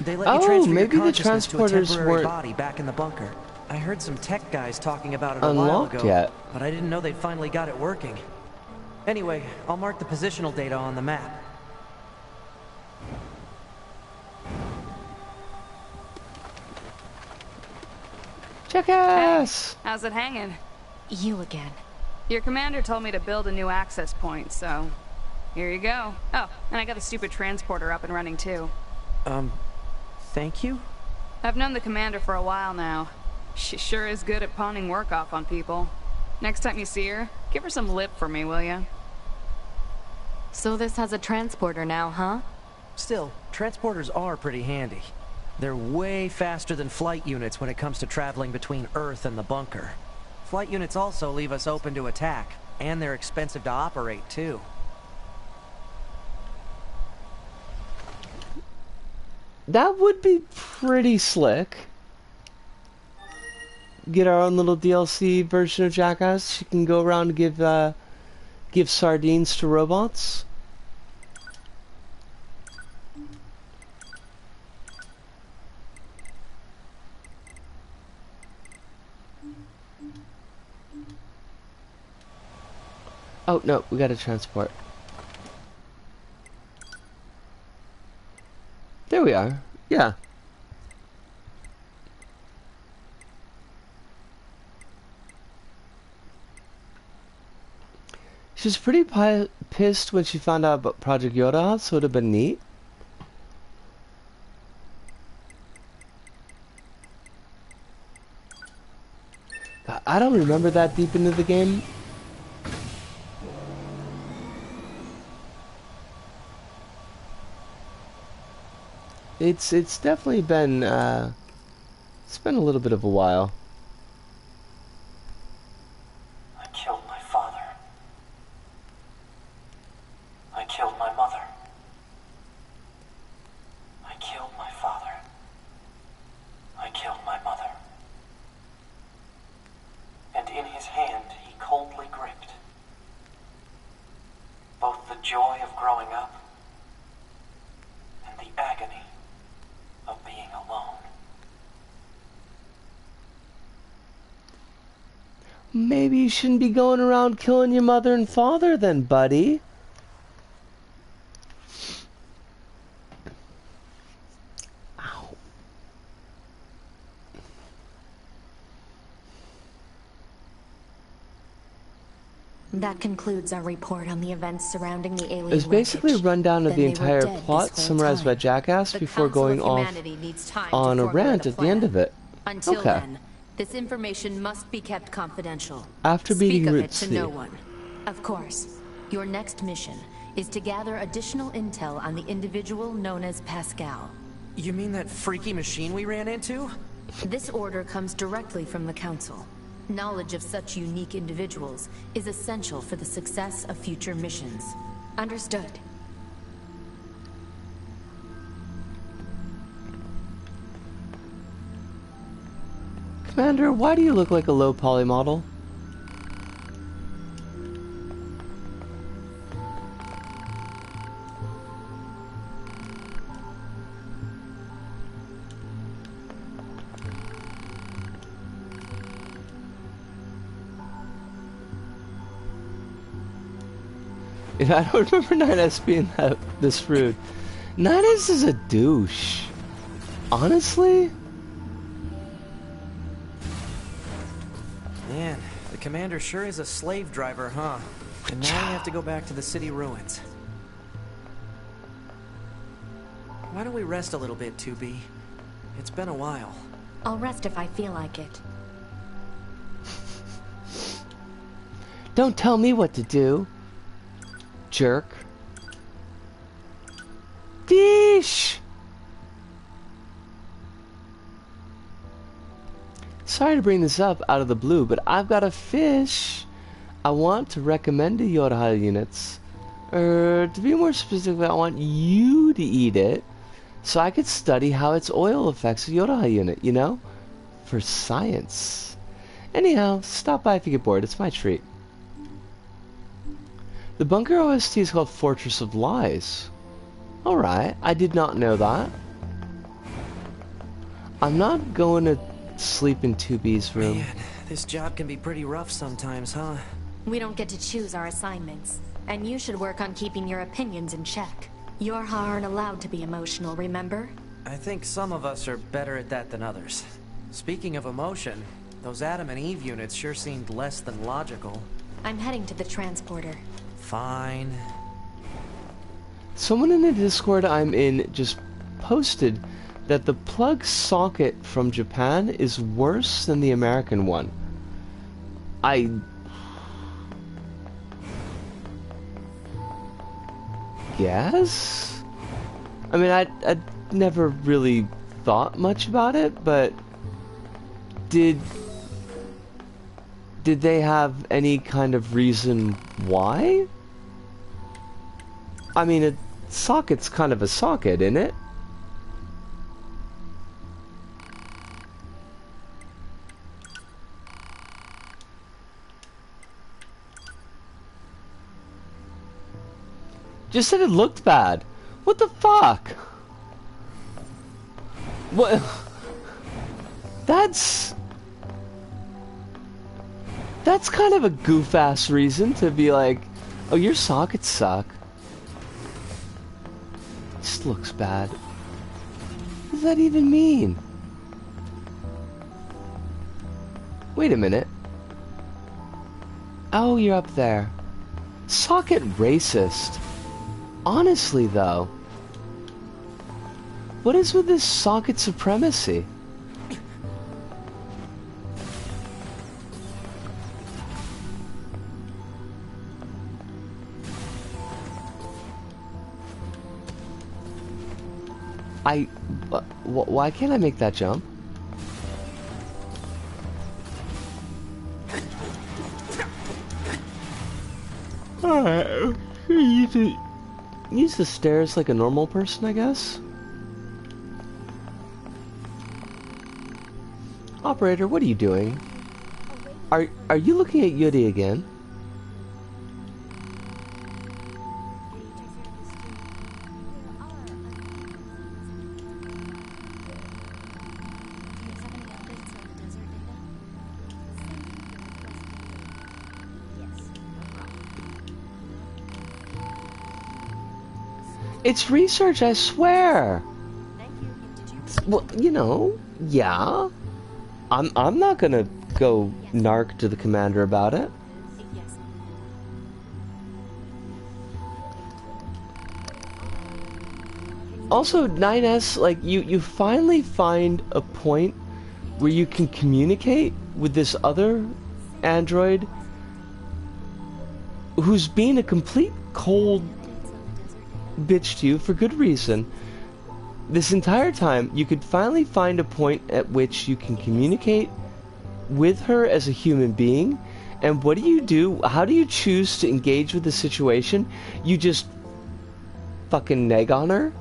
They let you transfer maybe your the consciousness to a transporters temporary weren't body back in the bunker. I heard some tech guys talking about it a while unlocked ago, yet. but I didn't know they'd finally got it working. Anyway, I'll mark the positional data on the map. Jackass! Hey, how's it hanging? You again. Your commander told me to build a new access point, so here you go. Oh, and I got the stupid transporter up and running too. Thank you? I've known the commander for a while now. She sure is good at pawning work off on people. Next time you see her, give her some lip for me, will ya? So this has a transporter now, huh? Still, transporters are pretty handy. They're way faster than flight units when it comes to traveling between Earth and the bunker. Flight units also leave us open to attack, and they're expensive to operate, too. That would be pretty slick. Get our own little DLC version of Jackass. She can go around and give sardines to robots. Oh no, we gotta transport. There we are. Yeah. She was pretty pissed when she found out about Project Yoda, so it would have been neat. I don't remember that deep into the game. It's definitely been it's been a little bit of a while. I killed my father. I killed my mother. I killed my father. I killed my mother. And in his hand he coldly gripped both the joy of growing up and the agony of being alone. Maybe you shouldn't be going around killing your mother and father then, buddy. Ow. That concludes our report on the events surrounding the alien. It's basically a wreckage. rundown of Then the they were entire dead plot this whole summarized by time. Jackass The before Council going of off Humanity needs time on to a rant formulate a at the end plan. of it. Until Okay. then, this information must be kept confidential. After Speak beating of Route it to C. no one. Of course, your next mission is to gather additional intel on the individual known as Pascal. You mean that freaky machine we ran into? This order comes directly from the Council. Knowledge of such unique individuals is essential for the success of future missions. Understood. Commander, why do you look like a low poly model? You know, I don't remember 9S being this rude. 9S is a douche. Honestly? Man, the commander sure is a slave driver, huh? And now we have to go back to the city ruins. Why don't we rest a little bit, 2B? It's been a while. I'll rest if I feel like it. Don't tell me what to do. Jerk. Fish! Sorry to bring this up out of the blue, but I've got a fish I want to recommend to Yorha units. To be more specific, I want you to eat it so I could study how its oil affects a Yorha unit, you know? For science. Anyhow, stop by if you get bored. It's my treat. The bunker OST is called Fortress of Lies. Alright, I did not know that. I'm not going to sleep in 2B's room. Man, this job can be pretty rough sometimes, huh? We don't get to choose our assignments, and you should work on keeping your opinions in check. Yorha aren't allowed to be emotional, remember? I think some of us are better at that than others. Speaking of emotion, those Adam and Eve units sure seemed less than logical. I'm heading to the transporter. Fine. Someone in the Discord I'm in just posted that the plug socket from Japan is worse than the American one. I guess? I mean, I never really thought much about it, but did they have any kind of reason why? I mean, a socket's kind of a socket, isn't it? Just said it looked bad. What the fuck? What? That's kind of a goof-ass reason to be like, oh, your sockets suck. This looks bad. What does that even mean? Wait a minute. Oh, you're up there. Socket racist. Honestly, though, what is with this socket supremacy? Why can't I make that jump? Alright, use the stairs like a normal person, I guess. Operator, what are you doing? Are you looking at Yuri again? It's research, I swear. Well, you know, yeah. I'm not gonna go narc to the commander about it. Also, 9S, like, you finally find a point where you can communicate with this other android who's being a complete cold bitch to you for good reason. this entire time, you could finally find a point at which you can communicate with her as a human being. And what do? How do you choose to engage with the situation? You just fucking neg on her?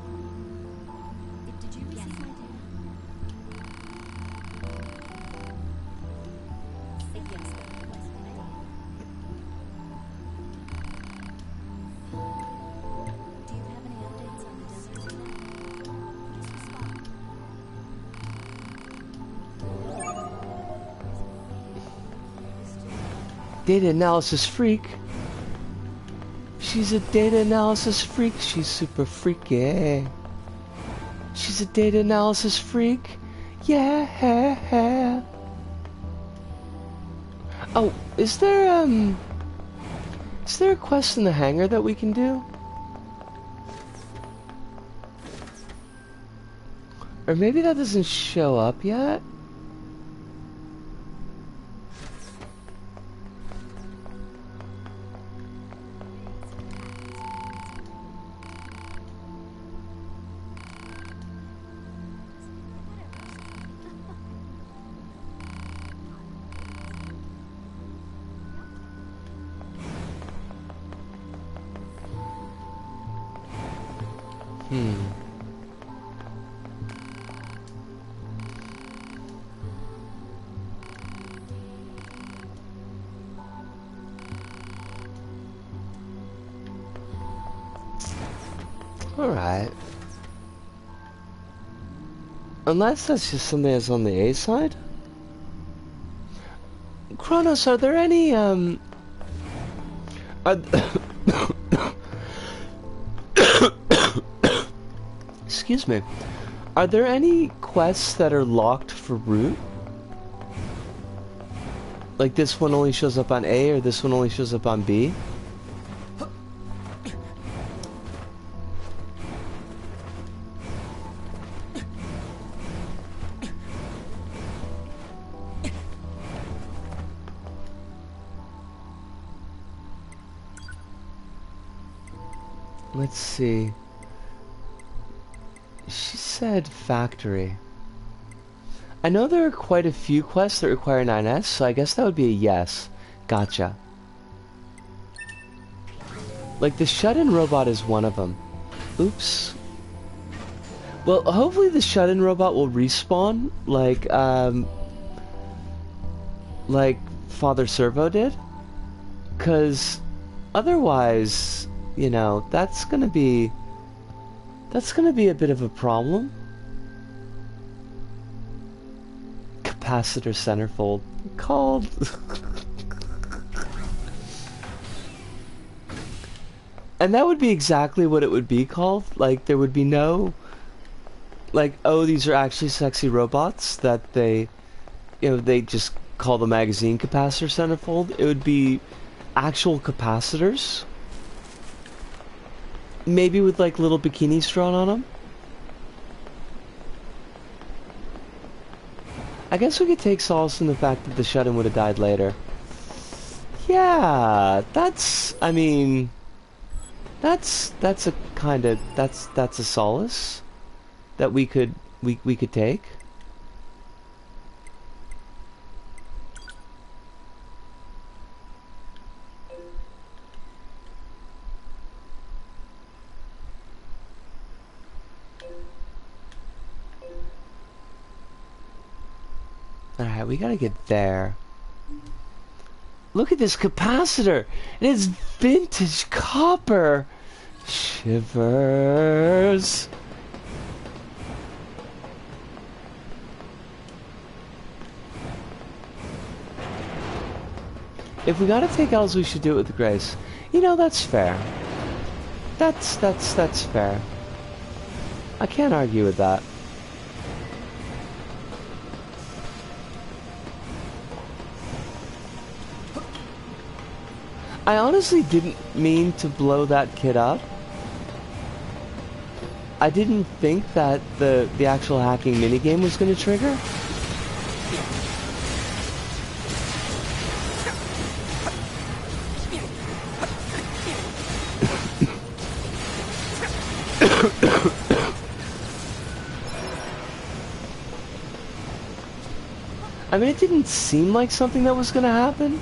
Data analysis freak. She's a data analysis freak. She's super freaky. She's a data analysis freak. Yeah. Oh, is there a quest in the hangar that we can do? Or maybe that doesn't show up yet? Alright. Unless that's just something that's on the A side? Kronos, are there any, excuse me. Are there any quests that are locked for root? Like this one only shows up on A, or this one only shows up on B? Let's see. She said factory. I know there are quite a few quests that require 9S, so I guess that would be a yes. Gotcha. Like the shut-in robot is one of them. Oops. Well, hopefully the shut-in robot will respawn like Father Servo did. 'Cause otherwise, you know, that's gonna be a bit of a problem. Capacitor centerfold called. And that would be exactly what it would be called. Like there would be no like, oh, these are actually sexy robots that they, you know, they just call the magazine capacitor centerfold. It would be actual capacitors. Maybe with like little bikinis drawn on them. I guess we could take solace in the fact that the shut-in would have died later. Yeah, I mean, that's a kind of, that's a solace that we could take. Alright, we gotta get there. Look at this capacitor! And it's vintage copper! Shivers! If we gotta take L's, we should do it with grace. You know, that's fair. That's fair. I can't argue with that. I honestly didn't mean to blow that kid up. I didn't think that the actual hacking minigame was going to trigger. I mean, it didn't seem like something that was gonna happen.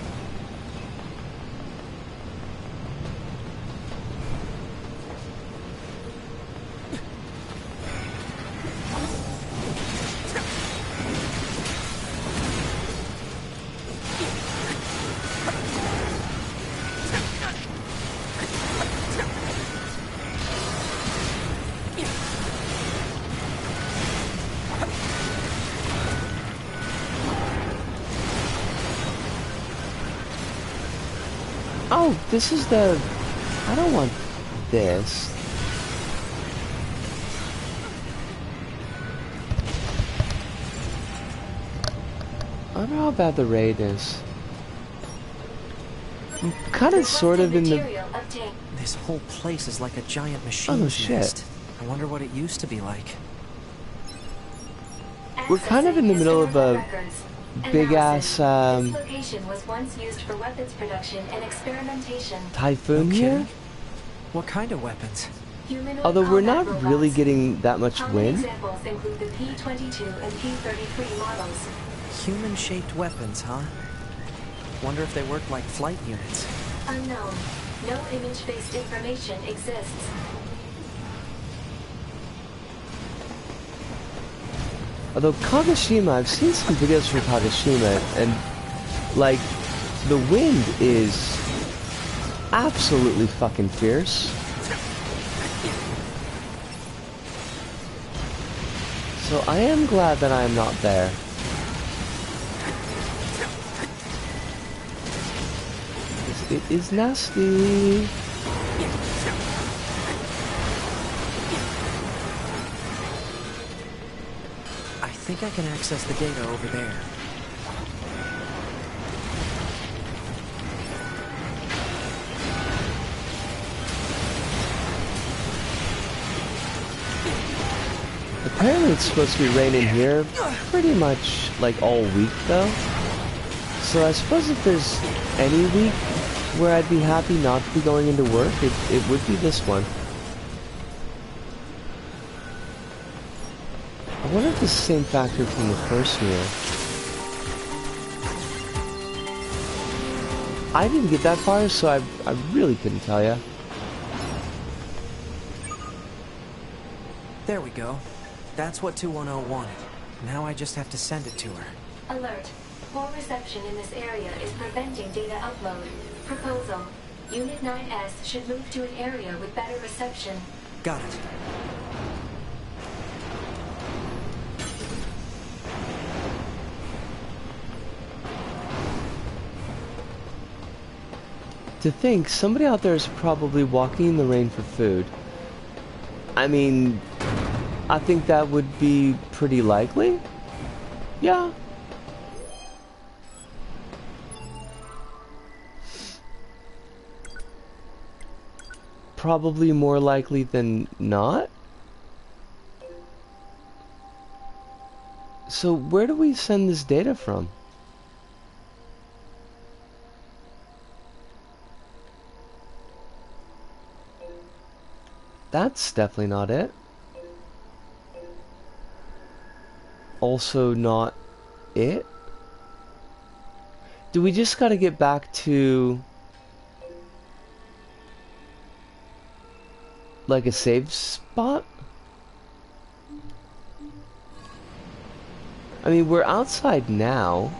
Oh, this is the... I don't want this. I don't know how bad the raid is. I'm kind of sort of in the... This whole place is like a giant machine's nest. I wonder what it used to be like. We're kind of in the middle of a big-ass, This location was once used for weapons production and experimentation. typhoon here? What kind of weapons? Although we're not really getting that much wind. Examples include the P-22 and P-33 models. Human-shaped weapons, huh? Wonder if they work like flight units. Unknown. No image-based information exists. Although Kagoshima, I've seen some videos from Kagoshima, and like the wind is absolutely fucking fierce. So I am glad that I am not there. It is nasty. I think I can access the data over there. Apparently it's supposed to be raining here pretty much like all week though. So I suppose if there's any week where I'd be happy not to be going into work, it would be this one. I wonder if this is the same factor from the first NieR. I didn't get that far, so I really couldn't tell you. There we go. That's what 210 wanted. Now I just have to send it to her. Alert. Poor reception in this area is preventing data upload. Proposal. Unit 9S should move to an area with better reception. Got it. To think, somebody out there is probably walking in the rain for food. I mean, I think that would be pretty likely. Yeah. Probably more likely than not. So where do we send this data from? That's definitely not it. Also not it. Do we just gotta get back to like a save spot? I mean, we're outside now.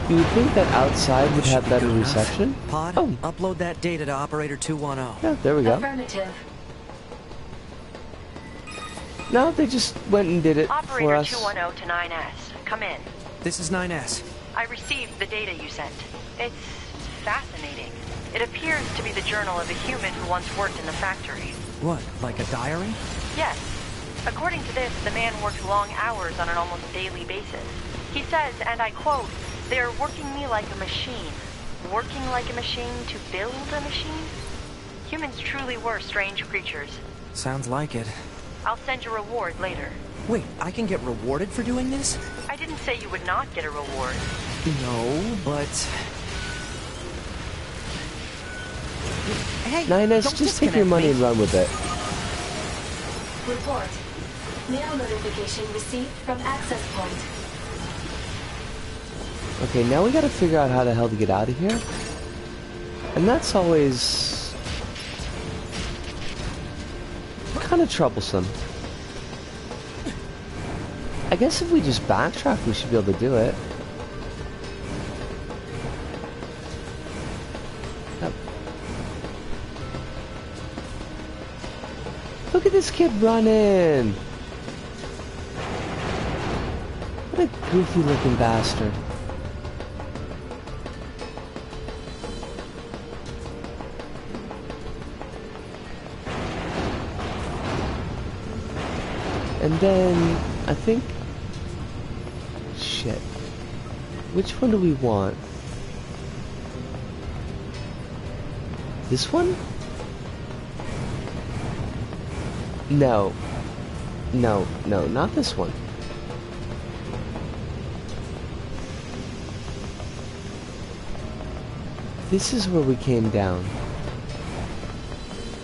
You would think that outside would have better reception. Pod, upload that data to Operator 210. Yeah, there we go. Affirmative. No, they just went and did it Operator for us. 210 to 9S. Come in. This is 9S. I received the data you sent. It's fascinating. It appears to be the journal of a human who once worked in the factory. What, like a diary? Yes. According to this, the man worked long hours on an almost daily basis. He says, and I quote, "They're working me like a machine. Working like a machine to build a machine?" Humans truly were strange creatures. Sounds like it. I'll send you a reward later. Wait, I can get rewarded for doing this? I didn't say you would not get a reward. No, but... Hey, 9S, just take your money and run with it. Report. Mail notification received from access point. Okay, now we gotta figure out how the hell to get out of here. And that's always kind of troublesome. I guess if we just backtrack, we should be able to do it. Yep. Look at this kid running! What a goofy looking bastard. And then, I think... Shit. Which one do we want? This one? No. No, no, not this one. This is where we came down.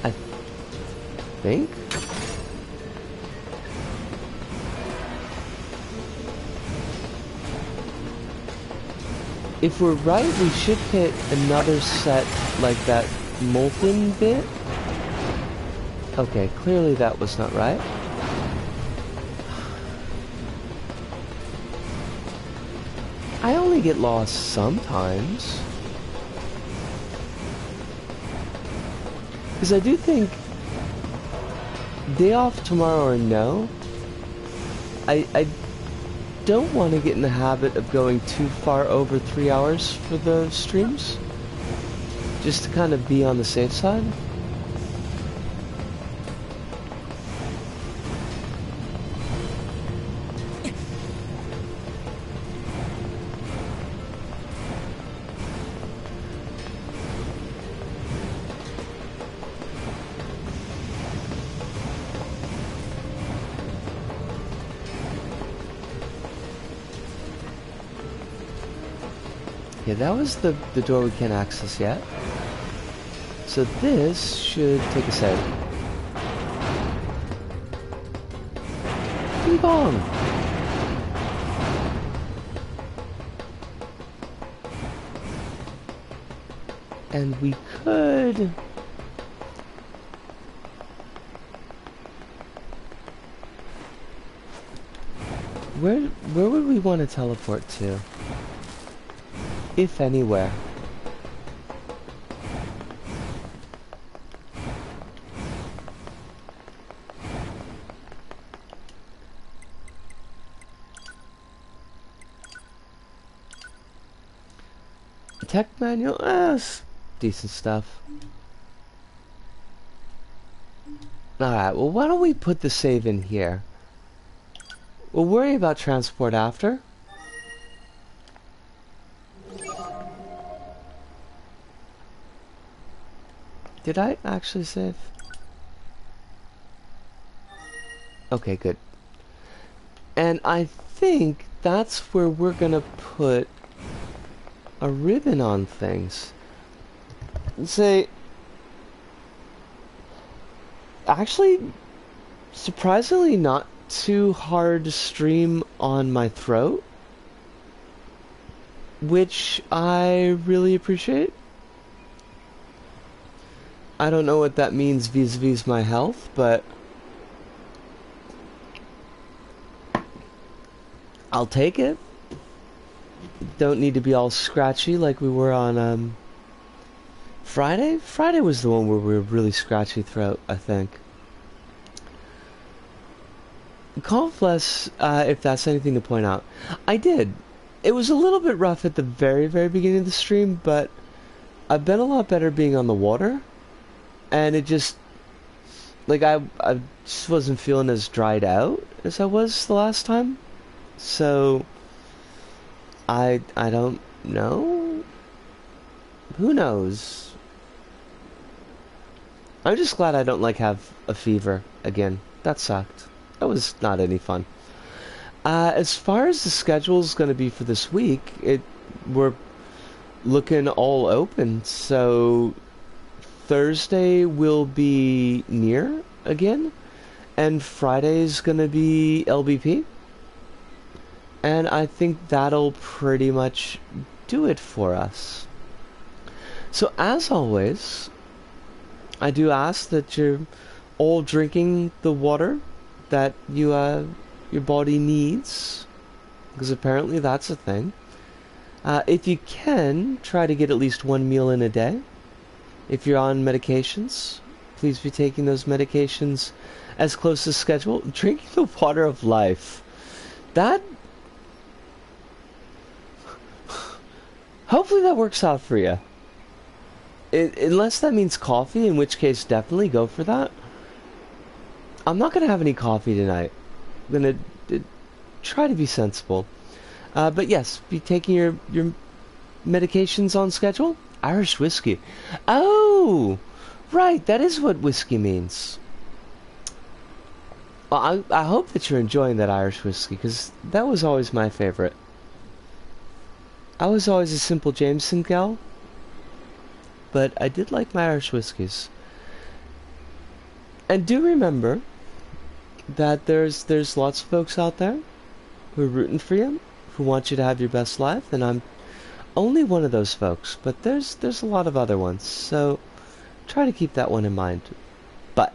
I think? If we're right, we should hit another set like that molten bit. Okay, clearly that was not right. I only get lost sometimes. Because I do think day off tomorrow or no, I don't want to get in the habit of going too far over 3 hours for the streams, just to kind of be on the safe side. Yeah, that was the door we can't access yet. So this should take us out. Bing bong! And we could... Where would we want to teleport to? If anywhere. Tech manual? Decent stuff. Alright, well why don't we put the save in here? We'll worry about transport after. Did I actually save? Okay, good. And I think that's where we're gonna put a ribbon on things. Say, actually, surprisingly not too hard to stream on my throat, which I really appreciate. I don't know what that means vis-a-vis my health, but I'll take it. Don't need to be all scratchy like we were on Friday? Friday was the one where we were really scratchy throat, I think. Cough less, if that's anything to point out. I did. It was a little bit rough at the very, very beginning of the stream, but I've been a lot better being on the water. And it just, like, I just wasn't feeling as dried out as I was the last time. So, I don't know. Who knows? I'm just glad I don't, like, have a fever again. That sucked. That was not any fun. As far as the schedule's going to be for this week, we're looking all open. So Thursday will be NieR again, And Friday's gonna be LBP. And I think that'll pretty much do it for us. So as always, I do ask that you're all drinking the water that your body needs, because apparently that's a thing. If you can, try to get at least one meal in a day. If you're on medications, please be taking those medications as close as schedule. Drinking the water of life. That... hopefully that works out for you. Unless that means coffee, in which case definitely go for that. I'm not going to have any coffee tonight. I'm going to try to be sensible. But yes, be taking your medications on schedule. Irish whiskey. Oh! Right, that is what whiskey means. Well, I hope that you're enjoying that Irish whiskey, because that was always my favorite. I was always a simple Jameson gal, but I did like my Irish whiskeys. And do remember that there's lots of folks out there who are rooting for you, who want you to have your best life, and I'm only one of those folks, but there's a lot of other ones, so try to keep that one in mind. But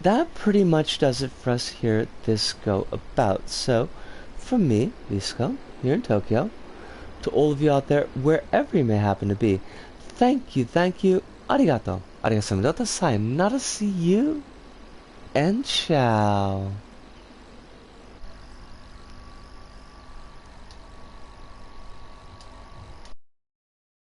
that pretty much does it for us here at this Go About. So from me, Visco, here in Tokyo, to all of you out there, wherever you may happen to be, thank you, arigato, sayonara, see you, and ciao.